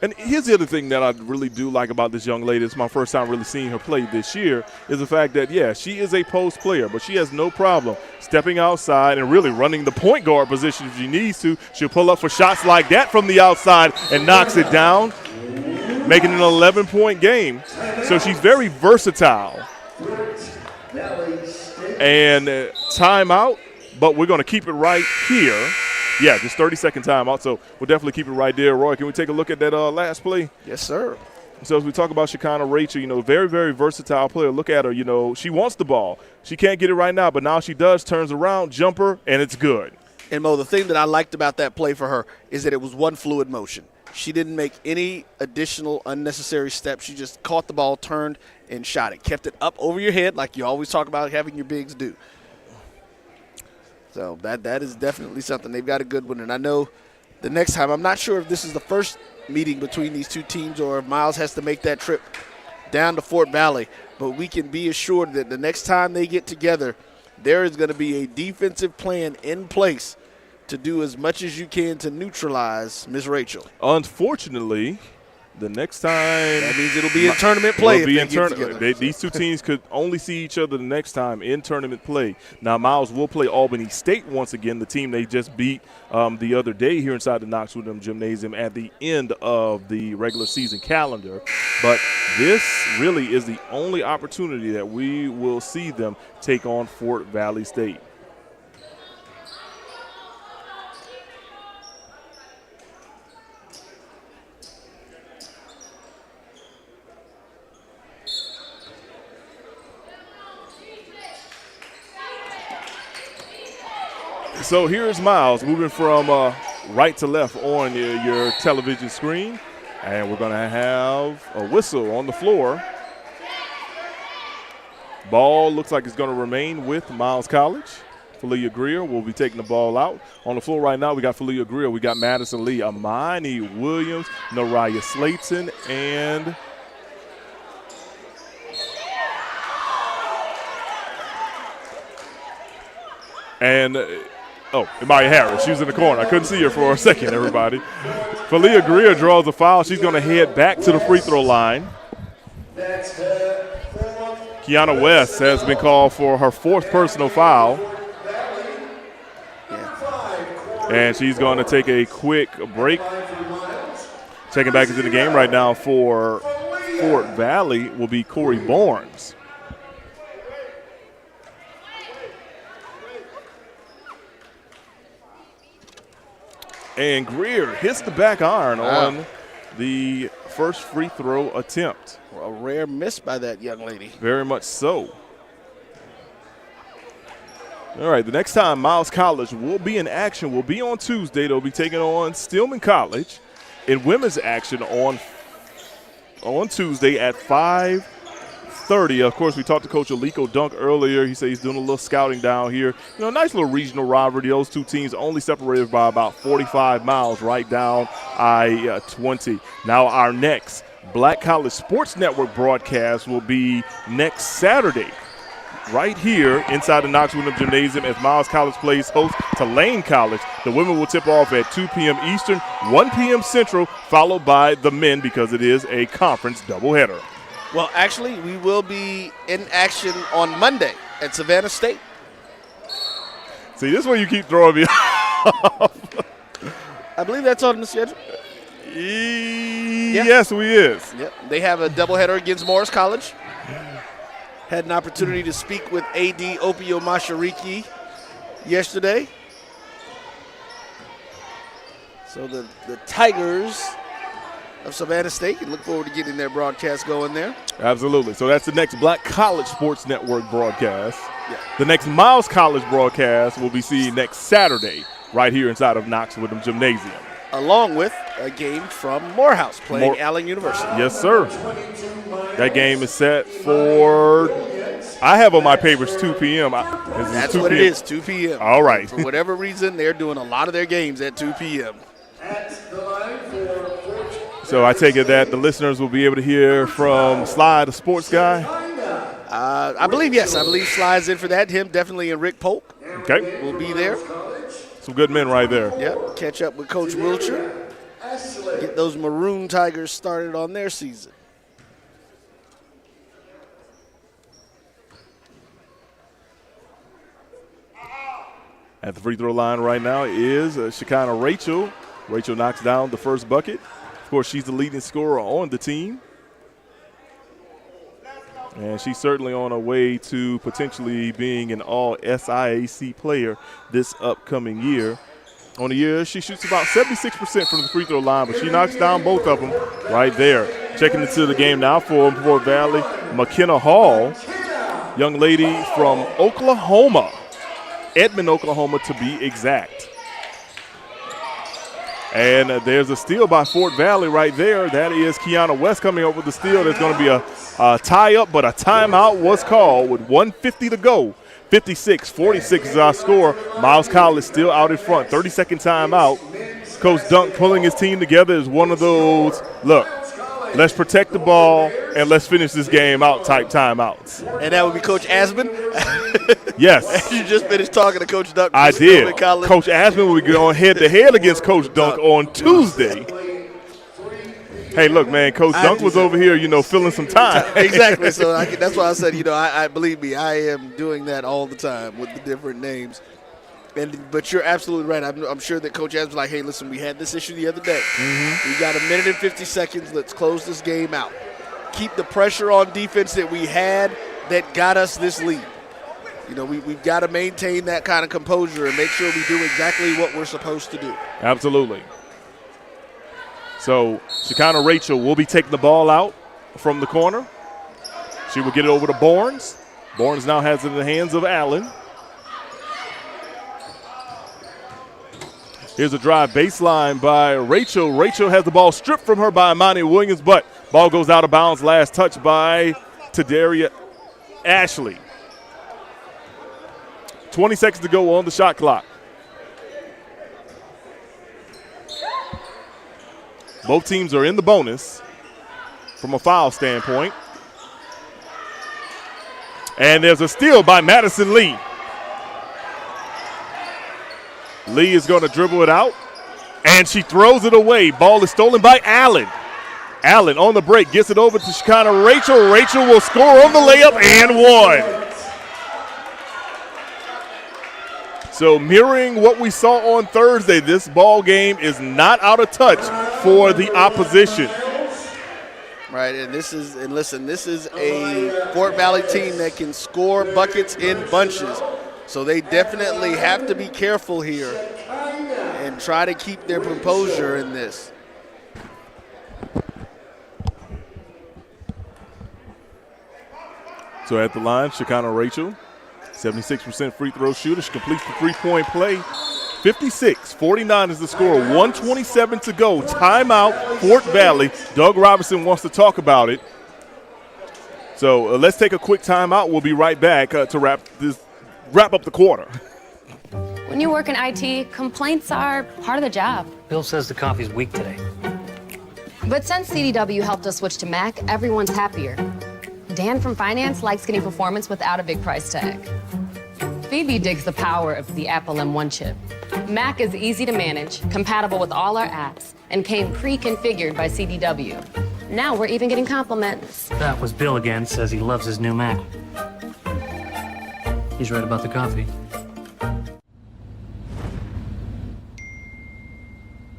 And here's the other thing that I really do like about this young lady. It's my first time really seeing her play this year, is the fact that, yeah, she is a post player, but she has no problem stepping outside and really running the point guard position if she needs to. She'll pull up for shots like that from the outside and knocks it down, making an 11-point game. So she's very versatile. And timeout, but we're going to keep it right here. Yeah, just 30-second timeout. So we'll definitely keep it right there. Roy, can we take a look at that last play? Yes, sir. So as we talk about Shekinah Rachel, very, very versatile player. Look at her, she wants the ball. She can't get it right now, but now she does, turns around, jumper, and it's good. And, Mo, the thing that I liked about that play for her is that it was one fluid motion. She didn't make any additional unnecessary steps. She just caught the ball, turned, and shot it. Kept it up over your head like you always talk about having your bigs do. So that is definitely something. They've got a good one. And I know the next time, I'm not sure if this is the first meeting between these two teams or if Miles has to make that trip down to Fort Valley, but we can be assured that the next time they get together, there is going to be a defensive plan in place to do as much as you can to neutralize Miss Rachel. Unfortunately, the next time that means it'll be in tournament play. These two teams could only see each other the next time in tournament play. Now, Miles will play Albany State once again, the team they just beat the other day here inside the Knox Woodham Gymnasium at the end of the regular season calendar. But this really is the only opportunity that we will see them take on Fort Valley State. So here's Miles moving from right to left on your television screen. And we're going to have a whistle on the floor. Ball looks like it's going to remain with Miles College. Falia Greer will be taking the ball out. On the floor right now, we got Falia Greer. We got Madison Lee, Amani Williams, Nariah Slayton, and Amaya Harris. She was in the corner. I couldn't see her for a second, everybody. Falia Greer draws a foul. She's going to head back to the free throw line. Kiana West has been called for her fourth personal foul. And she's going to take a quick break. Checking back into the game right now for Fort Valley will be Corey Barnes. And Greer hits the back iron on the first free throw attempt. A rare miss by that young lady. Very much so. All right, the next time Miles College will be in action will be on Tuesday. They'll be taking on Stillman College in women's action on Tuesday at 5:30. Of course, we talked to Coach Aliko Dunk earlier. He said he's doing a little scouting down here. Nice little regional rivalry. Those two teams only separated by about 45 miles right down I-20. Now our next Black College Sports Network broadcast will be next Saturday right here inside the Knox Woodham Gymnasium as Miles College plays host to Lane College. The women will tip off at 2 p.m. Eastern, 1 p.m. Central, followed by the men because it is a conference doubleheader. Well, actually, we will be in action on Monday at Savannah State. See, this is where you keep throwing me off. I believe that's on the schedule. Yes, we is. Yep. They have a doubleheader against Morris College. Had an opportunity to speak with A.D. Opio Mashariki yesterday. So the Tigers of Savannah State can look forward to getting their broadcast going there. Absolutely. So that's the next Black College Sports Network broadcast. Yeah. The next Miles College broadcast will be seen next Saturday right here inside of Knox Woodham Gymnasium. Along with a game from Morehouse playing Allen University. Yes, sir. That game is set for, I have on my papers 2 p.m. That's what it is, 2 p.m. All right. For whatever reason, they're doing a lot of their games at 2 p.m. So I take it that the listeners will be able to hear from Sly, the sports guy? I believe, yes. I believe Sly's in for that. Him, definitely, and Rick Polk will be there. Some good men right there. Yep, catch up with Coach Wilcher. Get those Maroon Tigers started on their season. At the free throw line right now is Shekinah Rachel. Rachel knocks down the first bucket. Of course, she's the leading scorer on the team. And she's certainly on her way to potentially being an all-SIAC player this upcoming year. On the year, she shoots about 76% from the free throw line, but she knocks down both of them right there. Checking into the game now for Fort Valley, McKenna Hall, young lady from Oklahoma, Edmond, Oklahoma to be exact. And there's a steal by Fort Valley right there. That is Kiana West coming up with the steal. There's going to be a tie-up, but a timeout was called with 1:50 to go. 56-46 is our score. Miles College still out in front. 30-second timeout. Coach Dunk pulling his team together is one of those, look, let's protect the ball and let's finish this game out type timeouts. And that would be Coach Asman? Yes. You just finished talking to Coach Dunk. I did. Coach Asman will be going head-to-head against Coach Dunk on Tuesday. Hey, look, man, Coach Dunk was over here, filling some time. Exactly. So that's why I said, I believe me, I am doing that all the time with the different names. But you're absolutely right. I'm sure that Coach Adams was like, hey, listen, we had this issue the other day. We got a minute and 50 seconds. Let's close this game out. Keep the pressure on defense that we had that got us this lead. We've got to maintain that kind of composure and make sure we do exactly what we're supposed to do. Absolutely. So Shekinah Rachel will be taking the ball out from the corner. She will get it over to Barnes. Barnes now has it in the hands of Allen. Here's a drive baseline by Rachel. Rachel has the ball stripped from her by Imani Williams, but ball goes out of bounds. Last touch by Tadaria Ashley. 20 seconds to go on the shot clock. Both teams are in the bonus from a foul standpoint. And there's a steal by Madison Lee. Lee is going to dribble it out, and she throws it away. Ball is stolen by Allen. Allen on the break gets it over to Shekinah Rachel. Rachel will score on the layup and one. So mirroring what we saw on Thursday, this ball game is not out of touch for the opposition. Right, and this is a Fort Valley team that can score buckets in bunches. So they definitely have to be careful here and try to keep their composure in this. So at the line, Shekinah Rachel, 76% free throw shooter. She completes the three-point play. 56-49 is the score. 1:27 to go. Timeout, Fort Valley. Doug Robinson wants to talk about it. So let's take a quick timeout. We'll be right back to wrap up the quarter. When you work in IT, complaints are part of the job. Bill says the coffee's weak today. But since CDW helped us switch to Mac, everyone's happier. Dan from finance likes getting performance without a big price tag. Phoebe digs the power of the Apple M1 chip. Mac is easy to manage, compatible with all our apps, and came pre-configured by CDW. Now we're even getting compliments. That was Bill again, says he loves his new Mac. He's right about the coffee.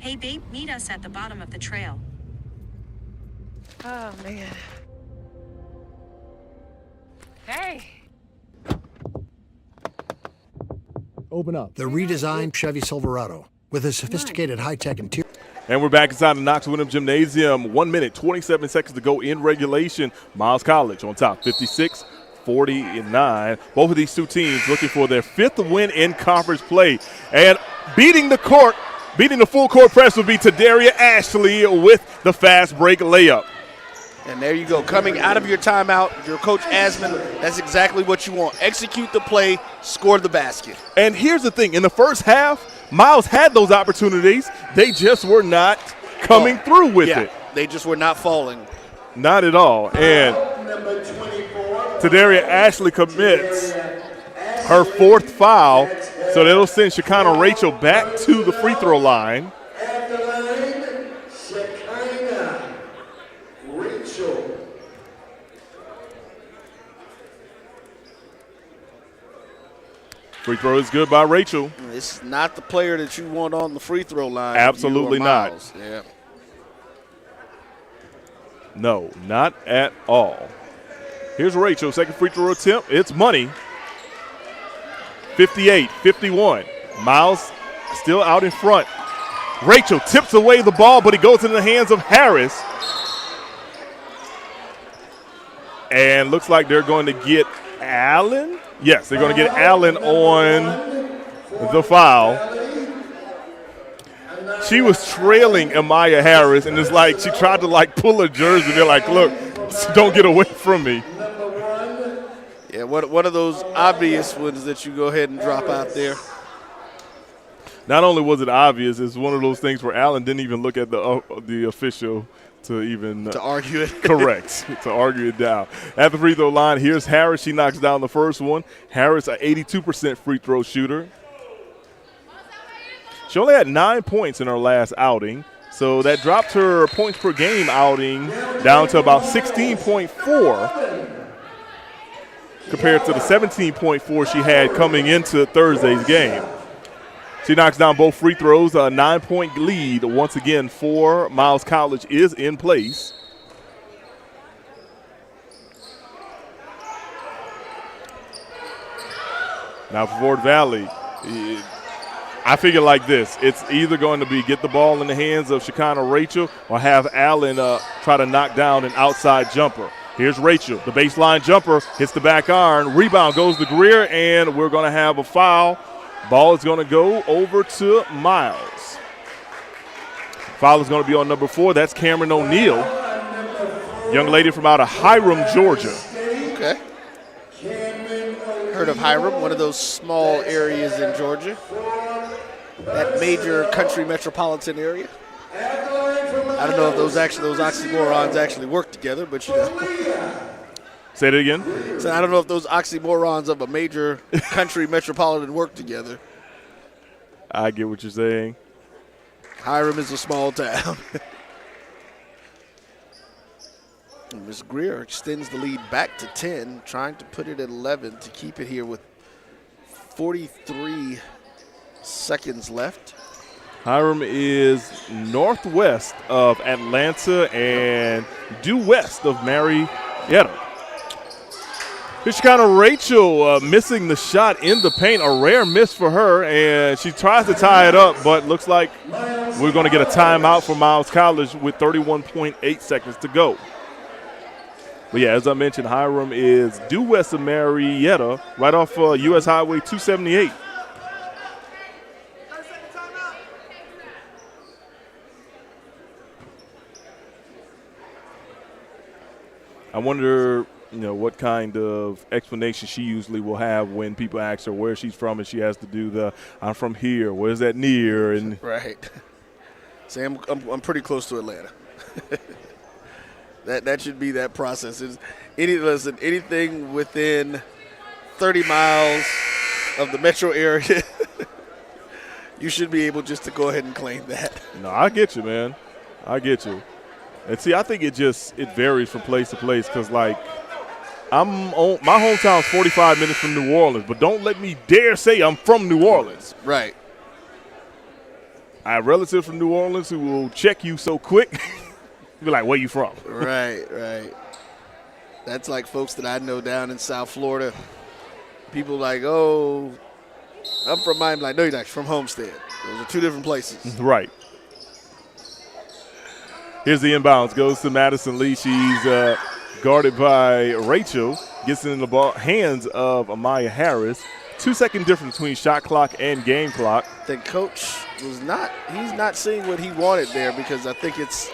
Hey, babe, meet us at the bottom of the trail. Oh, man. Hey. Open up. The redesigned Chevy Silverado with a sophisticated high-tech interior. And we're back inside the Knox Wyndham Gymnasium. 1 minute, 27 seconds to go in regulation. Miles College on top, 56-49. Both of these two teams looking for their fifth win in conference play. And beating the full court press would be Tadaria Ashley with the fast break layup. And there you go. Coming out of your timeout, your coach Asman, that's exactly what you want. Execute the play, score the basket. And here's the thing. In the first half, Miles had those opportunities. They just were not coming through with it. They just were not falling. Not at all. And Tadaria Ashley commits her fourth foul. So that'll send Shekinah Rachel back to the free throw line. Free throw is good by Rachel. It's not the player that you want on the free throw line. Absolutely not. Yeah. No, not at all. Here's Rachel, second free throw attempt. It's money. 58-51. Miles still out in front. Rachel tips away the ball, but it goes into the hands of Harris. And looks like they're going to get Allen. Yes, they're going to get Allen on the foul. She was trailing Amaya Harris, and it's like she tried to like pull her jersey. They're like, look, don't get away from me. Yeah, one of those obvious ones that you go ahead and drop out there. Not only was it obvious, it's one of those things where Allen didn't even look at the official to even to argue it. Correct, to argue it down. At the free throw line, here's Harris. She knocks down the first one. Harris, an 82% free throw shooter. She only had 9 points in her last outing, so that dropped her points per game outing down to about 16.4 compared to the 17.4 she had coming into Thursday's game. She knocks down both free throws. A 9-point lead once again for Miles College is in place. Now for Fort Valley, I figure like this. It's either going to be get the ball in the hands of Shekinah Rachel or have Allen try to knock down an outside jumper. Here's Rachel. The baseline jumper hits the back iron. Rebound goes to Greer, and we're going to have a foul. Ball is going to go over to Miles. Foul is going to be on number 4. That's Cameron O'Neal, young lady from out of Hiram, Georgia. Okay. Heard of Hiram, one of those small areas in Georgia. That major country metropolitan area. I don't know if those oxymorons actually work together, but you know. Say it again. So I don't know if those oxymorons of a major country metropolitan work together. I get what you're saying. Hiram is a small town. Ms. Greer extends the lead back to 10, trying to put it at 11 to keep it here with 43 seconds left. Hiram is northwest of Atlanta and due west of Marietta. Here's kind of Rachel missing the shot in the paint, a rare miss for her, and she tries to tie it up, but looks like we're going to get a timeout for Miles College with 31.8 seconds to go. But yeah, as I mentioned, Hiram is due west of Marietta, right off U.S. Highway 278. I wonder, what kind of explanation she usually will have when people ask her where she's from, and she has to do the "I'm from here. Where's that near?" And right. Say I'm pretty close to Atlanta. That should be that process. Anything within 30 miles of the metro area, you should be able just to go ahead and claim that. No, I get you, man. I get you. And see, I think it varies from place to place because, like, my hometown's 45 minutes from New Orleans, but don't let me dare say I'm from New Orleans. Right. I have relatives from New Orleans who will check you so quick. Be like, where you from? Right. That's like folks that I know down in South Florida. People like, oh, I'm from Miami. Like, no, you're not. You're from Homestead. Those are two different places. Right. Here's the inbounds. Goes to Madison Lee. She's guarded by Rachel. Gets in the hands of Amaya Harris. 2-second difference between shot clock and game clock. The coach he's not seeing what he wanted there because I think it's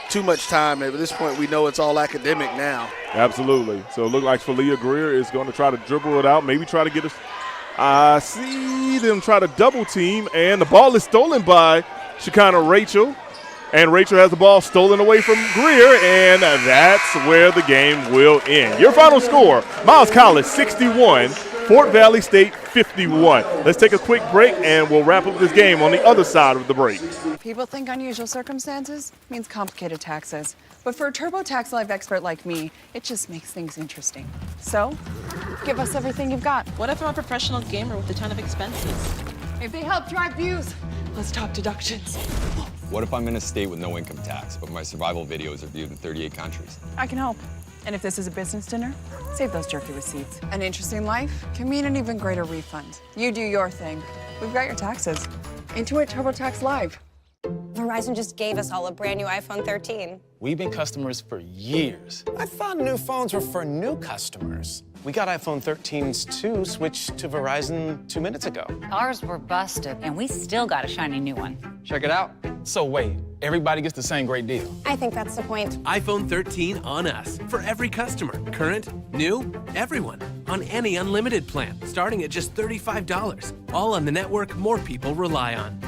too much time. At this point, we know it's all academic now. Absolutely. So it looks like Falia Greer is going to try to dribble it out, maybe try to get us. I see them try to double team, and the ball is stolen by Shekinah Rachel. And Rachel has the ball stolen away from Greer, and that's where the game will end. Your final score, Miles College 61, Fort Valley State 51. Let's take a quick break, and we'll wrap up this game on the other side of the break. People think unusual circumstances means complicated taxes. But for a TurboTax Live expert like me, it just makes things interesting. So, give us everything you've got. What if I'm a professional gamer with a ton of expenses? If they help drive views, let's talk deductions. What if I'm in a state with no income tax, but my survival videos are viewed in 38 countries? I can help. And if this is a business dinner, save those jerky receipts. An interesting life can mean an even greater refund. You do your thing. We've got your taxes. Intuit TurboTax Live. Verizon just gave us all a brand new iPhone 13. We've been customers for years. I thought new phones were for new customers. We got iPhone 13s too, switched to Verizon 2 minutes ago. Ours were busted, and we still got a shiny new one. Check it out. So wait, everybody gets the same great deal. I think that's the point. iPhone 13 on us for every customer. Current, new, everyone. On any unlimited plan, starting at just $35. All on the network more people rely on.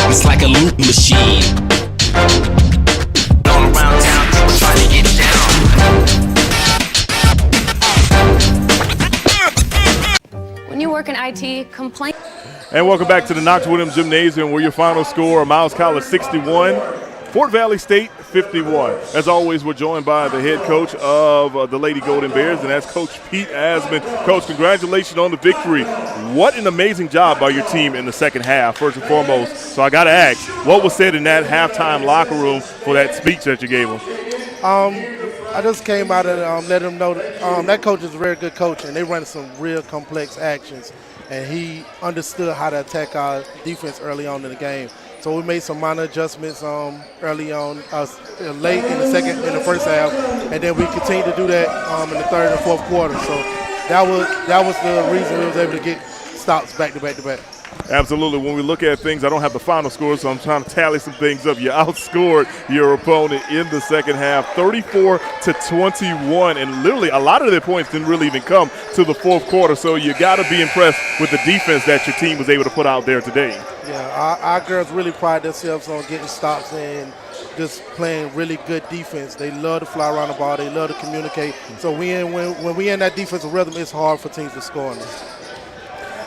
It's like a loot machine. All around town, people try to get down. When you work in IT, complain. And welcome back to the Knox Williams Gymnasium, where your final score, Miles College 61, Fort Valley State 51. As always, we're joined by the head coach of the Lady Golden Bears, and that's Coach Pete Asman. Coach, congratulations on the victory. What an amazing job by your team in the second half, first and foremost. So I got to ask, what was said in that halftime locker room for that speech that you gave them? I just came out and let them know that coach is a very good coach, and they run some real complex actions, and he understood how to attack our defense early on in the game. So we made some minor adjustments early on, late in the first half, and then we continued to do that in the third and fourth quarter. So that was the reason we was able to get stops back to back to back. Absolutely. When we look at things, I don't have the final score, so I'm trying to tally some things up. You outscored your opponent in the second half, 34-21, and literally a lot of their points didn't really even come to the fourth quarter. So you got to be impressed with the defense that your team was able to put out there today. Yeah, our girls really pride themselves on getting stops and just playing really good defense. They love to fly around the ball. They love to communicate. So when we in that defensive rhythm, it's hard for teams to score on us.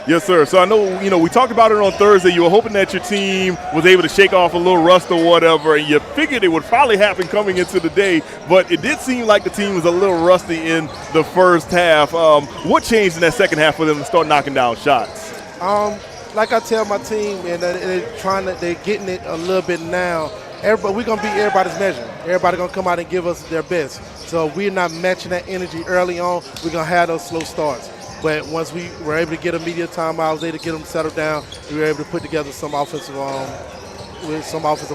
Yes, sir. So I know, we talked about it on Thursday. You were hoping that your team was able to shake off a little rust or whatever, and you figured it would probably happen coming into the day, but it did seem like the team was a little rusty in the first half. What changed in that second half for them to start knocking down shots? Like I tell my team, and they're getting it a little bit now. We're going to beat everybody's measure. Everybody going to come out and give us their best. So if we're not matching that energy early on, we're going to have those slow starts. But once we were able to get a media timeout, I was able to get them settled down. We were able to put together some offensive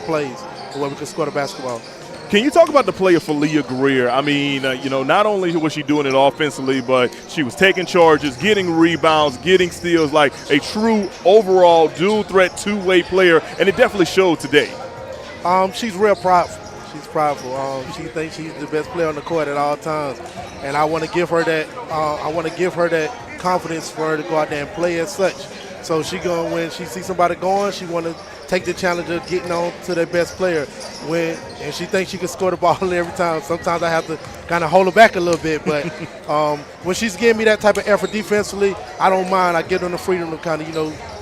plays where we could score the basketball. Can you talk about the play of Falia Greer? I mean, not only was she doing it offensively, but she was taking charges, getting rebounds, getting steals, like a true overall dual-threat, two-way player, and it definitely showed today. She's real prideful. She's prideful. She thinks she's the best player on the court at all times, and I want to give her that. I want to give her that confidence for her to go out there and play as such. So when she sees somebody going, she want to take the challenge of getting on to their best player. And she thinks she can score the ball every time. Sometimes I have to kind of hold her back a little bit, but when she's giving me that type of effort defensively, I don't mind. I give them the freedom to kind of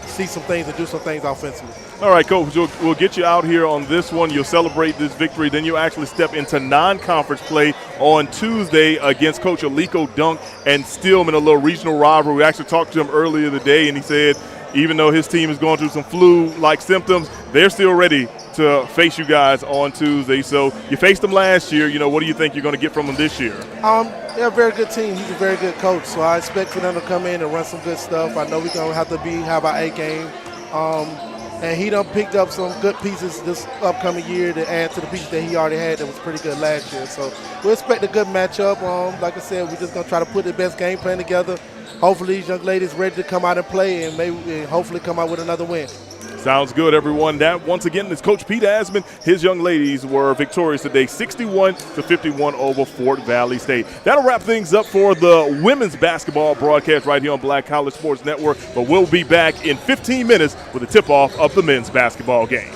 see some things and do some things offensively. All right, Coach, we'll get you out here on this one. You'll celebrate this victory. Then you'll actually step into non-conference play on Tuesday against Coach Aliko Dunk and Stillman, a little regional rivalry. We actually talked to him earlier today, and he said even though his team is going through some flu-like symptoms, they're still ready to face you guys on Tuesday. So you faced them last year. What do you think you're going to get from them this year? They're a very good team. He's a very good coach, so I expect for them to come in and run some good stuff. I know we're going to have to have our A game. And he done picked up some good pieces this upcoming year to add to the pieces that he already had that was pretty good last year. So we expect a good matchup. Like I said, we're just going to try to put the best game plan together. Hopefully these young ladies ready to come out and play and hopefully come out with another win. Sounds good, everyone. That, once again, is Coach Pete Asman. His young ladies were victorious today, 61-51 over Fort Valley State. That'll wrap things up for the women's basketball broadcast right here on Black College Sports Network. But we'll be back in 15 minutes with a tip-off of the men's basketball game.